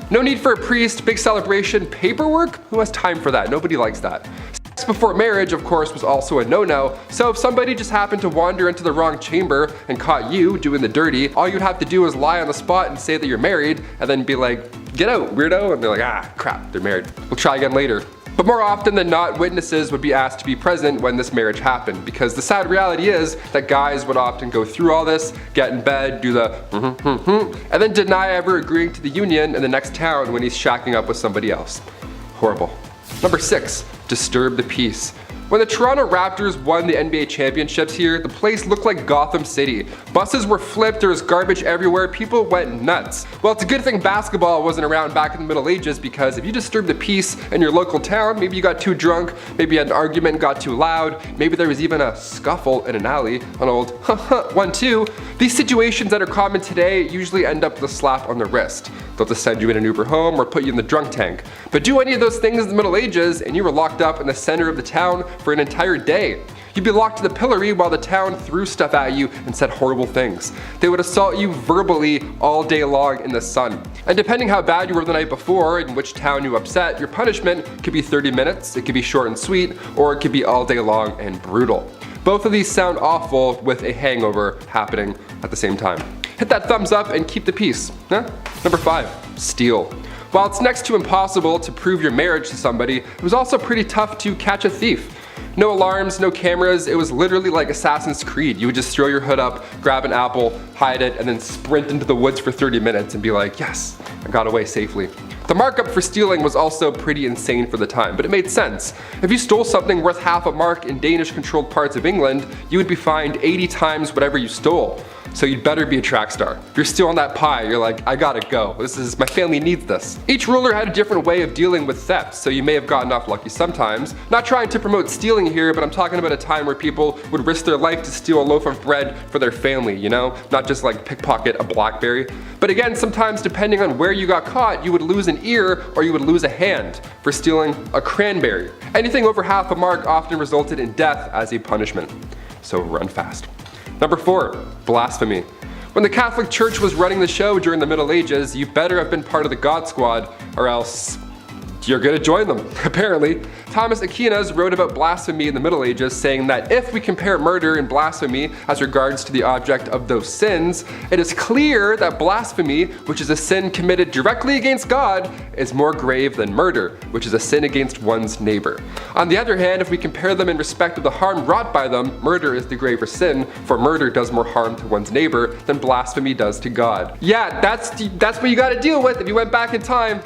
No need for a priest, big celebration, paperwork? Who has time for that? Nobody likes that. Sex before marriage, of course, was also a no-no, so if somebody just happened to wander into the wrong chamber and caught you doing the dirty, all you'd have to do is lie on the spot and say that you're married, and then be like, get out, weirdo, and they're like, ah, crap, they're married. We'll try again later. But more often than not, witnesses would be asked to be present when this marriage happened, because the sad reality is that guys would often go through all this, get in bed, do the and then deny ever agreeing to the union in the next town when he's shacking up with somebody else. Horrible. Number 6, disturb the peace. When the Toronto Raptors won the NBA championships here, the place looked like Gotham City. Buses were flipped, there was garbage everywhere, people went nuts. Well, it's a good thing basketball wasn't around back in the Middle Ages, because if you disturbed the peace in your local town, maybe you got too drunk, maybe you had an argument, got too loud, maybe there was even a scuffle in an alley, an old 1-2. These situations that are common today usually end up with a slap on the wrist. They'll just send you in an Uber home or put you in the drunk tank. But do any of those things in the Middle Ages and you were locked up in the center of the town for an entire day. You'd be locked to the pillory while the town threw stuff at you and said horrible things. They would assault you verbally all day long in the sun. And depending how bad you were the night before and which town you upset, your punishment could be 30 minutes, it could be short and sweet, or it could be all day long and brutal. Both of these sound awful with a hangover happening at the same time. Hit that thumbs up and keep the peace. Number 5, steal. While it's next to impossible to prove your marriage to somebody, it was also pretty tough to catch a thief. No alarms, no cameras, it was literally like Assassin's Creed. You would just throw your hood up, grab an apple, hide it, and then sprint into the woods for 30 minutes and be like, yes, I got away safely. The markup for stealing was also pretty insane for the time, but it made sense. If you stole something worth half a mark in Danish-controlled parts of England, you would be fined 80 times whatever you stole. So you'd better be a track star. If you're stealing that pie, you're like, I gotta go. My family needs this. Each ruler had a different way of dealing with theft, so you may have gotten off lucky sometimes. Not trying to promote stealing here, but I'm talking about a time where people would risk their life to steal a loaf of bread for their family, you know? Not just like pickpocket a BlackBerry. But again, sometimes depending on where you got caught, you would lose an ear or you would lose a hand for stealing a cranberry. Anything over half a mark often resulted in death as a punishment. So run fast. Number 4, blasphemy. When the Catholic Church was running the show during the Middle Ages, you better have been part of the God Squad, or else you're gonna join them, apparently. Thomas Aquinas wrote about blasphemy in the Middle Ages, saying that if we compare murder and blasphemy as regards to the object of those sins, it is clear that blasphemy, which is a sin committed directly against God, is more grave than murder, which is a sin against one's neighbor. On the other hand, if we compare them in respect of the harm wrought by them, murder is the graver sin, for murder does more harm to one's neighbor than blasphemy does to God. Yeah, that's what you gotta deal with if you went back in time.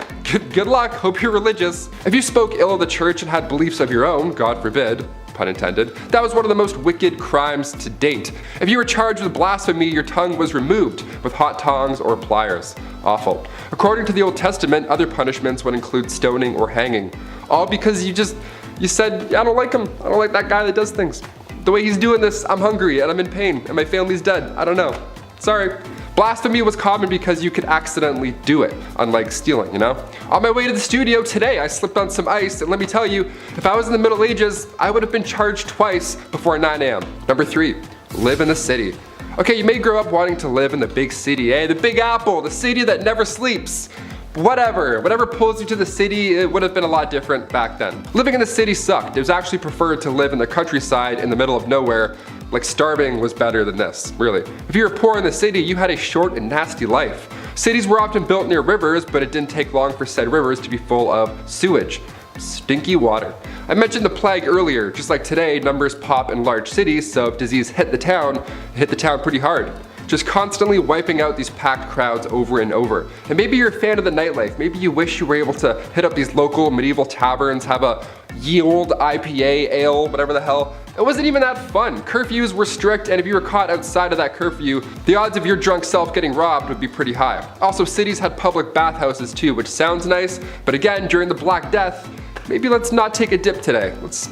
Good luck, hope you're religious. If you spoke ill of the church and had beliefs of your own, God forbid, pun intended, that was one of the most wicked crimes to date. If you were charged with blasphemy, your tongue was removed with hot tongs or pliers. Awful. According to the Old Testament, other punishments would include stoning or hanging. All because you said, I don't like him, I don't like that guy that does things. The way he's doing this, I'm hungry and I'm in pain and my family's dead. I don't know. Sorry. Blasphemy was common because you could accidentally do it, unlike stealing, you know? On my way to the studio today, I slipped on some ice, and let me tell you, if I was in the Middle Ages, I would have been charged twice before 9 a.m. Number 3, live in the city. Okay, you may grow up wanting to live in the big city, the Big Apple, the city that never sleeps. Whatever pulls you to the city, it would have been a lot different back then. Living in the city sucked. It was actually preferred to live in the countryside in the middle of nowhere. Like starving was better than this, really. If you were poor in the city, you had a short and nasty life. Cities were often built near rivers, but it didn't take long for said rivers to be full of sewage. Stinky water. I mentioned the plague earlier. Just like today, numbers pop in large cities, so if disease hit the town, it hit the town pretty hard. Just constantly wiping out these packed crowds over and over. And maybe you're a fan of the nightlife. Maybe you wish you were able to hit up these local medieval taverns, have a ye old IPA, ale, whatever the hell. It wasn't even that fun. Curfews were strict, and if you were caught outside of that curfew, the odds of your drunk self getting robbed would be pretty high. Also, cities had public bathhouses too, which sounds nice, but again, during the Black Death, maybe let's not take a dip today. Let's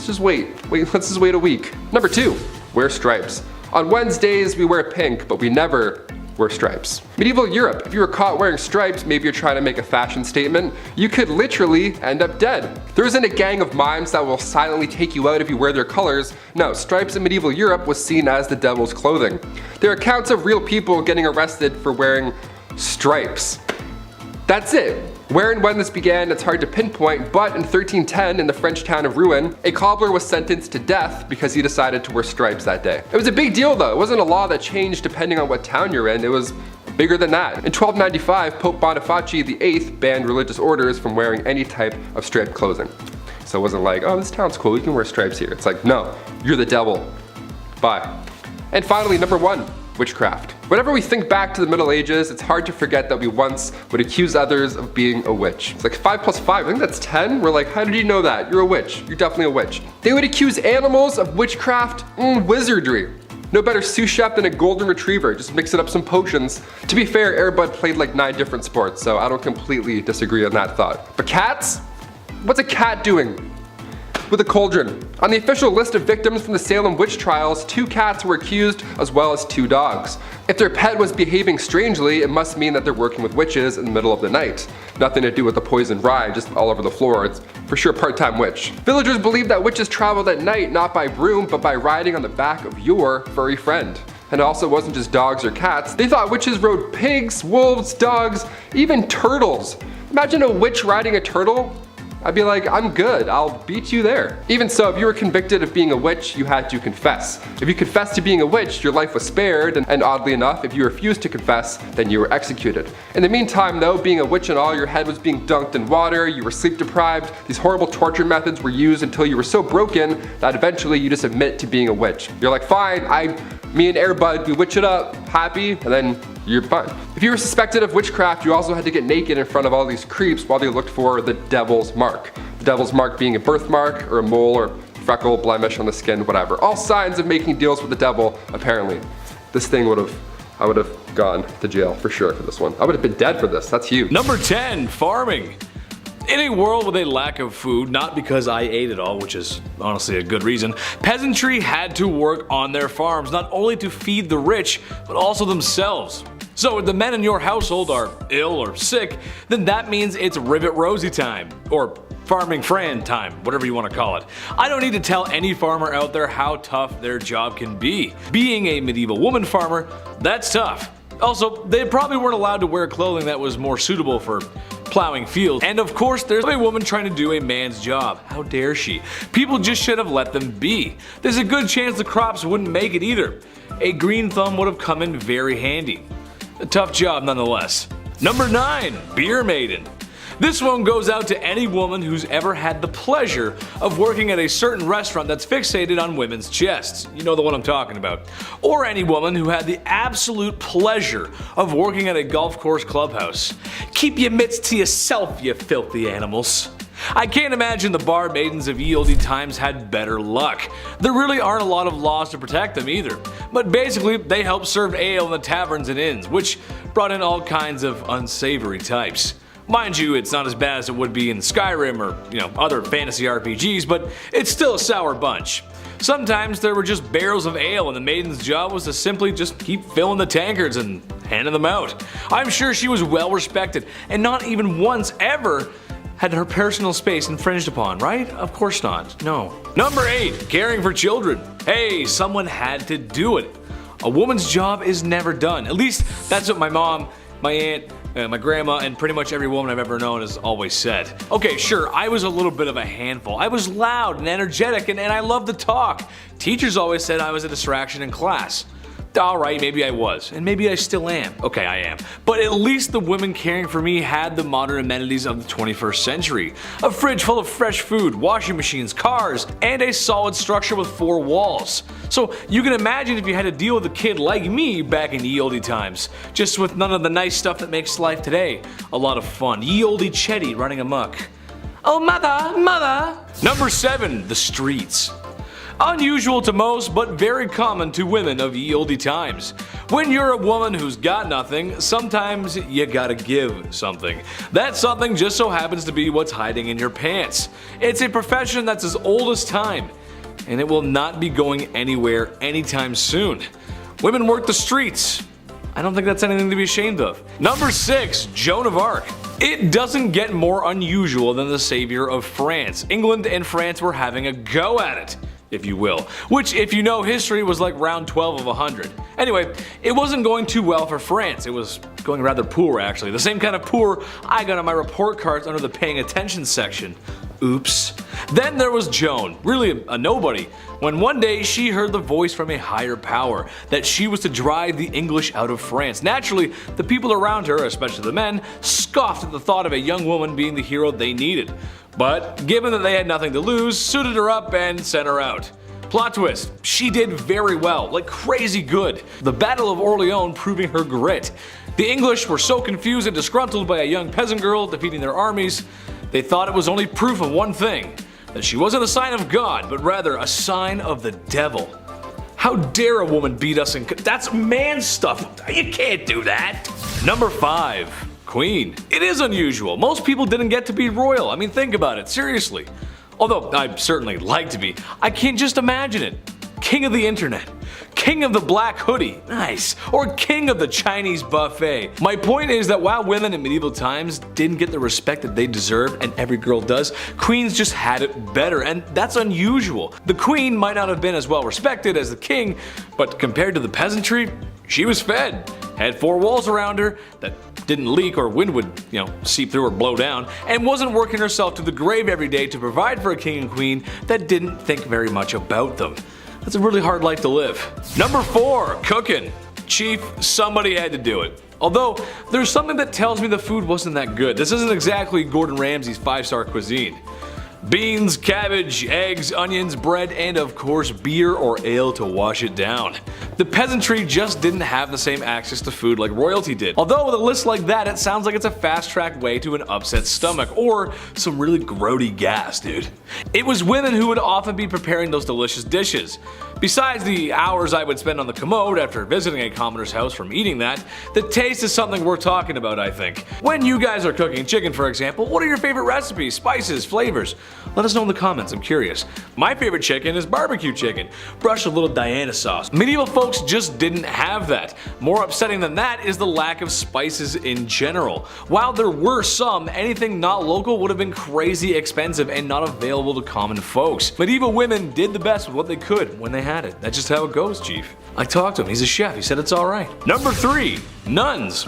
just wait. Let's just wait a week. Number 2, wear stripes. On Wednesdays, we wear pink, but we never wear stripes. Medieval Europe, if you were caught wearing stripes, maybe you're trying to make a fashion statement, you could literally end up dead. There isn't a gang of mimes that will silently take you out if you wear their colors. No, stripes in medieval Europe was seen as the devil's clothing. There are accounts of real people getting arrested for wearing stripes. That's it. Where and when this began, it's hard to pinpoint, but in 1310, in the French town of Rouen, a cobbler was sentenced to death because he decided to wear stripes that day. It was a big deal though. It wasn't a law that changed depending on what town you're in. It was bigger than that. In 1295, Pope Boniface VIII banned religious orders from wearing any type of striped clothing. So it wasn't like, oh, this town's cool, you can wear stripes here. It's like, no, you're the devil. Bye. And finally, number 1. Witchcraft. Whenever we think back to the Middle Ages, it's hard to forget that we once would accuse others of being a witch. It's like 5 plus 5, I think that's 10. We're like, how did you know that? You're a witch. You're definitely a witch. They would accuse animals of witchcraft, wizardry. No better sous chef than a golden retriever, just mixing up some potions. To be fair, Air Bud played like 9 different sports, so I don't completely disagree on that thought. But cats? What's a cat doing with a cauldron? On the official list of victims from the Salem witch trials, 2 cats were accused as well as 2 dogs. If their pet was behaving strangely, it must mean that they're working with witches in the middle of the night. Nothing to do with the poisoned rye just all over the floor. It's for sure part-time witch. Villagers believe that witches traveled at night not by broom but by riding on the back of your furry friend. And it also wasn't just dogs or cats. They thought witches rode pigs, wolves, dogs, even turtles. Imagine a witch riding a turtle. I'd be like, I'm good, I'll beat you there. Even so, if you were convicted of being a witch, you had to confess. If you confessed to being a witch, your life was spared, and oddly enough, if you refused to confess, then you were executed. In the meantime though, being a witch and all, your head was being dunked in water, you were sleep deprived, these horrible torture methods were used until you were so broken that eventually you just admit to being a witch. You're like, fine, me and Air Bud, we witch it up, happy, and then you're fine. If you were suspected of witchcraft, you also had to get naked in front of all these creeps while they looked for the devil's mark. The devil's mark being a birthmark or a mole or freckle, blemish on the skin, whatever. All signs of making deals with the devil, apparently. This thing I would have gone to jail for sure for this one. I would have been dead for this, that's huge. Number 10, farming. In a world with a lack of food, not because I ate it all, which is honestly a good reason, peasantry had to work on their farms, not only to feed the rich, but also themselves. So if the men in your household are ill or sick, then that means it's Rivet Rosie time, or Farming Fran time, whatever you want to call it. I don't need to tell any farmer out there how tough their job can be. Being a medieval woman farmer, that's tough. Also, they probably weren't allowed to wear clothing that was more suitable for plowing fields. And of course, there's a woman trying to do a man's job. How dare she? People just should have let them be. There's a good chance the crops wouldn't make it either. A green thumb would have come in very handy. A tough job nonetheless. Number 9, Beer Maiden. This one goes out to any woman who's ever had the pleasure of working at a certain restaurant that's fixated on women's chests. You know the one I'm talking about. Or any woman who had the absolute pleasure of working at a golf course clubhouse. Keep your mitts to yourself, you filthy animals. I can't imagine the bar maidens of ye olde times had better luck. There really aren't a lot of laws to protect them either. But basically, they helped serve ale in the taverns and inns, which brought in all kinds of unsavory types. Mind you, it's not as bad as it would be in Skyrim or, other fantasy RPGs, but it's still a sour bunch. Sometimes there were just barrels of ale and the maiden's job was to simply just keep filling the tankards and handing them out. I'm sure she was well respected and not even once ever had her personal space infringed upon, right? Of course not, no. Number 8, caring for children. Hey, someone had to do it. A woman's job is never done. At least that's what my mom, my aunt, my grandma, and pretty much every woman I've ever known has always said. Okay, sure, I was a little bit of a handful. I was loud and energetic and I loved to talk. Teachers always said I was a distraction in class. Alright, maybe I was, and maybe I still am. Okay, I am. But at least the women caring for me had the modern amenities of the 21st century. A fridge full of fresh food, washing machines, cars, and a solid structure with 4 walls. So you can imagine if you had to deal with a kid like me back in ye olde times, just with none of the nice stuff that makes life today a lot of fun. Ye olde Chetty running amok. Oh mother! Number 7, the streets. Unusual to most, but very common to women of ye olde times. When you're a woman who's got nothing, sometimes you gotta give something. That something just so happens to be what's hiding in your pants. It's a profession that's as old as time, and it will not be going anywhere anytime soon. Women work the streets. I don't think that's anything to be ashamed of. Number 6, Joan of Arc. It doesn't get more unusual than the savior of France. England and France were having a go at it, if you will, which if you know history was like round 12 of 100. Anyway, it wasn't going too well for France. It was going rather poor actually. The same kind of poor I got on my report cards under the paying attention section. Oops. Then there was Joan, really a nobody, when one day she heard the voice from a higher power that she was to drive the English out of France. Naturally, the people around her, especially the men, scoffed at the thought of a young woman being the hero they needed. But given that they had nothing to lose, suited her up and sent her out. Plot twist, she did very well, like crazy good. The Battle of Ordeal proving her grit. The English were so confused and disgruntled by a young peasant girl defeating their armies, they thought it was only proof of one thing, that she wasn't a sign of God, but rather a sign of the devil. How dare a woman beat us that's man stuff, you can't do that. Number 5. Queen. It is unusual. Most people didn't get to be royal. I mean, think about it, seriously. Although I'd certainly like to be, I can't just imagine it. King of the internet. King of the black hoodie, nice, or king of the Chinese buffet. My point is that while women in medieval times didn't get the respect that they deserved, and every girl does, queens just had it better, and that's unusual. The queen might not have been as well respected as the king, but compared to the peasantry, she was fed, had 4 walls around her that didn't leak or wind would, seep through or blow down, and wasn't working herself to the grave every day to provide for a king and queen that didn't think very much about them. That's a really hard life to live. Number 4, cooking. Chief, somebody had to do it. Although, there's something that tells me the food wasn't that good. This isn't exactly Gordon Ramsay's 5-star cuisine. Beans, cabbage, eggs, onions, bread, and of course beer or ale to wash it down. The peasantry just didn't have the same access to food like royalty did. Although with a list like that, it sounds like it's a fast-track way to an upset stomach or some really grody gas, dude. It was women who would often be preparing those delicious dishes. Besides the hours I would spend on the commode after visiting a commoner's house from eating that, the taste is something worth talking about, I think. When you guys are cooking chicken, for example, what are your favorite recipes, spices, flavors? Let us know in the comments, I'm curious. My favorite chicken is barbecue chicken, brushed with a little Diana sauce. Medieval folks just didn't have that. More upsetting than that is the lack of spices in general. While there were some, anything not local would have been crazy expensive and not available to common folks. Medieval women did the best with what they could when they had it. That's just how it goes, Chief. I talked to him, he's a chef, he said it's alright. Number 3, nuns.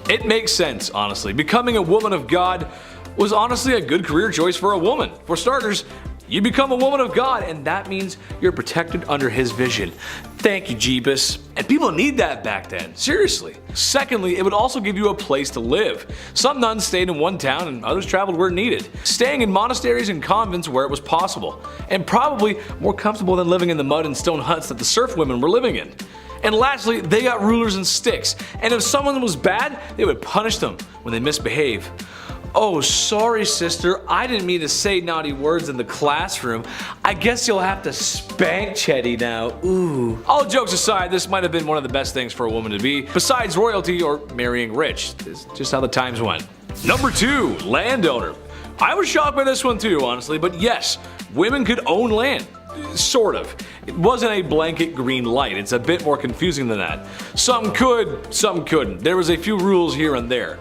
It makes sense, honestly. Becoming a woman of God was honestly a good career choice for a woman. For starters, you become a woman of God, and that means you're protected under his vision. Thank you, Jeebus. And people need that back then, seriously. Secondly, it would also give you a place to live. Some nuns stayed in one town and others traveled where needed, staying in monasteries and convents where it was possible, and probably more comfortable than living in the mud and stone huts that the serf women were living in. And lastly, they got rulers and sticks, and if someone was bad, they would punish them when they misbehave. Oh, sorry sister, I didn't mean to say naughty words in the classroom. I guess you'll have to spank Chetty now, ooh. All jokes aside, this might have been one of the best things for a woman to be, besides royalty or marrying rich. It's just how the times went. Number 2, landowner. I was shocked by this one too, honestly, but yes, women could own land. Sort of. It wasn't a blanket green light, it's a bit more confusing than that. Some could, some couldn't. There was a few rules here and there.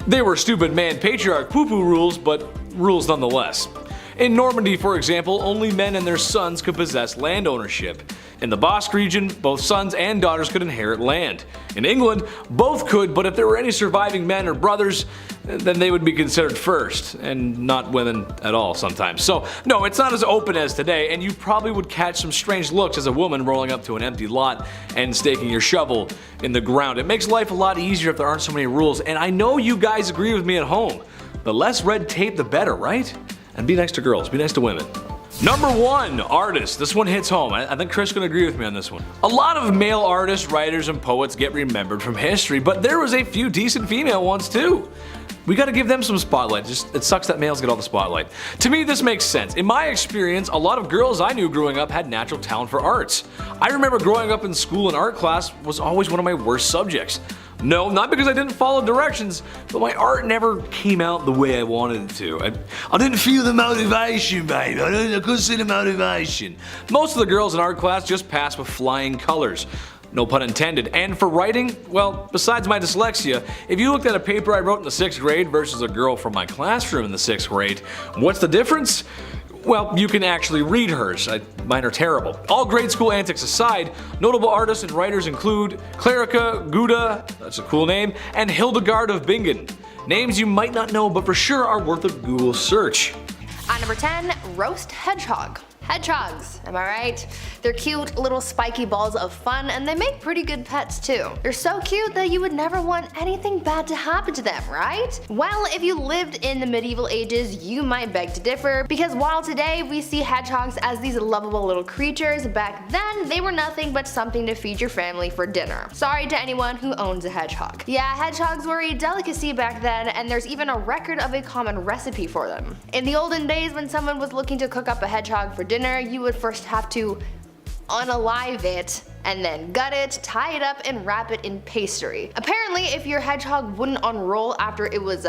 They were stupid man patriarch poo-poo rules, but rules nonetheless. In Normandy, for example, only men and their sons could possess land ownership. In the Basque region, both sons and daughters could inherit land. In England, both could, but if there were any surviving men or brothers, then they would be considered first, and not women at all sometimes. So no, it's not as open as today, and you probably would catch some strange looks as a woman rolling up to an empty lot and staking your shovel in the ground. It makes life a lot easier if there aren't so many rules, and I know you guys agree with me at home. The less red tape, the better, right? And be nice to girls, be nice to women. Number 1, artists. This one hits home. I think Chris can agree with me on this one. A lot of male artists, writers, and poets get remembered from history, but there was a few decent female ones too. We gotta give them some spotlight. It sucks that males get all the spotlight. To me, this makes sense. In my experience, a lot of girls I knew growing up had natural talent for arts. I remember growing up in school and art class was always one of my worst subjects. No, not because I didn't follow directions, but my art never came out the way I wanted it to. I didn't feel the motivation, babe. I couldn't see the motivation. Most of the girls in art class just passed with flying colors. No pun intended. And for writing, well, besides my dyslexia, if you looked at a paper I wrote in the 6th grade versus a girl from my classroom in the 6th grade, what's the difference? Well, you can actually read hers. Mine are terrible. All grade school antics aside, notable artists and writers include Clerica Gouda, that's a cool name, and Hildegard of Bingen. Names you might not know, but for sure are worth a Google search. At number 10, roast hedgehog. Hedgehogs, am I right? They're cute little spiky balls of fun, and they make pretty good pets too. They're so cute that you would never want anything bad to happen to them, right? Well, if you lived in the medieval ages, you might beg to differ, because while today we see hedgehogs as these lovable little creatures, back then they were nothing but something to feed your family for dinner. Sorry to anyone who owns a hedgehog. Yeah, hedgehogs were a delicacy back then, and there's even a record of a common recipe for them. In the olden days, when someone was looking to cook up a hedgehog for dinner, you would first have to unalive it and then gut it, tie it up, and wrap it in pastry. Apparently, if your hedgehog wouldn't unroll after it was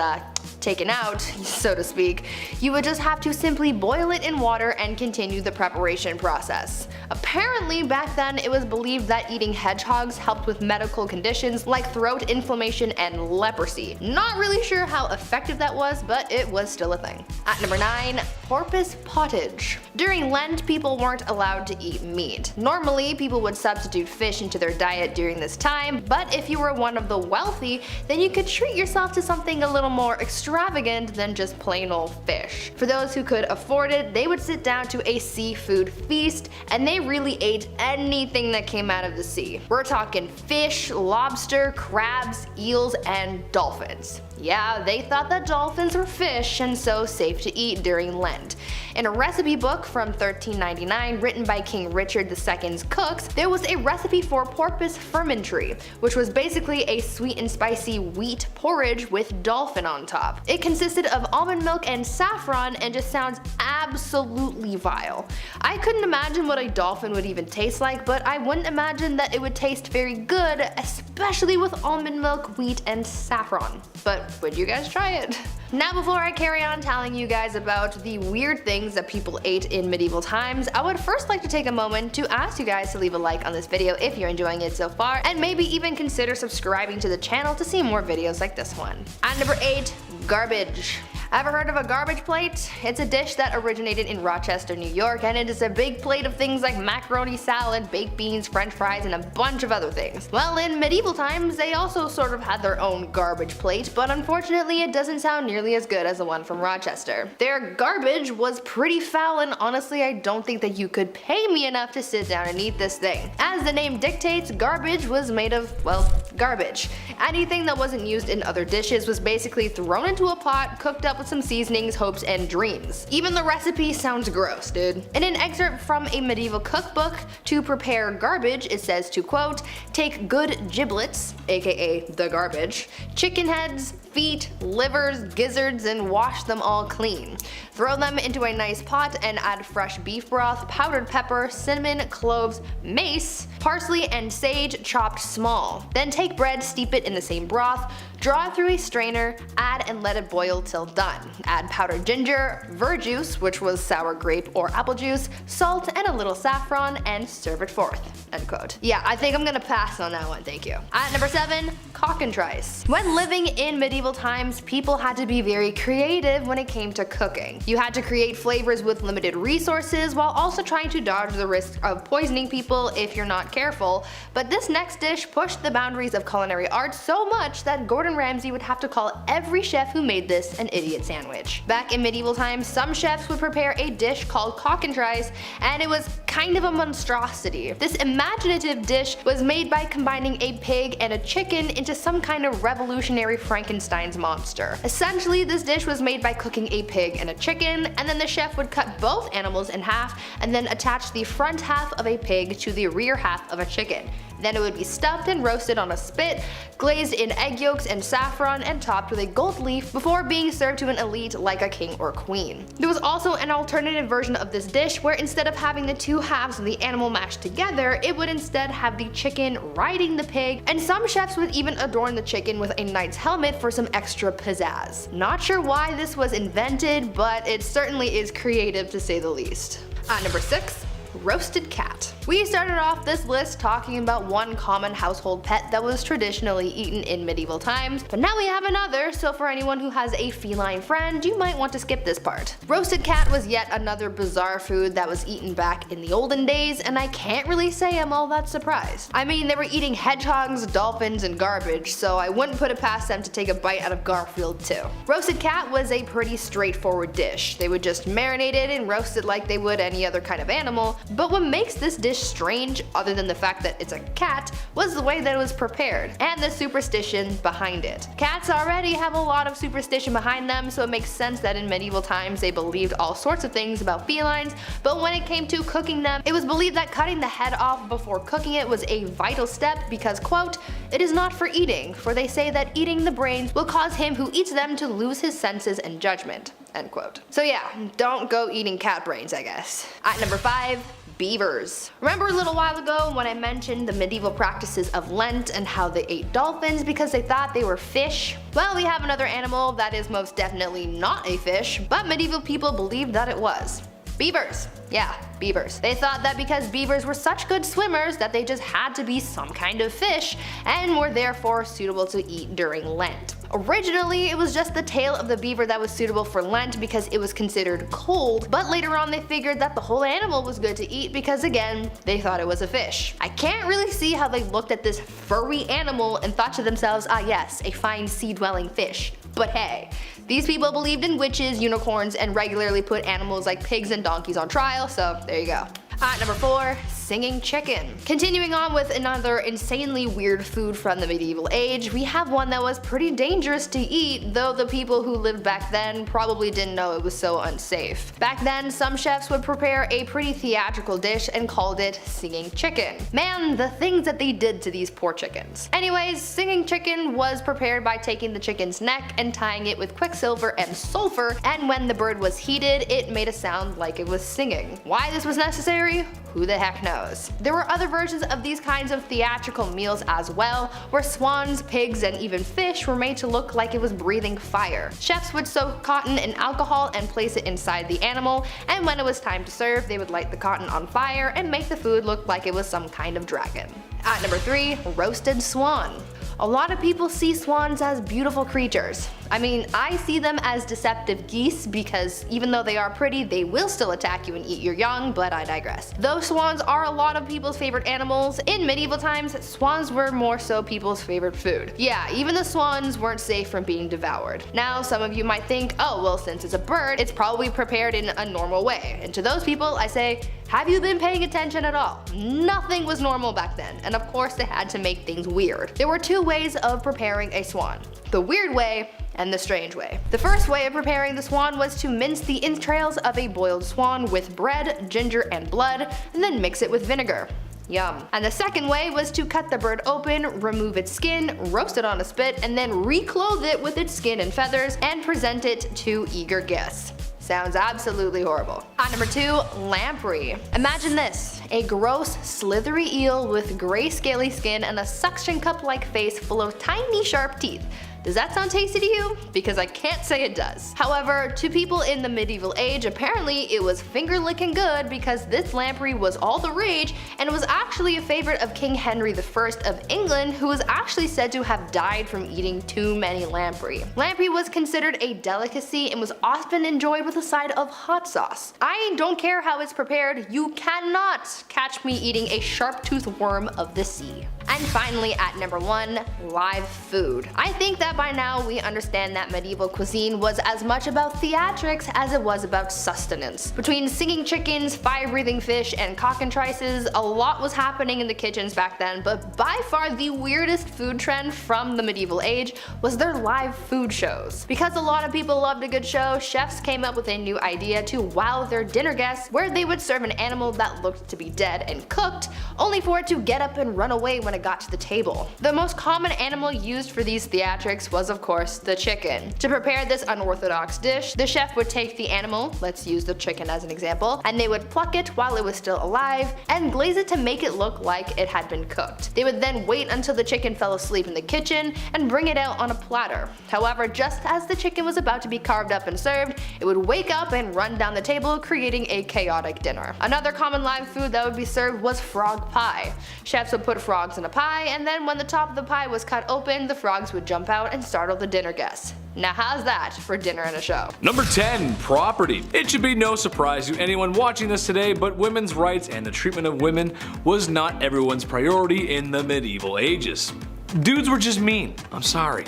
taken out, so to speak, you would just have to simply boil it in water and continue the preparation process. Apparently, back then it was believed that eating hedgehogs helped with medical conditions like throat inflammation and leprosy. Not really sure how effective that was, but it was still a thing. At number 9, porpoise pottage. During Lent, people weren't allowed to eat meat. Normally, people would substitute fish into their diet during this time, but if you were one of the wealthy, then you could treat yourself to something a little more extravagant than just plain old fish. For those who could afford it, they would sit down to a seafood feast, and they really ate anything that came out of the sea. We're talking fish, lobster, crabs, eels, and dolphins. Yeah, they thought that dolphins were fish and so safe to eat during Lent. In a recipe book from 1399 written by King Richard II's cooks, there was a recipe for porpoise fermentry, which was basically a sweet and spicy wheat porridge with dolphin on top. It consisted of almond milk and saffron and just sounds absolutely vile. I couldn't imagine what a dolphin would even taste like, but I wouldn't imagine that it would taste very good, especially with almond milk, wheat, and saffron. But would you guys try it? Now, before I carry on telling you guys about the weird things that people ate in medieval times, I would first like to take a moment to ask you guys to leave a like on this video if you're enjoying it so far, and maybe even consider subscribing to the channel to see more videos like this one. At number 8, garbage. Ever heard of a garbage plate? It's a dish that originated in Rochester, New York, and it is a big plate of things like macaroni salad, baked beans, french fries, and a bunch of other things. Well, in medieval times, they also sort of had their own garbage plate, but unfortunately it doesn't sound nearly as good as the one from Rochester. Their garbage was pretty foul, and honestly I don't think that you could pay me enough to sit down and eat this thing. As the name dictates, garbage was made of, well, garbage. Anything that wasn't used in other dishes was basically thrown into a pot, cooked up with some seasonings, hopes, and dreams. Even the recipe sounds gross, dude. In an excerpt from a medieval cookbook, to prepare garbage, it says to quote, take good giblets, aka the garbage, chicken heads, feet, livers, gizzards, and wash them all clean. Throw them into a nice pot and add fresh beef broth, powdered pepper, cinnamon, cloves, mace, parsley, and sage chopped small. Then take bread, steep it in the same broth, Draw through a strainer, add and let it boil till done. Add powdered ginger, verjuice, which was sour grape or apple juice, salt, and a little saffron, and serve it forth. End quote. Yeah, I think I'm gonna pass on that one, thank you. At number 7, cockentrice. When living in medieval times, people had to be very creative when it came to cooking. You had to create flavors with limited resources while also trying to dodge the risk of poisoning people if you're not careful, but this next dish pushed the boundaries of culinary art so much that Gordon Ramsay would have to call every chef who made this an idiot sandwich. Back in medieval times, some chefs would prepare a dish called cockentrice, and it was kind of a monstrosity. This imaginative dish was made by combining a pig and a chicken into some kind of revolutionary Frankenstein's monster. Essentially, this dish was made by cooking a pig and a chicken, and then the chef would cut both animals in half and then attach the front half of a pig to the rear half of a chicken. Then it would be stuffed and roasted on a spit, glazed in egg yolks and saffron, and topped with a gold leaf before being served to an elite like a king or queen. There was also an alternative version of this dish where instead of having the two halves of the animal mashed together, it would instead have the chicken riding the pig, and some chefs would even adorn the chicken with a knight's helmet for some extra pizzazz. Not sure why this was invented, but it certainly is creative to say the least. At number 6, roasted cat. We started off this list talking about one common household pet that was traditionally eaten in medieval times, but now we have another, so for anyone who has a feline friend, you might want to skip this part. Roasted cat was yet another bizarre food that was eaten back in the olden days, and I can't really say I'm all that surprised. I mean, they were eating hedgehogs, dolphins, and garbage, so I wouldn't put it past them to take a bite out of Garfield too. Roasted cat was a pretty straightforward dish. They would just marinate it and roast it like they would any other kind of animal, but what makes this dish strange, other than the fact that it's a cat, was the way that it was prepared, and the superstition behind it. Cats already have a lot of superstition behind them, so it makes sense that in medieval times they believed all sorts of things about felines, but when it came to cooking them, it was believed that cutting the head off before cooking it was a vital step because, quote, "It is not for eating, for they say that eating the brains will cause him who eats them to lose his senses and judgment." End quote. So yeah, don't go eating cat brains, I guess. At number 5, beavers. Remember a little while ago when I mentioned the medieval practices of Lent and how they ate dolphins because they thought they were fish? Well, we have another animal that is most definitely not a fish, but medieval people believed that it was. Beavers. Yeah, beavers. They thought that because beavers were such good swimmers that they just had to be some kind of fish and were therefore suitable to eat during Lent. Originally, it was just the tail of the beaver that was suitable for Lent because it was considered cold, but later on they figured that the whole animal was good to eat because, again, they thought it was a fish. I can't really see how they looked at this furry animal and thought to themselves, ah yes, a fine sea-dwelling fish. But hey, these people believed in witches, unicorns, and regularly put animals like pigs and donkeys on trial, so there you go. At number 4, singing chicken. Continuing on with another insanely weird food from the medieval age, we have one that was pretty dangerous to eat, though the people who lived back then probably didn't know it was so unsafe. Back then, some chefs would prepare a pretty theatrical dish and called it singing chicken. Man, the things that they did to these poor chickens. Anyways, singing chicken was prepared by taking the chicken's neck and tying it with quicksilver and sulfur, and when the bird was heated, it made a sound like it was singing. Why this was necessary? Who the heck knows? There were other versions of these kinds of theatrical meals as well, where swans, pigs, and even fish were made to look like it was breathing fire. Chefs would soak cotton in alcohol and place it inside the animal, and when it was time to serve, they would light the cotton on fire and make the food look like it was some kind of dragon. At number 3, roasted swan. A lot of people see swans as beautiful creatures. I mean, I see them as deceptive geese because even though they are pretty, they will still attack you and eat your young, but I digress. Though swans are a lot of people's favorite animals, in medieval times, swans were more so people's favorite food. Yeah, even the swans weren't safe from being devoured. Now, some of you might think, oh, well, since it's a bird, it's probably prepared in a normal way. And to those people, I say, have you been paying attention at all? Nothing was normal back then, and of course they had to make things weird. There were 2 ways of preparing a swan: the weird way and the strange way. The first way of preparing the swan was to mince the entrails of a boiled swan with bread, ginger, and blood, and then mix it with vinegar. Yum. And the second way was to cut the bird open, remove its skin, roast it on a spit, and then reclothe it with its skin and feathers and present it to eager guests. Sounds absolutely horrible. At number 2, lamprey. Imagine this: a gross, slithery eel with gray scaly skin and a suction cup-like face full of tiny sharp teeth. Does that sound tasty to you? Because I can't say it does. However, to people in the medieval age, apparently it was finger licking good because this lamprey was all the rage and was actually a favorite of King Henry I of England, who was actually said to have died from eating too many lamprey. Lamprey was considered a delicacy and was often enjoyed with a side of hot sauce. I don't care how it's prepared, you cannot catch me eating a sharp-toothed worm of the sea. And finally at number 1, live food. I think that by now we understand that medieval cuisine was as much about theatrics as it was about sustenance. Between singing chickens, fire-breathing fish, and cockatrices, a lot was happening in the kitchens back then, but by far the weirdest food trend from the medieval age was their live food shows. Because a lot of people loved a good show, chefs came up with a new idea to wow their dinner guests, where they would serve an animal that looked to be dead and cooked, only for it to get up and run away when it got to the table. The most common animal used for these theatrics was of course the chicken. To prepare this unorthodox dish, the chef would take the animal, let's use the chicken as an example, and they would pluck it while it was still alive and glaze it to make it look like it had been cooked. They would then wait until the chicken fell asleep in the kitchen and bring it out on a platter. However, just as the chicken was about to be carved up and served, it would wake up and run down the table, creating a chaotic dinner. Another common live food that would be served was frog pie. Chefs would put frogs in a pie, and then when the top of the pie was cut open, the frogs would jump out and startle the dinner guests. Now how's that for dinner and a show? Number 10, property. It should be no surprise to anyone watching this today, but women's rights and the treatment of women was not everyone's priority in the medieval ages. Dudes were just mean. I'm sorry.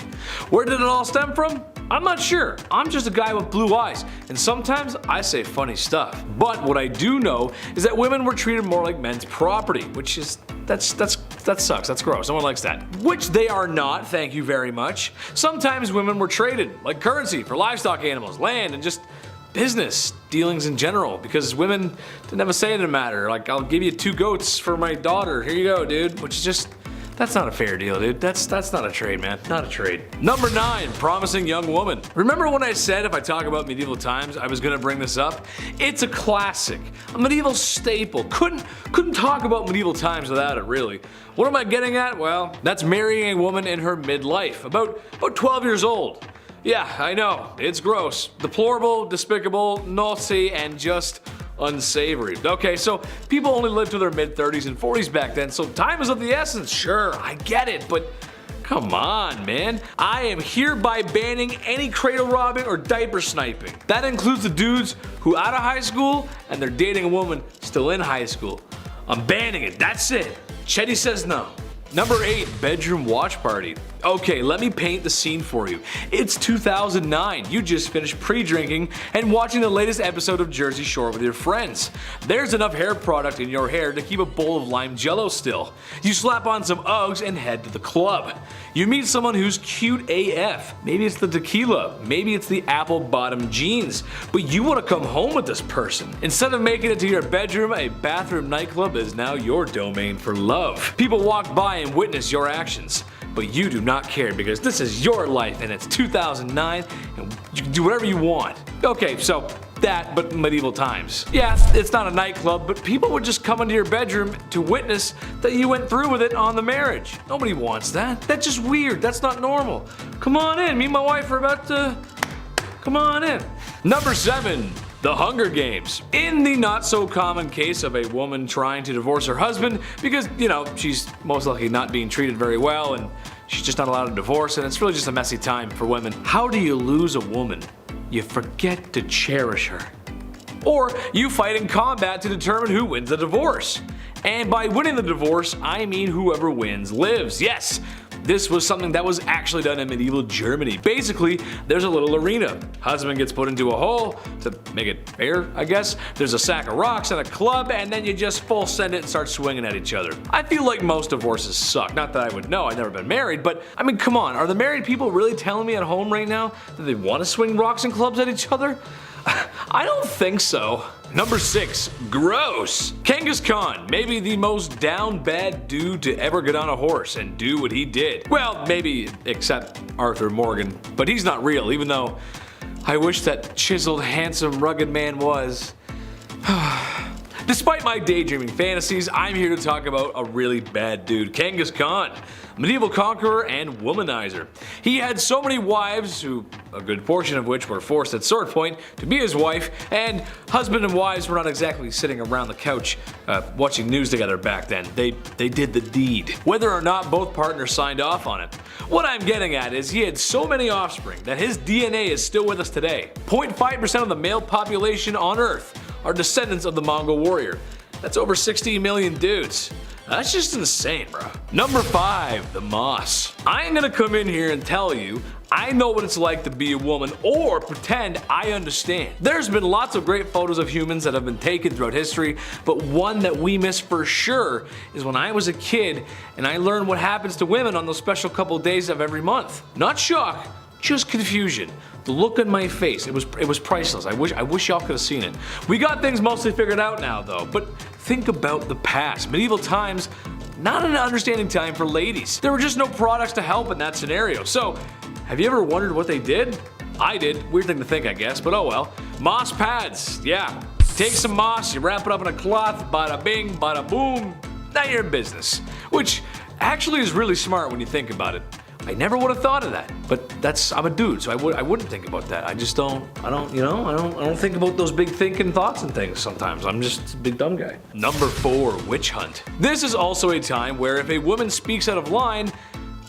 Where did it all stem from? I'm not sure. I'm just a guy with blue eyes, and sometimes I say funny stuff. But what I do know is that women were treated more like men's property, which is that sucks. That's gross. No one likes that. Which they are not, thank you very much. Sometimes women were traded like currency for livestock animals, land, and just business dealings in general, because women didn't have a say in the matter. Like, I'll give you 2 goats for my daughter. Here you go, dude. Which is just, that's not a fair deal, dude. That's not a trade, man. Not a trade. Number 9, promising young woman. Remember when I said if I talk about medieval times, I was gonna bring this up? It's a classic, a medieval staple. Couldn't talk about medieval times without it, really. What am I getting at? Well, that's marrying a woman in her midlife, about 12 years old. Yeah, I know, it's gross, deplorable, despicable, naughty, and just unsavory. Okay, so people only lived to their mid-30s and 40s back then, so time is of the essence. Sure, I get it, but come on, man. I am hereby banning any cradle robbing or diaper sniping. That includes the dudes who out of high school and they're dating a woman still in high school. I'm banning it, that's it. Chetty says no. Number 8, bedroom watch party. Okay, let me paint the scene for you. It's 2009. You just finished pre-drinking and watching the latest episode of Jersey Shore with your friends. There's enough hair product in your hair to keep a bowl of lime jello still. You slap on some Uggs and head to the club. You meet someone who's cute AF. Maybe it's the tequila, maybe it's the apple bottom jeans, but you want to come home with this person. Instead of making it to your bedroom, a bathroom nightclub is now your domain for love. People walk by and witness your actions, but you do not care because this is your life and it's 2009 and you can do whatever you want. Okay, so that, but medieval times. Yeah, it's not a nightclub, but people would just come into your bedroom to witness that you went through with it on the marriage. Nobody wants that. That's just weird. That's not normal. Come on in. Me and my wife are about to... Come on in. Number 7. The Hunger Games. In the not so common case of a woman trying to divorce her husband because, you know, she's most likely not being treated very well and she's just not allowed to divorce and it's really just a messy time for women. How do you lose a woman? You forget to cherish her. Or you fight in combat to determine who wins the divorce. And by winning the divorce, I mean whoever wins lives. Yes, this was something that was actually done in medieval Germany. Basically, there's a little arena. Husband gets put into a hole to make it fair, I guess. There's a sack of rocks and a club, and then you just full send it and start swinging at each other. I feel like most divorces suck. Not that I would know, I've never been married, but I mean, come on, are the married people really telling me at home right now that they want to swing rocks and clubs at each other? I don't think so. Number 6, gross. Genghis Khan, maybe the most down bad dude to ever get on a horse and do what he did. Well, maybe except Arthur Morgan, but he's not real, even though I wish that chiseled, handsome, rugged man was. Despite my daydreaming fantasies, I'm here to talk about a really bad dude, Genghis Khan. medieval conqueror and womanizer. He had so many wives, who a good portion of which were forced at sword point to be his wife, and husband and wives were not exactly sitting around the couch watching news together back then. They did the deed, whether or not both partners signed off on it. What I'm getting at is he had so many offspring that his DNA is still with us today. 0.5% of the male population on Earth are descendants of the Mongol warrior. That's over 60 million dudes. That's just insane, bro. Number 5, the moss. I ain't gonna come in here and tell you I know what it's like to be a woman or pretend I understand. There's been lots of great photos of humans that have been taken throughout history, but one that we miss for sure is when I was a kid and I learned what happens to women on those special couple days of every month. Not shock, just confusion. The look on my face, it was priceless. I wish y'all could have seen it. We got things mostly figured out now though, but think about the past. Medieval times, not an understanding time for ladies. There were just no products to help in that scenario. So, have you ever wondered what they did? I did. Weird thing to think, I guess, but oh well. Moss pads, yeah. Take some moss, you wrap it up in a cloth, bada bing, bada boom, now you're in business. Which actually is really smart when you think about it. I never would have thought of that, but I'm a dude, so I wouldn't think about that. I don't think about those big thinking thoughts and things sometimes. I'm just a big dumb guy. Number 4, witch hunt. This is also a time where if a woman speaks out of line,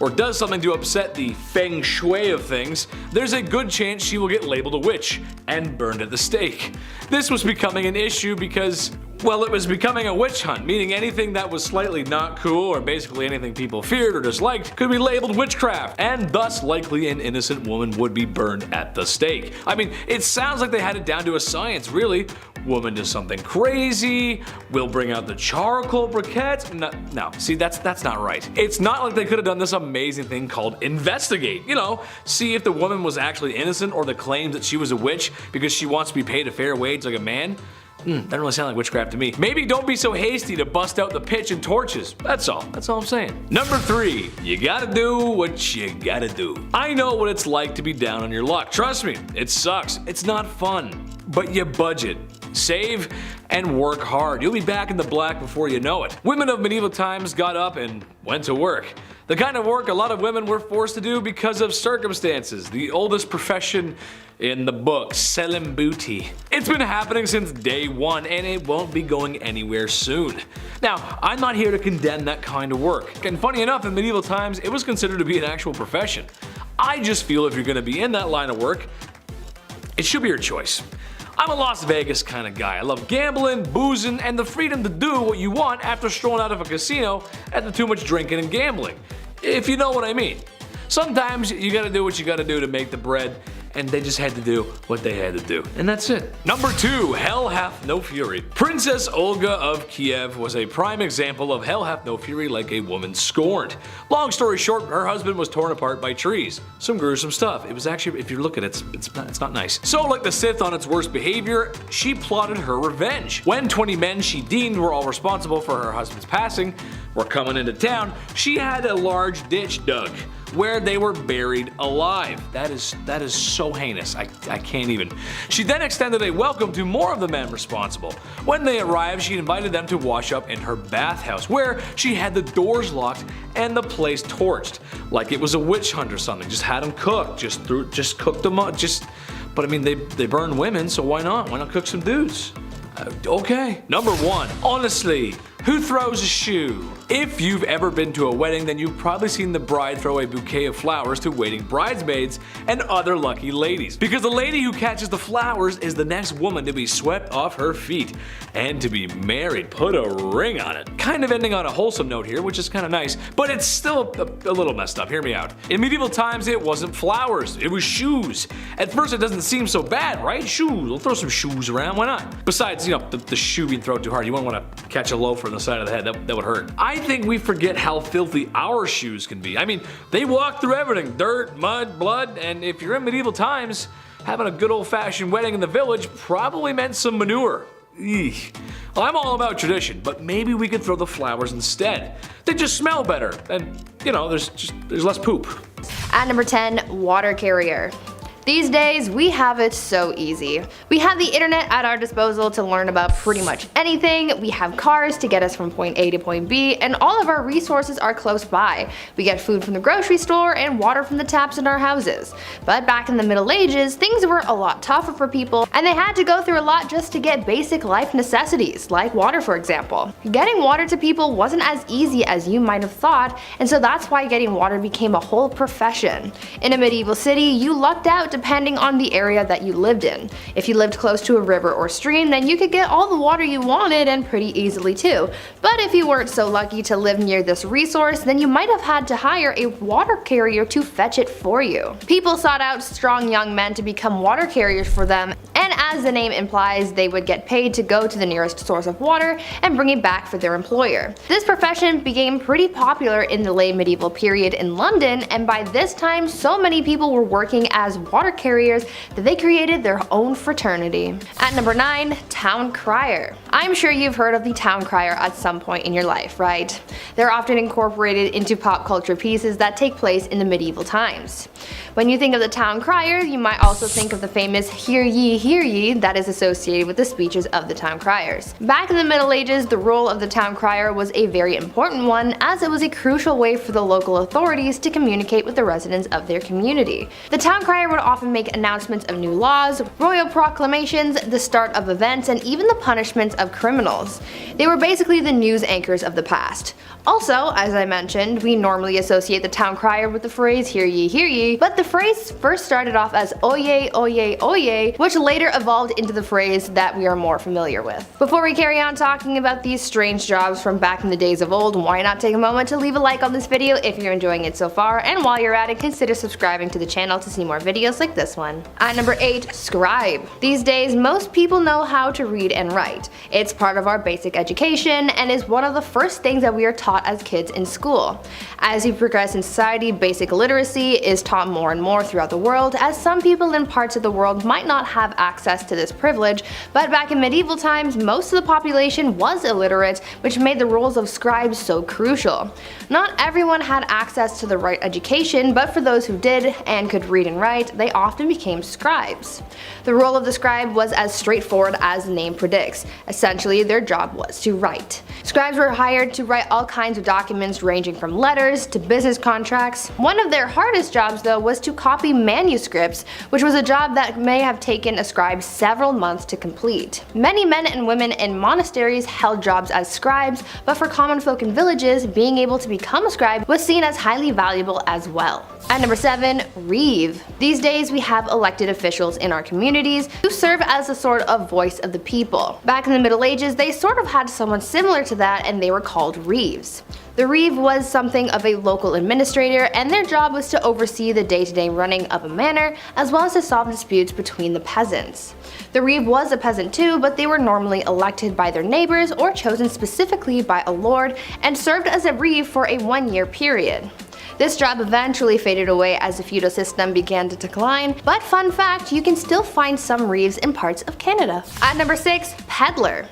or does something to upset the feng shui of things, there's a good chance she will get labeled a witch and burned at the stake. This was becoming an issue because, well, it was becoming a witch hunt, meaning anything that was slightly not cool or basically anything people feared or disliked could be labeled witchcraft, and thus likely an innocent woman would be burned at the stake. I mean, it sounds like they had it down to a science, really. Woman does something crazy, we'll bring out the charcoal briquettes. No, see, that's not right. It's not like they could have done this amazing thing called investigate. You know, see if the woman was actually innocent or the claims that she was a witch because she wants to be paid a fair wage like a man. Doesn't really sound like witchcraft to me. Maybe don't be so hasty to bust out the pitch and torches. That's all I'm saying. Number 3, you gotta do what you gotta do. I know what it's like to be down on your luck. Trust me, it sucks. It's not fun. But you budget, save, and work hard. You'll be back in the black before you know it. Women of medieval times got up and went to work. The kind of work a lot of women were forced to do because of circumstances. The oldest profession in the book, selling booty. It's been happening since day one and it won't be going anywhere soon. Now, I'm not here to condemn that kind of work. And funny enough, in medieval times, it was considered to be an actual profession. I just feel if you're gonna be in that line of work, it should be your choice. I'm a Las Vegas kind of guy. I love gambling, boozing, and the freedom to do what you want after strolling out of a casino after too much drinking and gambling. If you know what I mean. Sometimes you gotta do what you gotta do to make the bread, and they just had to do what they had to do. And that's it. Number 2, Hell Hath No Fury. Princess Olga of Kiev was a prime example of hell hath no fury like a woman scorned. Long story short, her husband was torn apart by trees. Some gruesome stuff. It was actually, if you look at it, it's not nice. So like the Sith on its worst behavior, she plotted her revenge. When 20 men she deemed were all responsible for her husband's passing were coming into town, she had a large ditch dug where they were buried alive. That is so heinous. I can't even. She then extended a welcome to more of the men responsible. When they arrived, she invited them to wash up in her bathhouse, where she had the doors locked and the place torched, like it was a witch hunt or something. Just had them cooked, just cooked them up. But I mean, they burn women, so why not? Why not cook some dudes? Okay. Number 1, honestly, who throws a shoe? If you've ever been to a wedding, then you've probably seen the bride throw a bouquet of flowers to waiting bridesmaids and other lucky ladies. Because the lady who catches the flowers is the next woman to be swept off her feet and to be married. Put a ring on it. Kind of ending on a wholesome note here, which is kind of nice, but it's still a little messed up. Hear me out. In medieval times, it wasn't flowers, it was shoes. At first, it doesn't seem so bad, right? Shoes. We'll throw some shoes around, why not? Besides, you know, the shoe being thrown too hard, you won't want to catch a loafer on the side of the head. That would hurt. I think we forget how filthy our shoes can be. I mean, they walk through everything. Dirt, mud, blood, and if you're in medieval times, having a good old-fashioned wedding in the village probably meant some manure. Eek. Well, I'm all about tradition, but maybe we could throw the flowers instead. They just smell better, and you know, there's less poop. At number 10, water carrier. These days, we have it so easy. We have the internet at our disposal to learn about pretty much anything, we have cars to get us from point A to point B, and all of our resources are close by. We get food from the grocery store and water from the taps in our houses. But back in the Middle Ages, things were a lot tougher for people, and they had to go through a lot just to get basic life necessities, like water for example. Getting water to people wasn't as easy as you might have thought, and so that's why getting water became a whole profession. In a medieval city, you lucked out depending on the area that you lived in. If you lived close to a river or stream, then you could get all the water you wanted and pretty easily too. But if you weren't so lucky to live near this resource, then you might have had to hire a water carrier to fetch it for you. People sought out strong young men to become water carriers for them, and as the name implies, they would get paid to go to the nearest source of water and bring it back for their employer. This profession became pretty popular in the late medieval period in London, and by this time so many people were working as water carriers that they created their own fraternity. At number 9, town crier. I'm sure you've heard of the town crier at some point in your life, right? They're often incorporated into pop culture pieces that take place in the medieval times. When you think of the town crier, you might also think of the famous hear ye that is associated with the speeches of the town criers. Back in the Middle Ages, the role of the town crier was a very important one, as it was a crucial way for the local authorities to communicate with the residents of their community. The town crier would often make announcements of new laws, royal proclamations, the start of events, and even the punishments of criminals. They were basically the news anchors of the past. Also, as I mentioned, we normally associate the town crier with the phrase hear ye, but the phrase first started off as oye, oye, oye, which later evolved into the phrase that we are more familiar with. Before we carry on talking about these strange jobs from back in the days of old, why not take a moment to leave a like on this video if you're enjoying it so far, and while you're at it, consider subscribing to the channel to see more videos like this one. At number 8, scribe. These days, most people know how to read and write. It's part of our basic education and is one of the first things that we are taught as kids in school. As we progress in society, basic literacy is taught more and more throughout the world, as some people in parts of the world might not have access to this privilege, but back in medieval times, most of the population was illiterate, which made the roles of scribes so crucial. Not everyone had access to the right education, but for those who did and could read and write, they often became scribes. The role of the scribe was as straightforward as the name predicts. Essentially, their job was to write. Scribes were hired to write all kinds of documents ranging from letters to business contracts. One of their hardest jobs though was to copy manuscripts, which was a job that may have taken a scribe several months to complete. Many men and women in monasteries held jobs as scribes, but for common folk in villages, being able to become a scribe was seen as highly valuable as well. At number 7, reeve. These days we have elected officials in our communities who serve as a sort of voice of the people. Back in the Middle Ages, they sort of had someone similar to that, and they were called reeves. The reeve was something of a local administrator, and their job was to oversee the day-to-day running of a manor, as well as to solve disputes between the peasants. The reeve was a peasant too, but they were normally elected by their neighbors or chosen specifically by a lord, and served as a reeve for a 1-year period. This job eventually faded away as the feudal system began to decline, but fun fact, you can still find some reeves in parts of Canada. At number 6, peddler.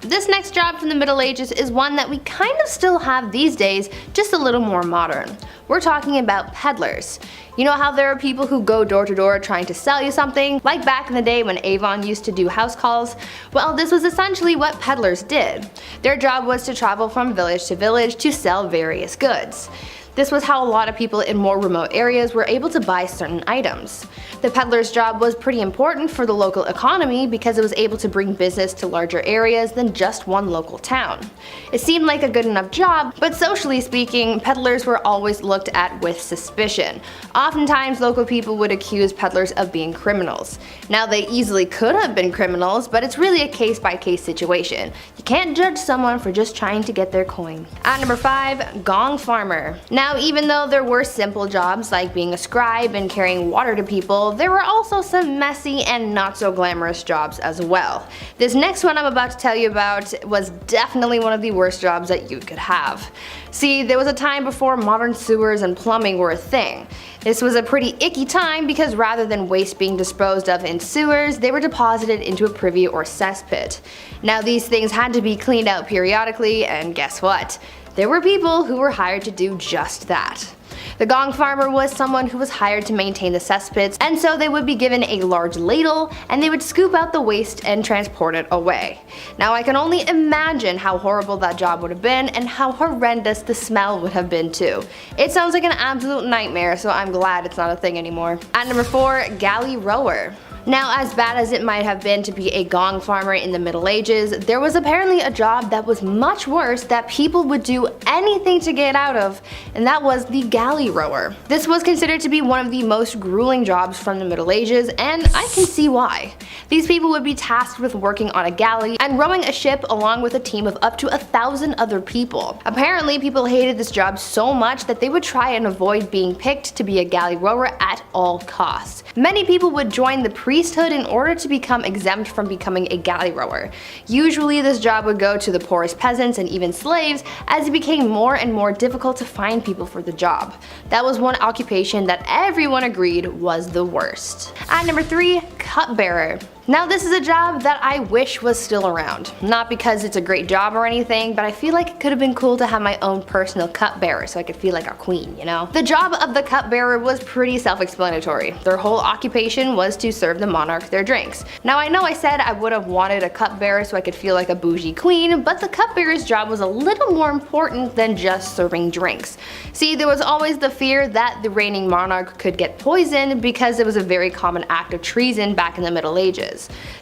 This next job from the Middle Ages is one that we kind of still have these days, just a little more modern. We're talking about peddlers. You know how there are people who go door to door trying to sell you something, like back in the day when Avon used to do house calls? Well, this was essentially what peddlers did. Their job was to travel from village to village to sell various goods. This was how a lot of people in more remote areas were able to buy certain items. The peddler's job was pretty important for the local economy because it was able to bring business to larger areas than just one local town. It seemed like a good enough job, but socially speaking, peddlers were always looked at with suspicion. Oftentimes, local people would accuse peddlers of being criminals. Now, they easily could have been criminals, but it's really a case-by-case situation. You can't judge someone for just trying to get their coin. At number 5, gong farmer. Now, even though there were simple jobs like being a scribe and carrying water to people, there were also some messy and not so glamorous jobs as well. This next one I'm about to tell you about was definitely one of the worst jobs that you could have. See, there was a time before modern sewers and plumbing were a thing. This was a pretty icky time because rather than waste being disposed of in sewers, they were deposited into a privy or cesspit. Now, these things had to be cleaned out periodically, and guess what? There were people who were hired to do just that. The gong farmer was someone who was hired to maintain the cesspits, and so they would be given a large ladle and they would scoop out the waste and transport it away. Now I can only imagine how horrible that job would have been and how horrendous the smell would have been too. It sounds like an absolute nightmare, so I'm glad it's not a thing anymore. At number 4, galley rower. Now, as bad as it might have been to be a gong farmer in the Middle Ages, there was apparently a job that was much worse that people would do anything to get out of, and that was the galley rower. This was considered to be one of the most grueling jobs from the Middle Ages, and I can see why. These people would be tasked with working on a galley and rowing a ship along with a team of up to 1,000 other people. Apparently, people hated this job so much that they would try and avoid being picked to be a galley rower at all costs. Many people would join the priesthood in order to become exempt from becoming a galley rower. Usually this job would go to the poorest peasants and even slaves, as it became more and more difficult to find people for the job. That was one occupation that everyone agreed was the worst. At number 3, cupbearer. Now this is a job that I wish was still around. Not because it's a great job or anything, but I feel like it could have been cool to have my own personal cupbearer so I could feel like a queen, you know? The job of the cupbearer was pretty self-explanatory. Their whole occupation was to serve the monarch their drinks. Now I know I said I would have wanted a cupbearer so I could feel like a bougie queen, but the cupbearer's job was a little more important than just serving drinks. See, there was always the fear that the reigning monarch could get poisoned because it was a very common act of treason back in the Middle Ages.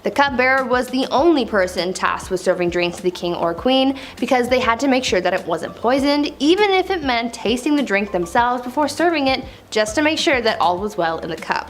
The cupbearer was the only person tasked with serving drinks to the king or queen because they had to make sure that it wasn't poisoned, even if it meant tasting the drink themselves before serving it, just to make sure that all was well in the cup.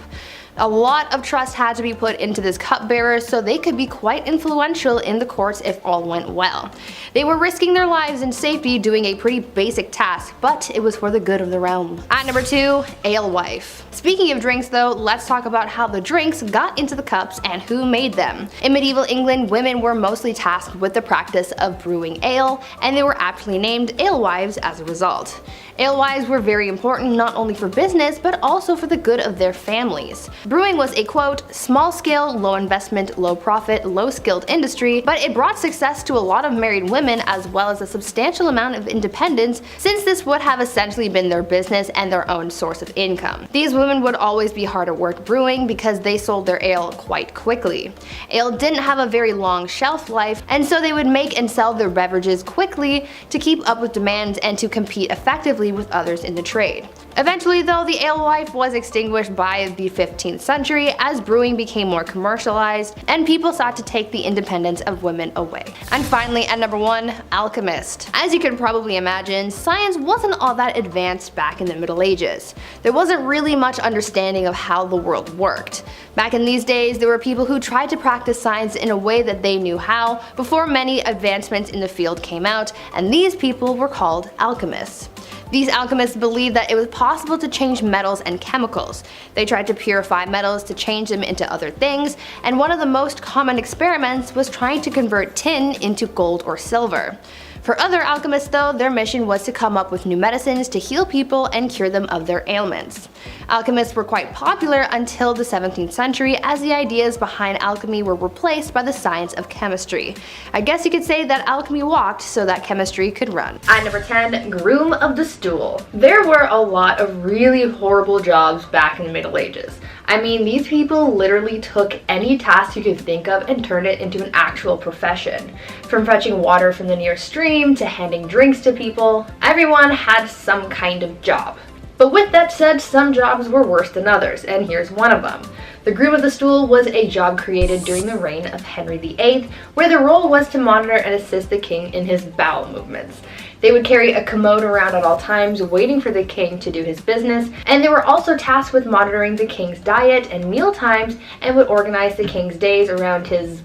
A lot of trust had to be put into this cupbearer so they could be quite influential in the courts if all went well. They were risking their lives and safety doing a pretty basic task, but it was for the good of the realm. At number 2, alewife. Speaking of drinks though, let's talk about how the drinks got into the cups and who made them. In medieval England, women were mostly tasked with the practice of brewing ale, and they were aptly named alewives as a result. Alewives were very important not only for business, but also for the good of their families. Brewing was a quote, small scale, low investment, low profit, low skilled industry, but it brought success to a lot of married women as well as a substantial amount of independence, since this would have essentially been their business and their own source of income. These women would always be hard at work brewing because they sold their ale quite quickly. Ale didn't have a very long shelf life, and so they would make and sell their beverages quickly to keep up with demand and to compete effectively with others in the trade. Eventually though, the alewife was extinguished by the 15th century as brewing became more commercialized and people sought to take the independence of women away. And finally, at number 1, alchemist. As you can probably imagine, science wasn't all that advanced back in the Middle Ages. There wasn't really much understanding of how the world worked. Back in these days, there were people who tried to practice science in a way that they knew how before many advancements in the field came out, and these people were called alchemists. These alchemists believed that it was possible to change metals and chemicals. They tried to purify metals to change them into other things, and one of the most common experiments was trying to convert tin into gold or silver. For other alchemists though, their mission was to come up with new medicines to heal people and cure them of their ailments. Alchemists were quite popular until the 17th century, as the ideas behind alchemy were replaced by the science of chemistry. I guess you could say that alchemy walked so that chemistry could run. At number 10, Groom of the Stool. There were a lot of really horrible jobs back in the Middle Ages. I mean, these people literally took any task you could think of and turned it into an actual profession. From fetching water from the nearest stream to handing drinks to people, everyone had some kind of job. But with that said, some jobs were worse than others, and here's one of them. The Groom of the Stool was a job created during the reign of Henry VIII, where the role was to monitor and assist the king in his bowel movements. They would carry a commode around at all times, waiting for the king to do his business, and they were also tasked with monitoring the king's diet and meal times, and would organize the king's days around his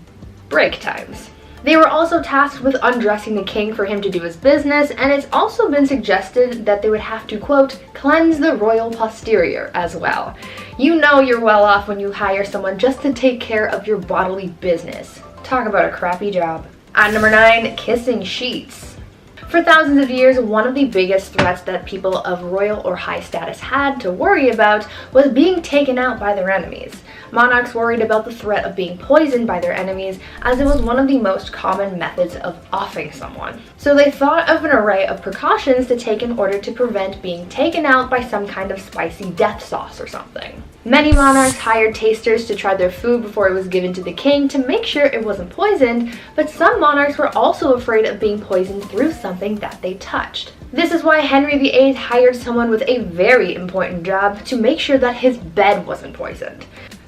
break times. They were also tasked with undressing the king for him to do his business, and it's also been suggested that they would have to, quote, cleanse the royal posterior as well. You know you're well off when you hire someone just to take care of your bodily business. Talk about a crappy job. At number 9, kissing sheets. For thousands of years, one of the biggest threats that people of royal or high status had to worry about was being taken out by their enemies. Monarchs worried about the threat of being poisoned by their enemies, as it was one of the most common methods of offing someone. So they thought of an array of precautions to take in order to prevent being taken out by some kind of spicy death sauce or something. Many monarchs hired tasters to try their food before it was given to the king to make sure it wasn't poisoned, but some monarchs were also afraid of being poisoned through something that they touched. This is why Henry VIII hired someone with a very important job to make sure that his bed wasn't poisoned.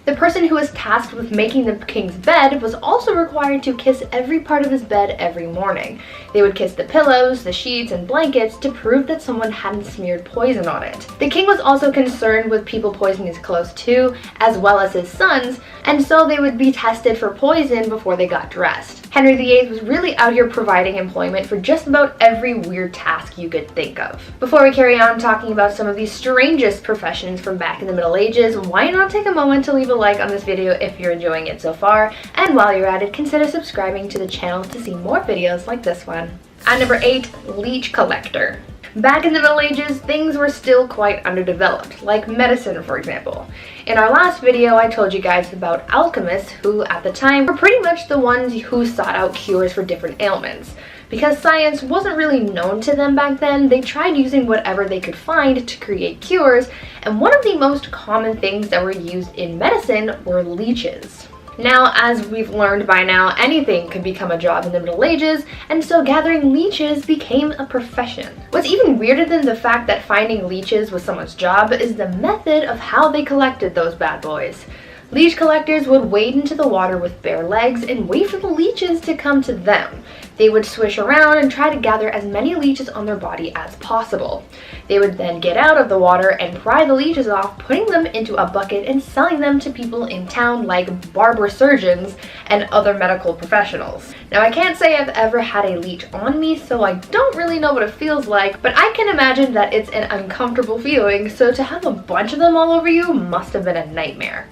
The person who was tasked with making the king's bed was also required to kiss every part of his bed every morning. They would kiss the pillows, the sheets, and blankets to prove that someone hadn't smeared poison on it. The king was also concerned with people poisoning his clothes too, as well as his sons, and so they would be tested for poison before they got dressed. Henry VIII was really out here providing employment for just about every weird task you could think of. Before we carry on talking about some of the strangest professions from back in the Middle Ages, why not take a moment to leave a like on this video if you're enjoying it so far, and while you're at it, consider subscribing to the channel to see more videos like this one. At number 8, Leech Collector. Back in the Middle Ages, things were still quite underdeveloped, like medicine for example. In our last video, I told you guys about alchemists who, at the time, were pretty much the ones who sought out cures for different ailments. Because science wasn't really known to them back then, they tried using whatever they could find to create cures, and one of the most common things that were used in medicine were leeches. Now, as we've learned by now, anything could become a job in the Middle Ages, and so gathering leeches became a profession. What's even weirder than the fact that finding leeches was someone's job is the method of how they collected those bad boys. Leech collectors would wade into the water with bare legs and wait for the leeches to come to them. They would swish around and try to gather as many leeches on their body as possible. They would then get out of the water and pry the leeches off, putting them into a bucket and selling them to people in town like barber surgeons and other medical professionals. Now, I can't say I've ever had a leech on me, so I don't really know what it feels like, but I can imagine that it's an uncomfortable feeling, so to have a bunch of them all over you must have been a nightmare.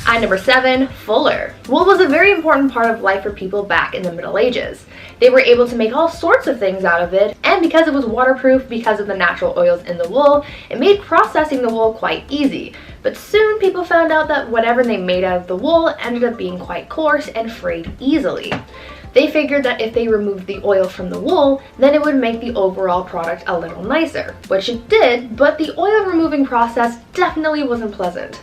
At number 7, Fuller. Wool was a very important part of life for people back in the Middle Ages. They were able to make all sorts of things out of it, and because it was waterproof because of the natural oils in the wool, it made processing the wool quite easy. But soon people found out that whatever they made out of the wool ended up being quite coarse and frayed easily. They figured that if they removed the oil from the wool, then it would make the overall product a little nicer, which it did, but the oil removing process definitely wasn't pleasant.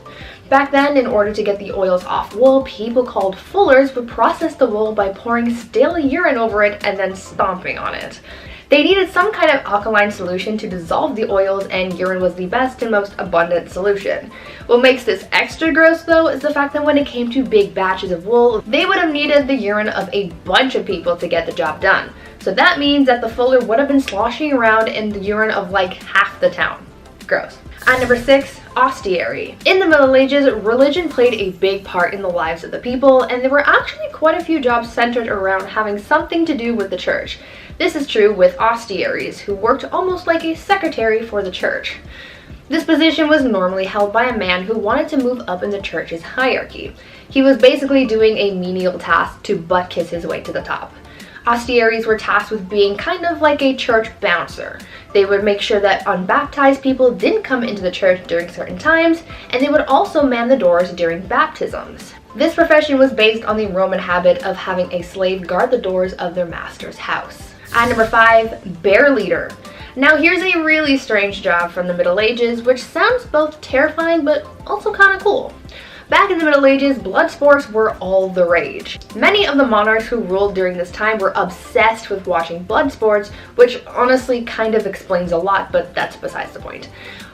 Back then, in order to get the oils off wool, people called fullers would process the wool by pouring stale urine over it and then stomping on it. They needed some kind of alkaline solution to dissolve the oils, and urine was the best and most abundant solution. What makes this extra gross though is the fact that when it came to big batches of wool, they would have needed the urine of a bunch of people to get the job done. So that means that the fuller would have been sloshing around in the urine of like half the town. Gross. At number 6, Ostiary. In the Middle Ages, religion played a big part in the lives of the people, and there were actually quite a few jobs centered around having something to do with the church. This is true with ostiaries, who worked almost like a secretary for the church. This position was normally held by a man who wanted to move up in the church's hierarchy. He was basically doing a menial task to butt kiss his way to the top. Ostiaries were tasked with being kind of like a church bouncer. They would make sure that unbaptized people didn't come into the church during certain times, and they would also man the doors during baptisms. This profession was based on the Roman habit of having a slave guard the doors of their master's house. At number 5, bear leader. Now here's a really strange job from the Middle Ages, which sounds both terrifying but also kind of cool. Back in the Middle Ages, blood sports were all the rage. Many of the monarchs who ruled during this time were obsessed with watching blood sports, which honestly kind of explains a lot, but that's besides the point.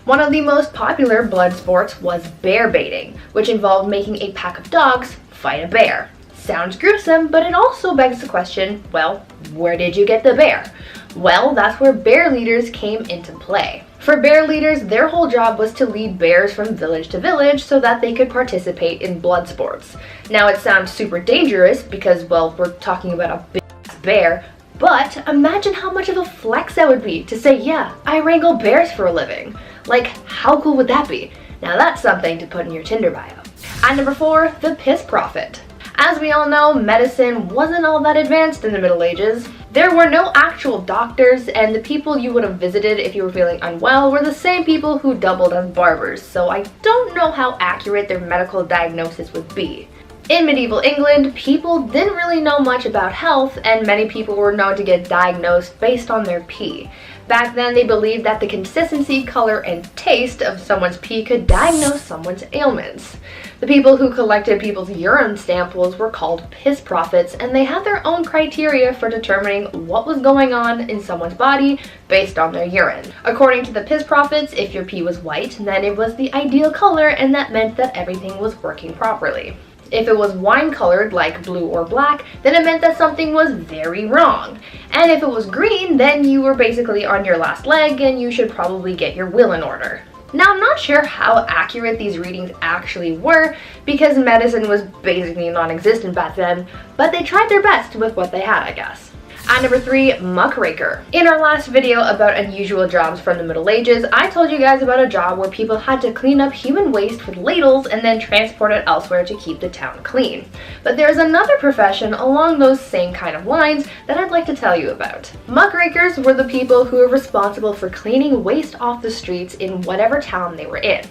One of the most popular blood sports was bear baiting, which involved making a pack of dogs fight a bear. Sounds gruesome, but it also begs the question, well, where did you get the bear? Well, that's where bear leaders came into play. For bear leaders, their whole job was to lead bears from village to village so that they could participate in blood sports. Now it sounds super dangerous because, well, we're talking about a big bear, but imagine how much of a flex that would be to say, yeah, I wrangle bears for a living. Like, how cool would that be? Now that's something to put in your Tinder bio. At number 4, the piss prophet. As we all know, medicine wasn't all that advanced in the Middle Ages. There were no actual doctors, and the people you would have visited if you were feeling unwell were the same people who doubled as barbers, so I don't know how accurate their medical diagnosis would be. In medieval England, people didn't really know much about health, and many people were known to get diagnosed based on their pee. Back then, they believed that the consistency, color, and taste of someone's pee could diagnose someone's ailments. The people who collected people's urine samples were called piss prophets, and they had their own criteria for determining what was going on in someone's body based on their urine. According to the piss prophets, if your pee was white, then it was the ideal color, and that meant that everything was working properly. If it was wine-colored, like blue or black, then it meant that something was very wrong. And if it was green, then you were basically on your last leg and you should probably get your will in order. Now, I'm not sure how accurate these readings actually were, because medicine was basically non-existent back then, but they tried their best with what they had, I guess. At number 3, muckraker. In our last video about unusual jobs from the Middle Ages, I told you guys about a job where people had to clean up human waste with ladles and then transport it elsewhere to keep the town clean. But there's another profession along those same kind of lines that I'd like to tell you about. Muckrakers were the people who were responsible for cleaning waste off the streets in whatever town they were in.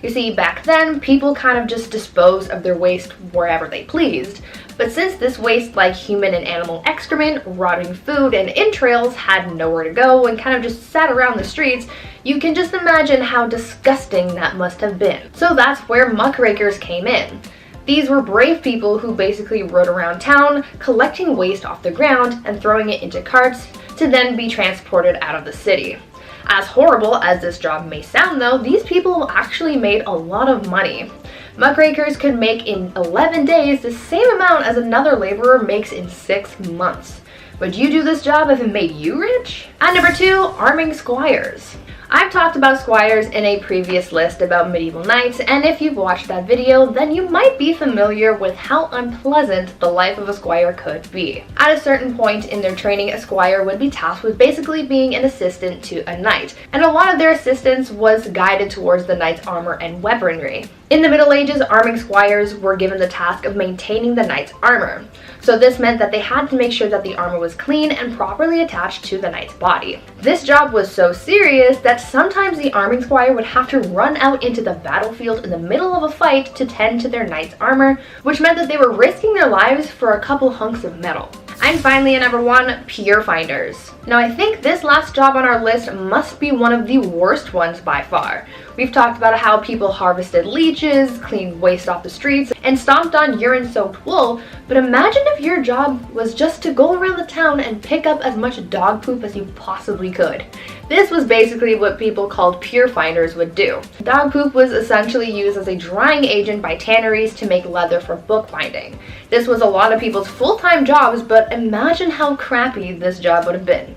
You see, back then, people kind of just disposed of their waste wherever they pleased. But since this waste, like human and animal excrement, rotting food, and entrails, had nowhere to go and kind of just sat around the streets, you can just imagine how disgusting that must have been. So that's where muckrakers came in. These were brave people who basically rode around town, collecting waste off the ground and throwing it into carts to then be transported out of the city. As horrible as this job may sound though, these people actually made a lot of money. Muckrakers could make in 11 days the same amount as another laborer makes in 6 months. Would you do this job if it made you rich? At number 2, arming squires. I've talked about squires in a previous list about medieval knights, and if you've watched that video, then you might be familiar with how unpleasant the life of a squire could be. At a certain point in their training, a squire would be tasked with basically being an assistant to a knight, and a lot of their assistance was guided towards the knight's armor and weaponry. In the Middle Ages, arming squires were given the task of maintaining the knight's armor. So this meant that they had to make sure that the armor was clean and properly attached to the knight's body. This job was so serious that sometimes the arming squire would have to run out into the battlefield in the middle of a fight to tend to their knight's armor, which meant that they were risking their lives for a couple hunks of metal. And finally, at number 1, pier finders. Now I think this last job on our list must be one of the worst ones by far. We've talked about how people harvested leeches, cleaned waste off the streets, and stomped on urine-soaked wool, but imagine if your job was just to go around the town and pick up as much dog poop as you possibly could. This was basically what people called pier finders would do. Dog poop was essentially used as a drying agent by tanneries to make leather for bookbinding. This was a lot of people's full-time jobs, but imagine how crappy this job would have been.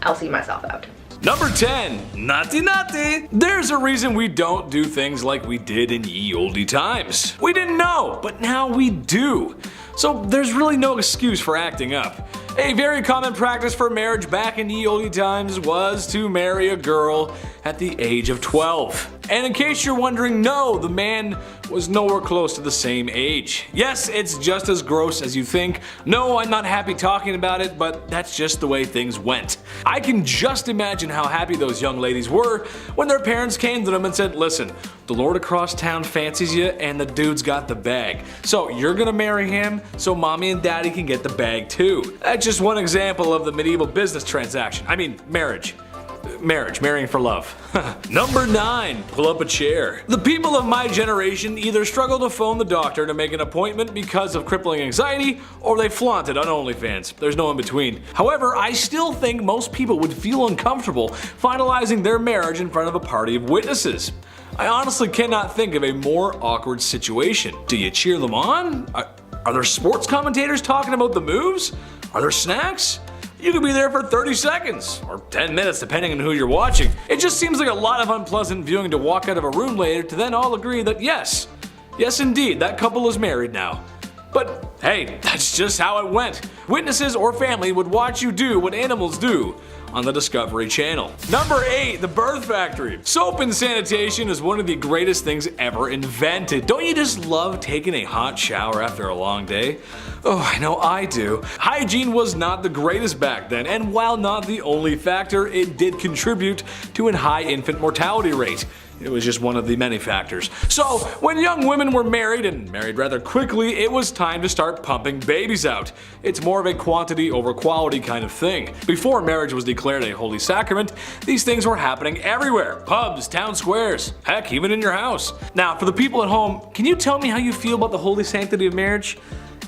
I'll see myself out. Number 10, naughty naughty. There's a reason we don't do things like we did in ye olde times. We didn't know, but now we do. So there's really no excuse for acting up. A very common practice for marriage back in ye olde times was to marry a girl at the age of 12. And in case you're wondering, no, the man was nowhere close to the same age. Yes, it's just as gross as you think. No, I'm not happy talking about it, but that's just the way things went. I can just imagine how happy those young ladies were when their parents came to them and said, listen, the lord across town fancies you and the dude's got the bag. So you're gonna marry him so mommy and daddy can get the bag too. That's just one example of the medieval business transaction. I mean, marriage. Marrying for love. Number 9, pull up a chair. The people of my generation either struggle to phone the doctor to make an appointment because of crippling anxiety, or they flaunt it on OnlyFans. There's no in between. However, I still think most people would feel uncomfortable finalizing their marriage in front of a party of witnesses. I honestly cannot think of a more awkward situation. Do you cheer them on? Are there sports commentators talking about the moves? Are there snacks? You could be there for 30 seconds, or 10 minutes depending on who you're watching. It just seems like a lot of unpleasant viewing to walk out of a room later to then all agree that yes indeed, that couple is married now. But hey, that's just how it went. Witnesses or family would watch you do what animals do on the Discovery Channel. Number 8, the birth factory. Soap and sanitation is one of the greatest things ever invented. Don't you just love taking a hot shower after a long day? Oh, I know I do. Hygiene was not the greatest back then, and while not the only factor, it did contribute to a high infant mortality rate. It was just one of the many factors. So, when young women were married, and married rather quickly, it was time to start pumping babies out. It's more of a quantity over quality kind of thing. Before marriage was declared a holy sacrament, these things were happening everywhere. Pubs, town squares, heck, even in your house. Now, for the people at home, can you tell me how you feel about the holy sanctity of marriage?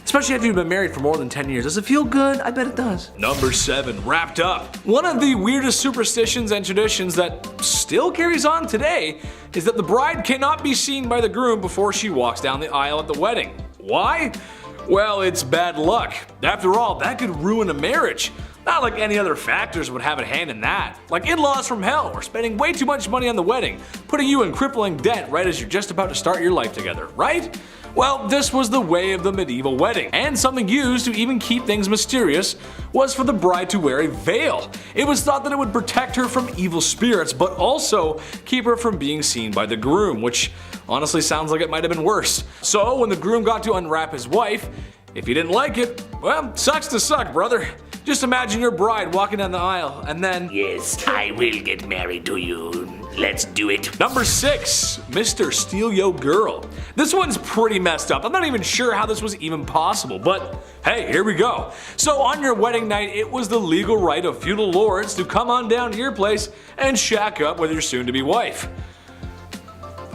Especially after you've been married for more than 10 years. Does it feel good? I bet it does. Number 7, wrapped up. One of the weirdest superstitions and traditions that still carries on today is that the bride cannot be seen by the groom before she walks down the aisle at the wedding. Why? Well, it's bad luck. After all, that could ruin a marriage. Not like any other factors would have a hand in that. Like in-laws from hell, or spending way too much money on the wedding, putting you in crippling debt right as you're just about to start your life together, right? Well, this was the way of the medieval wedding, and something used to even keep things mysterious was for the bride to wear a veil. It was thought that it would protect her from evil spirits, but also keep her from being seen by the groom, which honestly sounds like it might have been worse. So when the groom got to unwrap his wife, if he didn't like it, well, sucks to suck, brother. Just imagine your bride walking down the aisle, and then... Yes, I will get married to you. Let's do it. Number 6, Mr. Steal Yo Girl. This one's pretty messed up. I'm not even sure how this was even possible, but hey, here we go. So on your wedding night, it was the legal right of feudal lords to come on down to your place and shack up with your soon-to-be wife.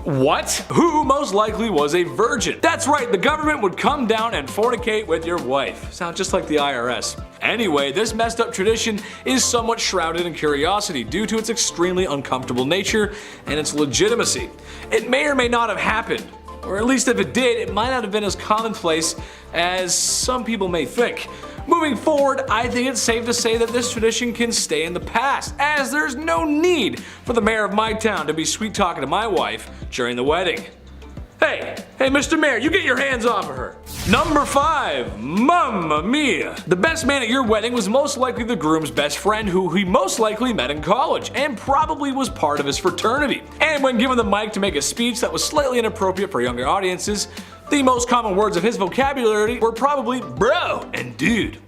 What? Who most likely was a virgin? That's right, the government would come down and fornicate with your wife. Sounds just like the IRS. Anyway, this messed up tradition is somewhat shrouded in curiosity due to its extremely uncomfortable nature and its legitimacy. It may or may not have happened, or at least if it did, it might not have been as commonplace as some people may think. Moving forward, I think it's safe to say that this tradition can stay in the past, as there's no need for the mayor of my town to be sweet talking to my wife during the wedding. Hey, Mr. Mayor, you get your hands off of her. Number 5, Mamma Mia. The best man at your wedding was most likely the groom's best friend who he most likely met in college and probably was part of his fraternity. And when given the mic to make a speech that was slightly inappropriate for younger audiences, the most common words of his vocabulary were probably bro and dude.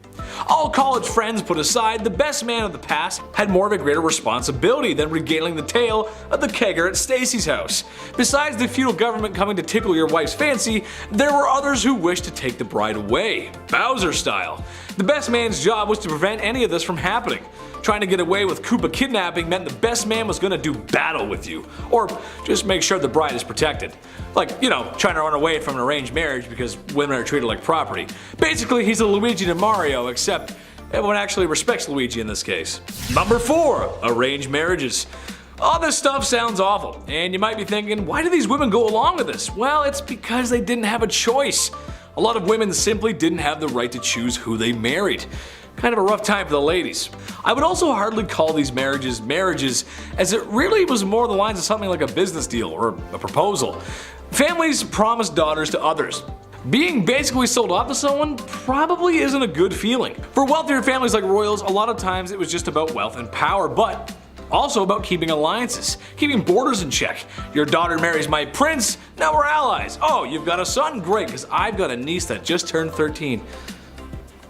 All college friends put aside, the best man of the past had more of a greater responsibility than regaling the tale of the kegger at Stacy's house. Besides the feudal government coming to tickle your wife's fancy, there were others who wished to take the bride away, Bowser style. The best man's job was to prevent any of this from happening. Trying to get away with Koopa kidnapping meant the best man was gonna do battle with you, or just make sure the bride is protected. Like, you know, trying to run away from an arranged marriage because women are treated like property. Basically, he's a Luigi to Mario, except everyone actually respects Luigi in this case. Number 4, arranged marriages. All this stuff sounds awful, and you might be thinking, why do these women go along with this? Well, it's because they didn't have a choice. A lot of women simply didn't have the right to choose who they married. Kind of a rough time for the ladies. I would also hardly call these marriages as it really was more the lines of something like a business deal or a proposal. Families promised daughters to others. Being basically sold off to someone probably isn't a good feeling. For wealthier families like royals, a lot of times it was just about wealth and power, but also about keeping alliances, keeping borders in check. Your daughter marries my prince, now we're allies. Oh, you've got a son? Great, because I've got a niece that just turned 13.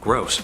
Gross.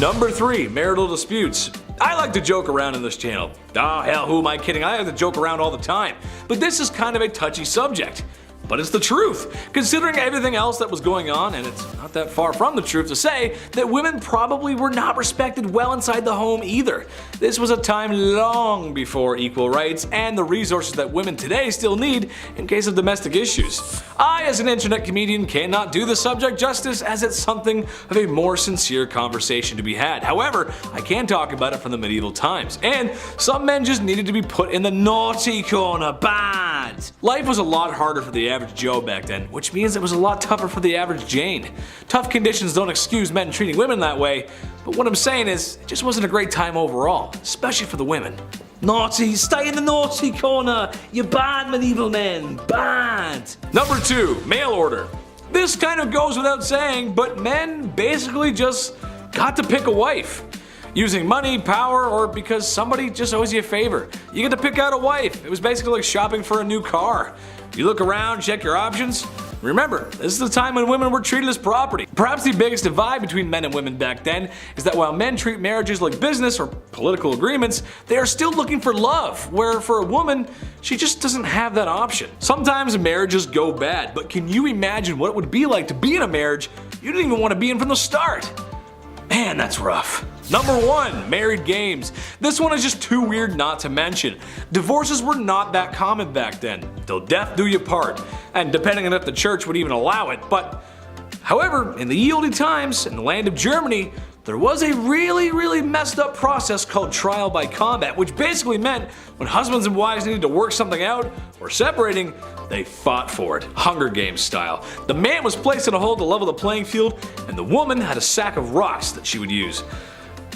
Number 3, marital disputes. I like to joke around in this channel. Oh hell, who am I kidding? I like to joke around all the time. But this is kind of a touchy subject. But it's the truth, considering everything else that was going on, and it's not that far from the truth to say that women probably were not respected well inside the home either. This was a time long before equal rights and the resources that women today still need in case of domestic issues. I, as an internet comedian, cannot do the subject justice as it's something of a more sincere conversation to be had. However, I can talk about it from the medieval times, and some men just needed to be put in the naughty corner bad. Life was a lot harder for the average Joe back then, which means it was a lot tougher for the average Jane. Tough conditions don't excuse men treating women that way, but what I'm saying is, it just wasn't a great time overall, especially for the women. Naughty, stay in the naughty corner, you bad medieval men, bad. Number 2, mail order. This kind of goes without saying, but men basically just got to pick a wife. Using money, power, or because somebody just owes you a favor. You get to pick out a wife. It was basically like shopping for a new car. You look around, check your options. Remember, this is the time when women were treated as property. Perhaps the biggest divide between men and women back then is that while men treat marriages like business or political agreements, they are still looking for love, where for a woman, she just doesn't have that option. Sometimes marriages go bad, but can you imagine what it would be like to be in a marriage you didn't even want to be in from the start? Man, that's rough. Number 1, married games. This one is just too weird not to mention. Divorces were not that common back then, till death do you part, and depending on if the church would even allow it, but however, in the ye olde times, in the land of Germany, there was a really messed up process called trial by combat, which basically meant when husbands and wives needed to work something out or separating, they fought for it, Hunger Games style. The man was placed in a hole to level the playing field, and the woman had a sack of rocks that she would use.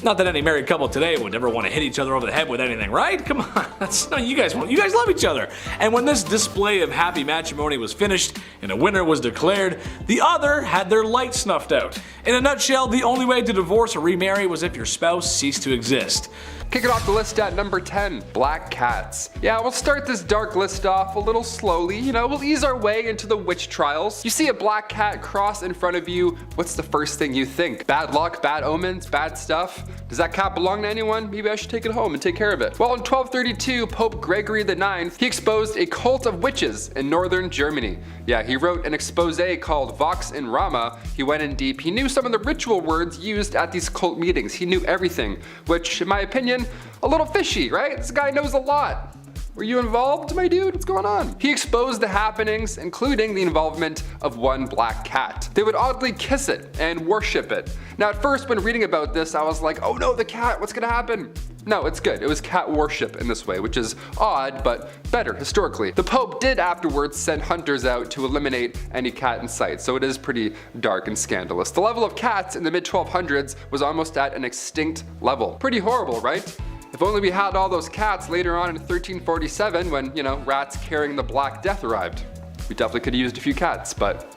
Not that any married couple today would ever want to hit each other over the head with anything, right? Come on, that's not you guys love each other. And when this display of happy matrimony was finished and a winner was declared, the other had their light snuffed out. In a nutshell, the only way to divorce or remarry was if your spouse ceased to exist. Kicking off the list at number 10, black cats. Yeah, we'll start this dark list off a little slowly, we'll ease our way into the witch trials. You see a black cat cross in front of you, what's the first thing you think? Bad luck, bad omens, bad stuff? Does that cat belong to anyone? Maybe I should take it home and take care of it. Well, in 1232, Pope Gregory IX, he exposed a cult of witches in northern Germany. Yeah, he wrote an expose called Vox in Rama. He went in deep. He knew some of the ritual words used at these cult meetings. He knew everything, which, in my opinion, a little fishy, right? This guy knows a lot. Were you involved, my dude? What's going on? He exposed the happenings, including the involvement of one black cat. They would oddly kiss it and worship it. Now, at first, when reading about this, I was like, oh no, the cat, what's gonna happen? No, it's good. It was cat worship in this way, which is odd, but better historically. The Pope did afterwards send hunters out to eliminate any cat in sight, so it is pretty dark and scandalous. The level of cats in the mid-1200s was almost at an extinct level. Pretty horrible, right? If only we had all those cats later on in 1347 when, rats carrying the Black Death arrived. We definitely could have used a few cats, but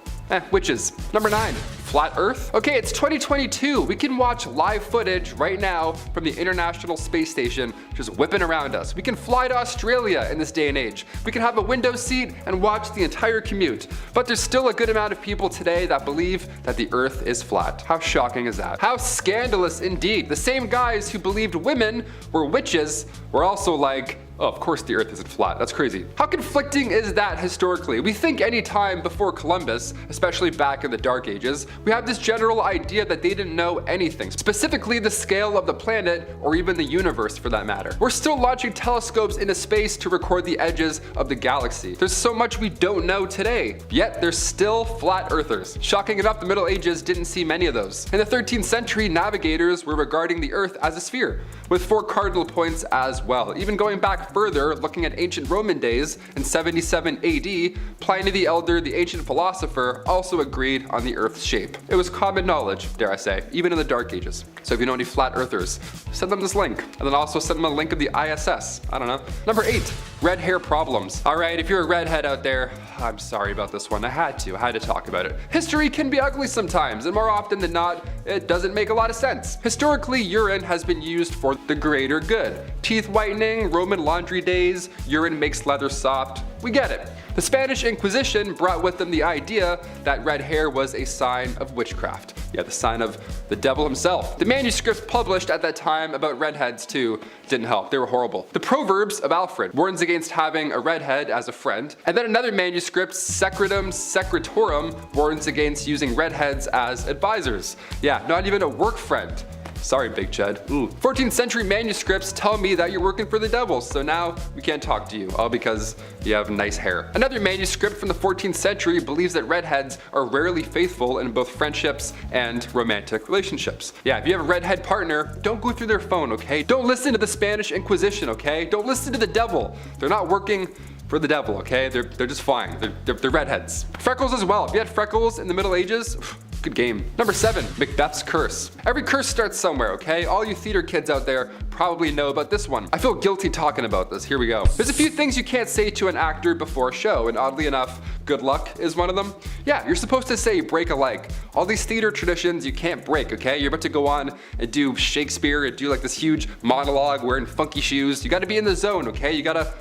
witches. Number 9, flat earth. Okay, it's 2022. We can watch live footage right now from the International Space Station just whipping around us. We can fly to Australia in this day and age. We can have a window seat and watch the entire commute. But there's still a good amount of people today that believe that the earth is flat. How shocking is that? How scandalous indeed. The same guys who believed women were witches were also like, oh, of course the earth isn't flat. That's crazy. How conflicting is that historically? We think any time before Columbus, especially back in the Dark Ages, we have this general idea that they didn't know anything, specifically the scale of the planet or even the universe for that matter. We're still launching telescopes into space to record the edges of the galaxy. There's so much we don't know today, yet there's still flat earthers. Shocking enough, the Middle Ages didn't see many of those. In the 13th century, navigators were regarding the earth as a sphere, with 4 cardinal points as well. Even going back further, looking at ancient Roman days, in 77 AD, Pliny the Elder, the ancient philosopher, also agreed on the Earth's shape. It was common knowledge, dare I say, even in the Dark Ages. So if you know any flat earthers, send them this link, and then also send them a link of the ISS. I don't know. Number 8, red hair problems. Alright, if you're a redhead out there, I'm sorry about this one. I had to talk about it. History can be ugly sometimes, and more often than not, it doesn't make a lot of sense. Historically, urine has been used for the greater good. Teeth whitening, Roman laundry days, urine makes leather soft. We get it. The Spanish Inquisition brought with them the idea that red hair was a sign of witchcraft. Yeah, the sign of the devil himself. The manuscripts published at that time about redheads too didn't help. They were horrible. The Proverbs of Alfred warns against having a redhead as a friend. And then another manuscript, Secretum Secretorum, warns against using redheads as advisors. Yeah, not even a work friend. Sorry, Big Chud. Ooh. 14th century manuscripts tell me that you're working for the devil, so now we can't talk to you, all because you have nice hair. Another manuscript from the 14th century believes that redheads are rarely faithful in both friendships and romantic relationships. Yeah, if you have a redhead partner, don't go through their phone, okay? Don't listen to the Spanish Inquisition, okay? Don't listen to the devil. They're not working for the devil, okay? They're just fine. They're redheads. Freckles as well. If you had freckles in the Middle Ages, Good game. Number 7, Macbeth's Curse. Every curse starts somewhere, okay? All you theater kids out there probably know about this one. I feel guilty talking about this. Here we go. There's a few things you can't say to an actor before a show, and oddly enough, good luck is one of them. Yeah, you're supposed to say break a leg. All these theater traditions you can't break, okay? You're about to go on and do Shakespeare and do like this huge monologue wearing funky shoes. You gotta be in the zone, okay? You gotta,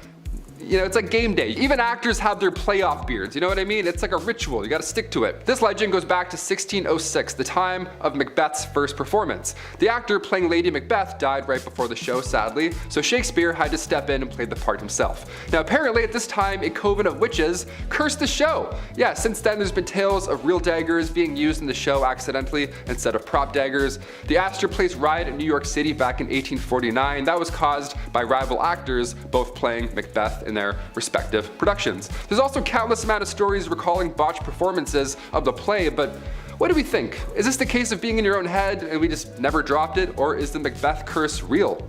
it's like game day. Even actors have their playoff beards, you know what I mean? It's like a ritual, you gotta stick to it. This legend goes back to 1606, the time of Macbeth's first performance. The actor playing Lady Macbeth died right before the show, sadly, so Shakespeare had to step in and play the part himself. Now apparently at this time, a coven of witches cursed the show. Yeah, since then there's been tales of real daggers being used in the show accidentally instead of prop daggers. The Astor Place riot in New York City back in 1849, that was caused by rival actors both playing Macbeth in their respective productions. There's also countless amount of stories recalling botched performances of the play, but what do we think? Is this the case of being in your own head and we just never dropped it, or is the Macbeth curse real?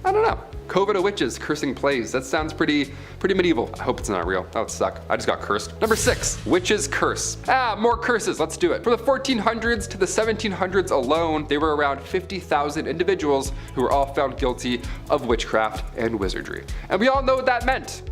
I don't know. Coven of witches cursing plays. That sounds pretty medieval. I hope it's not real. That would suck. I just got cursed. Number 6, Witch's Curse. More curses. Let's do it. From the 1400s to the 1700s alone, there were around 50,000 individuals who were all found guilty of witchcraft and wizardry. And we all know what that meant.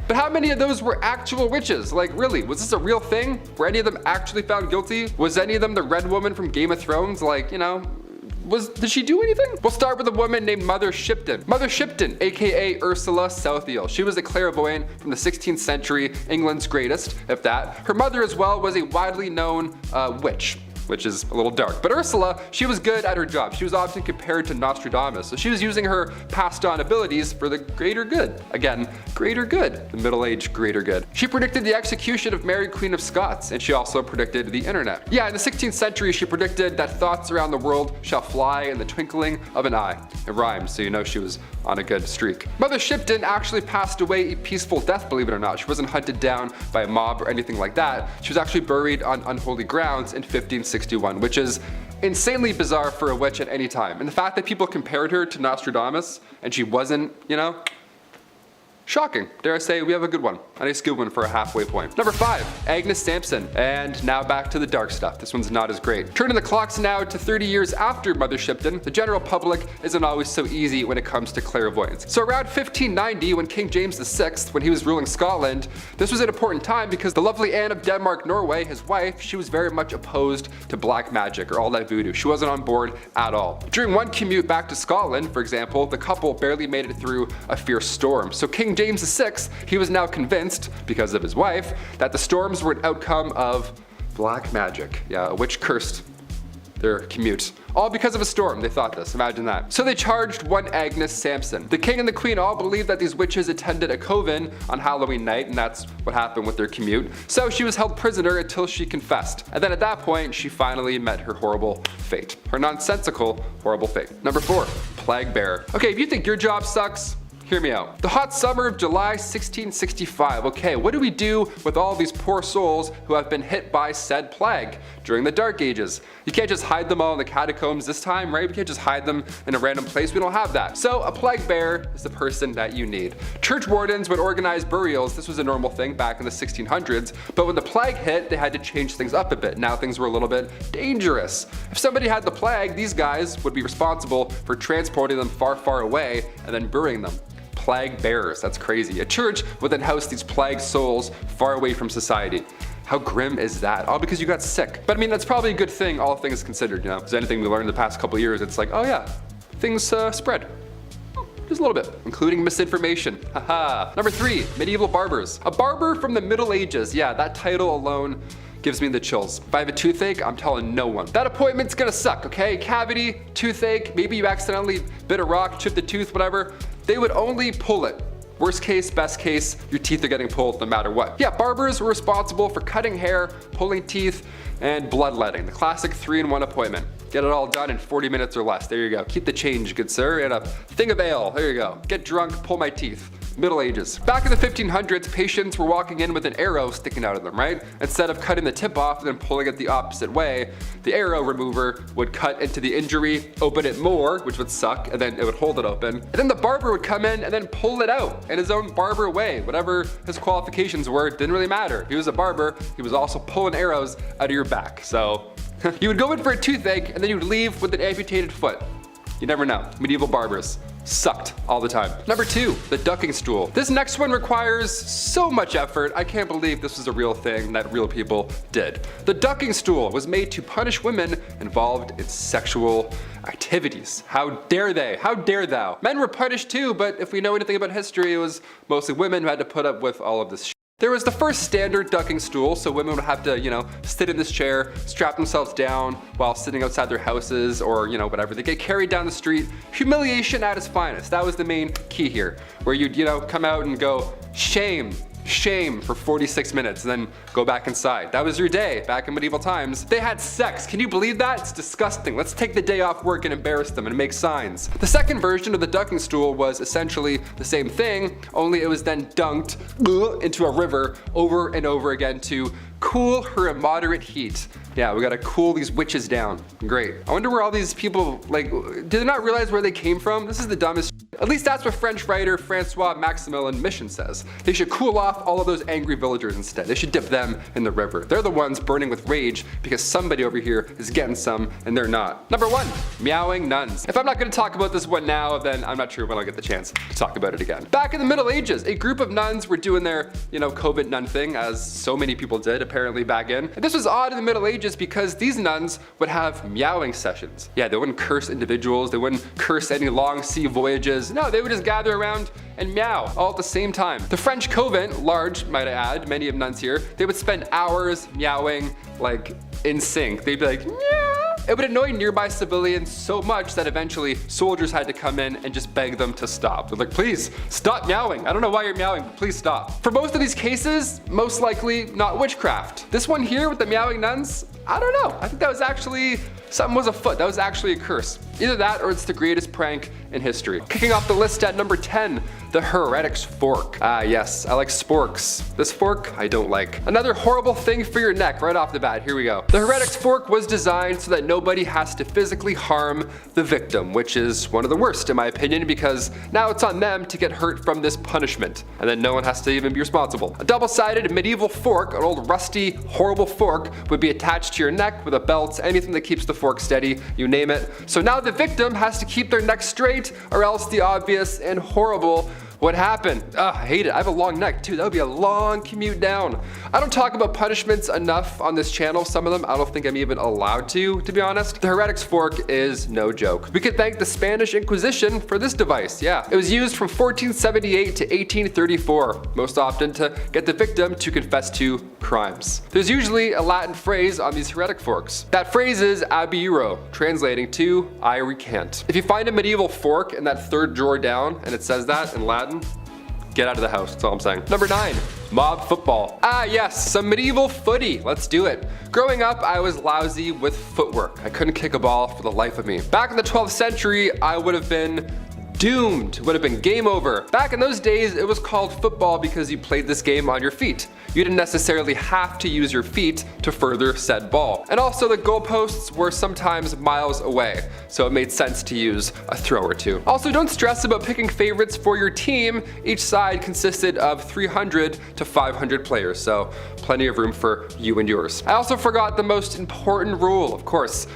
But how many of those were actual witches? Like really, was this a real thing? Were any of them actually found guilty? Was any of them the Red Woman from Game of Thrones? Like, did she do anything? We'll start with a woman named Mother Shipton. Mother Shipton, aka Ursula Southiel. She was a clairvoyant from the 16th century, England's greatest, if that. Her mother as well was a widely known witch, which is a little dark. But Ursula, she was good at her job. She was often compared to Nostradamus, so she was using her passed on abilities for the greater good. Again, greater good, the middle-aged greater good. She predicted the execution of Mary Queen of Scots, and she also predicted the internet. Yeah, in the 16th century, she predicted that thoughts around the world shall fly in the twinkling of an eye. It rhymed, so you know she was on a good streak. Mother Shipton actually passed away a peaceful death, believe it or not. She wasn't hunted down by a mob or anything like that. She was actually buried on unholy grounds in 1561, which is insanely bizarre for a witch at any time. And the fact that people compared her to Nostradamus and she wasn't, shocking. Dare I say, we have a good one. A nice good one for a halfway point. Number 5, Agnes Sampson. And now back to the dark stuff. This one's not as great. Turning the clocks now to 30 years after Mother Shipton, the general public isn't always so easy when it comes to clairvoyance. So around 1590, when King James VI, when he was ruling Scotland, this was an important time because the lovely Anne of Denmark, Norway, his wife, she was very much opposed to black magic or all that voodoo. She wasn't on board at all. During one commute back to Scotland, for example, the couple barely made it through a fierce storm. So King James VI, he was now convinced, because of his wife, that the storms were an outcome of black magic. Yeah, a witch cursed their commute. All because of a storm, they thought this, imagine that. So they charged one Agnes Sampson. The king and the queen all believed that these witches attended a coven on Halloween night, and that's what happened with their commute. So she was held prisoner until she confessed. And then at that point, she finally met her horrible fate. Her nonsensical, horrible fate. Number 4, Plague Bearer. Okay, if you think your job sucks, hear me out. The hot summer of July 1665. Okay, what do we do with all these poor souls who have been hit by said plague during the Dark Ages? You can't just hide them all in the catacombs this time, right? We can't just hide them in a random place. We don't have that. So a plague bearer is the person that you need. Church wardens would organize burials. This was a normal thing back in the 1600s, but when the plague hit, they had to change things up a bit. Now things were a little bit dangerous. If somebody had the plague, these guys would be responsible for transporting them far, far away and then burying them. Plague bearers, that's crazy. A church would then house these plagued souls far away from society. How grim is that? All because you got sick. But I mean, that's probably a good thing, all things considered, If there's anything we learned in the past couple years, it's like, oh yeah, things spread. Just a little bit, including misinformation. Haha. Number 3, medieval barbers. A barber from the Middle Ages. Yeah, that title alone gives me the chills. If I have a toothache, I'm telling no one. That appointment's gonna suck, okay? Cavity, toothache, maybe you accidentally bit a rock, chipped a tooth, whatever. They would only pull it. Worst case, best case, your teeth are getting pulled no matter what. Yeah, barbers were responsible for cutting hair, pulling teeth, and bloodletting. The classic 3-in-1 appointment. Get it all done in 40 minutes or less. There you go. Keep the change, good sir, and a thing of ale. There you go. Get drunk, pull my teeth. Middle Ages. Back in the 1500s, patients were walking in with an arrow sticking out of them, right? Instead of cutting the tip off and then pulling it the opposite way, the arrow remover would cut into the injury, open it more, which would suck, and then it would hold it open. And then the barber would come in and then pull it out in his own barber way. Whatever his qualifications were, didn't really matter. If he was a barber, he was also pulling arrows out of your back. So you would go in for a toothache and then you would leave with an amputated foot. You never know. Medieval barbers sucked all the time. Number 2, the ducking stool. This next one requires so much effort. I can't believe this was a real thing that real people did. The ducking stool was made to punish women involved in sexual activities. How dare they? How dare thou? Men were punished too, but if we know anything about history, it was mostly women who had to put up with all of this shit. There was the first standard ducking stool, so women would have to, sit in this chair, strap themselves down while sitting outside their houses or, whatever. They get carried down the street. Humiliation at its finest. That was the main key here, where you'd, come out and go, shame for 46 minutes and then go back inside. That was your day back in medieval times. They had sex. Can you believe that? It's disgusting. Let's take the day off work and embarrass them and make signs. The second version of the ducking stool was essentially the same thing, only it was then dunked into a river over and over again to cool her immoderate heat. Yeah, we gotta cool these witches down. Great. I wonder where all these people, did they not realize where they came from? This is the dumbest shit. At least that's what French writer Francois Maximilien Mission says. They should cool off all of those angry villagers instead. They should dip them in the river. They're the ones burning with rage because somebody over here is getting some and they're not. Number 1, meowing nuns. If I'm not gonna talk about this one now, then I'm not sure when I'll get the chance to talk about it again. Back in the Middle Ages, a group of nuns were doing their, COVID nun thing, as so many people did apparently back in. And this was odd in the Middle Ages because these nuns would have meowing sessions. Yeah, they wouldn't curse individuals, they wouldn't curse any long sea voyages. No, they would just gather around and meow all at the same time. The French convent, large might I add, many of nuns here, they would spend hours meowing in sync. They'd be like, meow. It would annoy nearby civilians so much that eventually soldiers had to come in and just beg them to stop. They're like, please stop meowing. I don't know why you're meowing, but please stop. For most of these cases, most likely not witchcraft. This one here with the meowing nuns, I don't know. I think that was actually, something was afoot. That was actually a curse. Either that or it's the greatest prank in history. Kicking off the list at number 10, the heretic's fork. Ah yes, I like sporks. This fork, I don't like. Another horrible thing for your neck right off the bat, here we go. The heretic's fork was designed so that nobody has to physically harm the victim, which is one of the worst in my opinion because now it's on them to get hurt from this punishment, and then no one has to even be responsible. A double-sided medieval fork, an old rusty, horrible fork, would be attached to your neck with a belt, anything that keeps the fork steady, you name it. So now the victim has to keep their neck straight or else the obvious and horrible would happen. Ugh, I hate it. I have a long neck too. That would be a long commute down. I don't talk about punishments enough on this channel. Some of them I don't think I'm even allowed to be honest. The heretic's fork is no joke. We could thank the Spanish Inquisition for this device. Yeah, it was used from 1478 to 1834, most often to get the victim to confess to crimes. There's usually a Latin phrase on these heretic forks. That phrase is abiro, translating to I recant. If you find a medieval fork in that third drawer down and it says that in Latin, get out of the house, that's all I'm saying. Number 9, mob football. Ah yes, some medieval footy, let's do it. Growing up, I was lousy with footwork. I couldn't kick a ball for the life of me. Back in the 12th century, I would have been doomed, would have been game over. Back in those days, it was called football because you played this game on your feet. You didn't necessarily have to use your feet to further said ball. And also the goalposts were sometimes miles away, so it made sense to use a throw or two. Also, don't stress about picking favorites for your team. Each side consisted of 300 to 500 players, so plenty of room for you and yours. I also forgot the most important rule, of course.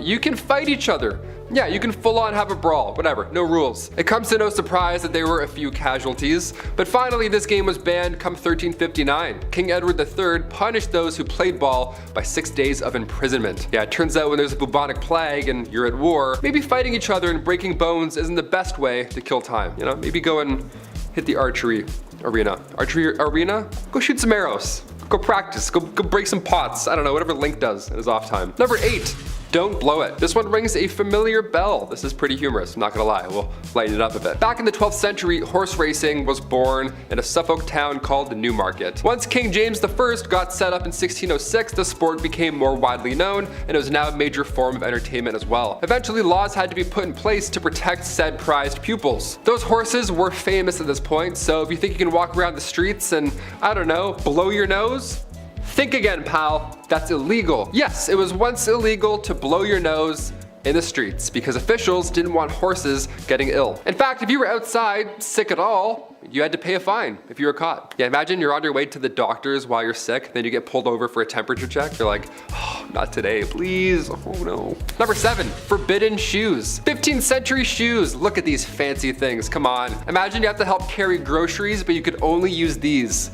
You can fight each other. Yeah, you can full on have a brawl, whatever, no rules. It comes to no surprise that there were a few casualties, but finally this game was banned come 1359. King Edward III punished those who played ball by 6 days of imprisonment. Yeah, it turns out when there's a bubonic plague and you're at war, maybe fighting each other and breaking bones isn't the best way to kill time, Maybe go and hit the archery arena. Archery arena? Go shoot some arrows. Go practice, go break some pots. I don't know, whatever Link does in his off time. Number 8. don't blow it. This one rings a familiar bell. This is pretty humorous, I'm not gonna lie. We'll lighten it up a bit. Back in the 12th century, horse racing was born in a Suffolk town called Newmarket. Once King James I got set up in 1606, the sport became more widely known, and it was now a major form of entertainment as well. Eventually, laws had to be put in place to protect said prized pupils. Those horses were famous at this point, so if you think you can walk around the streets and, I don't know, blow your nose, think again, pal. That's illegal. Yes, it was once illegal to blow your nose in the streets because officials didn't want horses getting ill. In fact, if you were outside sick at all, you had to pay a fine if you were caught. Yeah, imagine you're on your way to the doctors while you're sick, then you get pulled over for a temperature check. You're like, oh, not today, please. Oh no. Number 7, forbidden shoes. 15th century shoes. Look at these fancy things, come on. Imagine you have to help carry groceries, but you could only use these.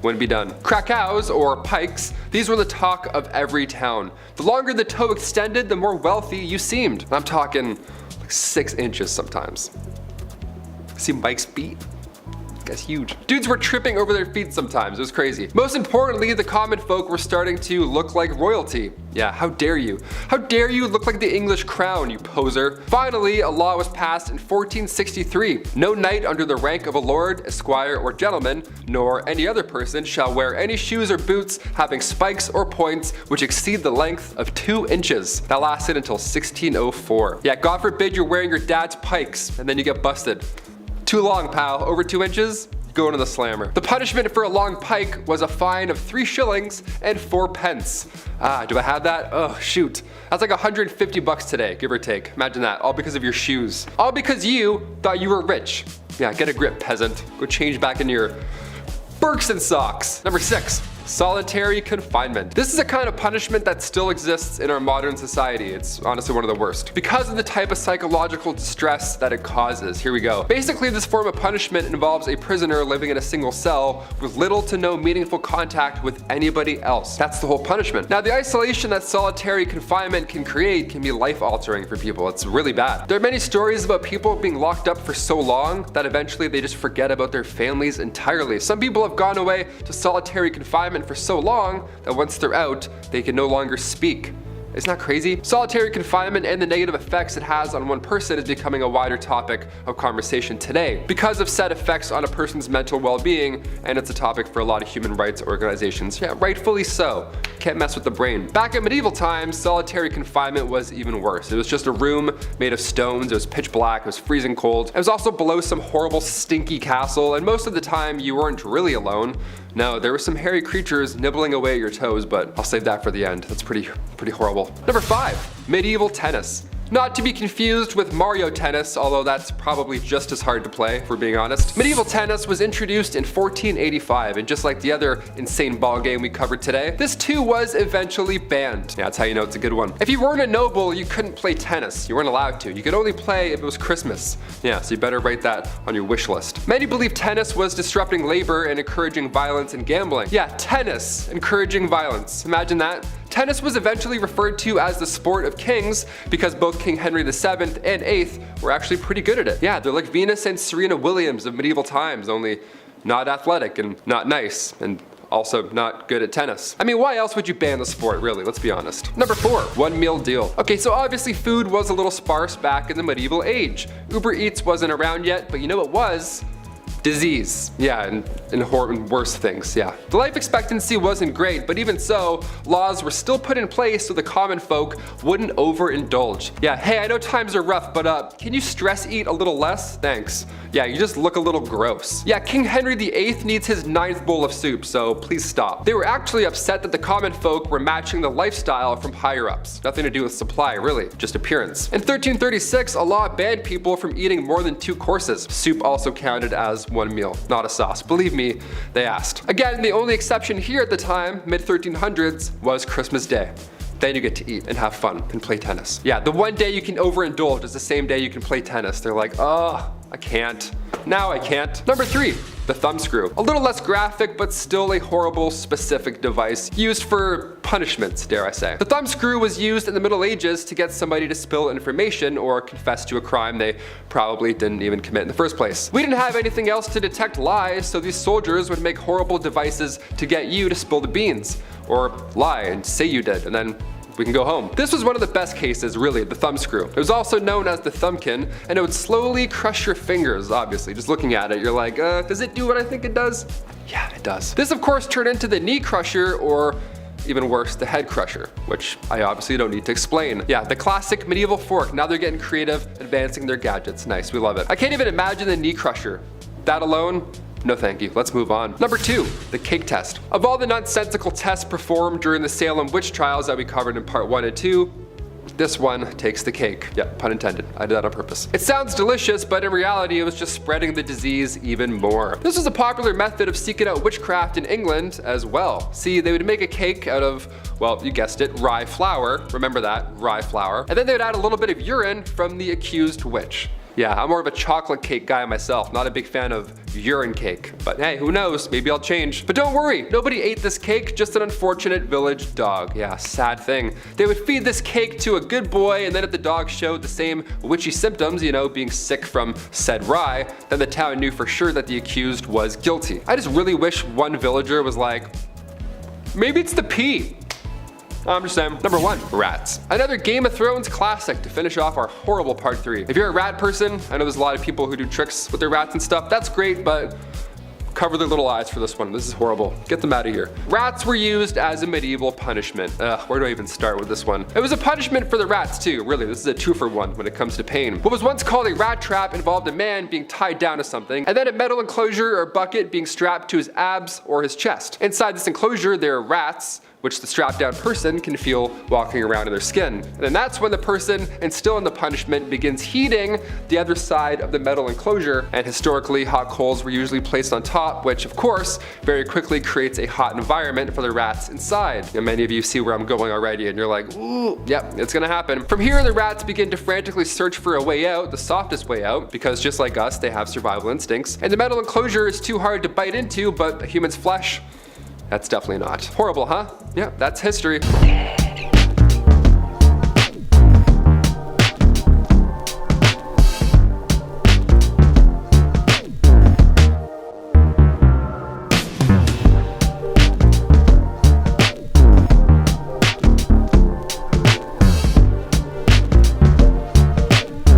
Wouldn't be done. Krakows, or pikes, these were the talk of every town. The longer the toe extended, the more wealthy you seemed. I'm talking like 6 inches sometimes. See Mike's feet? That's huge. Dudes were tripping over their feet sometimes, it was crazy. Most importantly, the common folk were starting to look like royalty. Yeah, how dare you? How dare you look like the English crown, you poser? Finally, a law was passed in 1463. No knight under the rank of a lord, esquire, or gentleman, nor any other person shall wear any shoes or boots having spikes or points which exceed the length of 2 inches. That lasted until 1604. Yeah, God forbid you're wearing your dad's pikes and then you get busted. Too long, pal. Over 2 inches? Go into the slammer. The punishment for a long pike was a fine of 3 shillings and 4 pence. Ah, do I have that? Oh, shoot. That's like 150 bucks today, give or take. Imagine that, all because of your shoes. All because you thought you were rich. Yeah, get a grip, peasant. Go change back into your Birks and socks. Number 6. Solitary confinement. This is a kind of punishment that still exists in our modern society. It's honestly one of the worst because of the type of psychological distress that it causes. Here we go. Basically, this form of punishment involves a prisoner living in a single cell with little to no meaningful contact with anybody else. That's the whole punishment. Now, the isolation that solitary confinement can create can be life-altering for people. It's really bad. There are many stories about people being locked up for so long that eventually they just forget about their families entirely. Some people have gone away to solitary confinement for so long that once they're out, they can no longer speak. Isn't that crazy? Solitary confinement and the negative effects it has on one person is becoming a wider topic of conversation today because of said effects on a person's mental well-being, and it's a topic for a lot of human rights organizations. Yeah, rightfully so. Can't mess with the brain. Back in medieval times, solitary confinement was even worse. It was just a room made of stones, it was pitch black, it was freezing cold. It was also below some horrible stinky castle, and most of the time you weren't really alone. No, there were some hairy creatures nibbling away at your toes, but I'll save that for the end. That's pretty horrible. Number 5, medieval tennis. Not to be confused with Mario Tennis, although that's probably just as hard to play, if we're being honest. Medieval tennis was introduced in 1485, and just like the other insane ball game we covered today, this too was eventually banned. Yeah, that's how you know it's a good one. If you weren't a noble, you couldn't play tennis. You weren't allowed to. You could only play if it was Christmas. Yeah, so you better write that on your wish list. Many believe tennis was disrupting labor and encouraging violence and gambling. Yeah, tennis encouraging violence. Imagine that. Tennis was eventually referred to as the sport of kings because both King Henry VII and VIII were actually pretty good at it. Yeah, they're like Venus and Serena Williams of medieval times, only not athletic and not nice and also not good at tennis. I mean, why else would you ban the sport, really? Let's be honest. Number 4, one meal deal. Okay, so obviously food was a little sparse back in the medieval age. Uber Eats wasn't around yet, but you know what was? Disease, yeah, and worse things, yeah. The life expectancy wasn't great, but even so, laws were still put in place so the common folk wouldn't overindulge. Yeah, hey, I know times are rough, but can you stress eat a little less? Thanks. Yeah, you just look a little gross. Yeah, King Henry VIII needs his 9th bowl of soup, so please stop. They were actually upset that the common folk were matching the lifestyle from higher ups. Nothing to do with supply, really, just appearance. In 1336, a law banned people from eating more than 2 courses. Soup also counted as one meal, not a sauce. Believe me, they asked. Again, the only exception here at the time, mid-1300s, was Christmas Day. Then you get to eat and have fun and play tennis. Yeah, the one day you can overindulge is the same day you can play tennis. They're like, oh, I can't. Now I can't. Number 3, the thumbscrew. A little less graphic, but still a horrible specific device used for punishments, dare I say. The thumbscrew was used in the Middle Ages to get somebody to spill information or confess to a crime they probably didn't even commit in the first place. We didn't have anything else to detect lies, so these soldiers would make horrible devices to get you to spill the beans, or lie and say you did, and then we can go home. This was one of the best cases, really, the thumbscrew. It was also known as the thumbkin, and it would slowly crush your fingers, obviously. Just looking at it, you're like, does it do what I think it does? Yeah, it does. This, of course, turned into the knee crusher, or even worse, the head crusher, which I obviously don't need to explain. Yeah, the classic medieval fork. Now they're getting creative, advancing their gadgets. Nice, we love it. I can't even imagine the knee crusher. That alone, no thank you. Let's move on. Number 2, the cake test. Of all the nonsensical tests performed during the Salem witch trials that we covered in part 1 and 2, this one takes the cake. Yeah, pun intended. I did that on purpose. It sounds delicious, but in reality, it was just spreading the disease even more. This was a popular method of seeking out witchcraft in England as well. See, they would make a cake out of, well, you guessed it, rye flour. Remember that, rye flour. And then they would add a little bit of urine from the accused witch. Yeah, I'm more of a chocolate cake guy myself, not a big fan of urine cake. But hey, who knows, maybe I'll change. But don't worry, nobody ate this cake, just an unfortunate village dog. Yeah, sad thing. They would feed this cake to a good boy, and then if the dog showed the same witchy symptoms, you know, being sick from said rye, then the town knew for sure that the accused was guilty. I just really wish one villager was like, maybe it's the pea. I'm just saying. Number 1, rats. Another Game of Thrones classic to finish off our horrible part 3. If you're a rat person, I know there's a lot of people who do tricks with their rats and stuff. That's great, but cover their little eyes for this one. This is horrible. Get them out of here. Rats were used as a medieval punishment. Where do I even start with this one? It was a punishment for the rats too, really. This is a 2-for-1 when it comes to pain. What was once called a rat trap involved a man being tied down to something, and then a metal enclosure or bucket being strapped to his abs or his chest. Inside this enclosure, there are rats, which the strapped down person can feel walking around in their skin. And then that's when the person, and still in the punishment, begins heating the other side of the metal enclosure, and historically hot coals were usually placed on top, which of course very quickly creates a hot environment for the rats inside. And many of you see where I'm going already, and you're like, ooh, yep, it's gonna happen. From here, the rats begin to frantically search for a way out, the softest way out, because just like us, they have survival instincts. And the metal enclosure is too hard to bite into, but a human's flesh, that's definitely not. Horrible, huh? Yeah, that's history.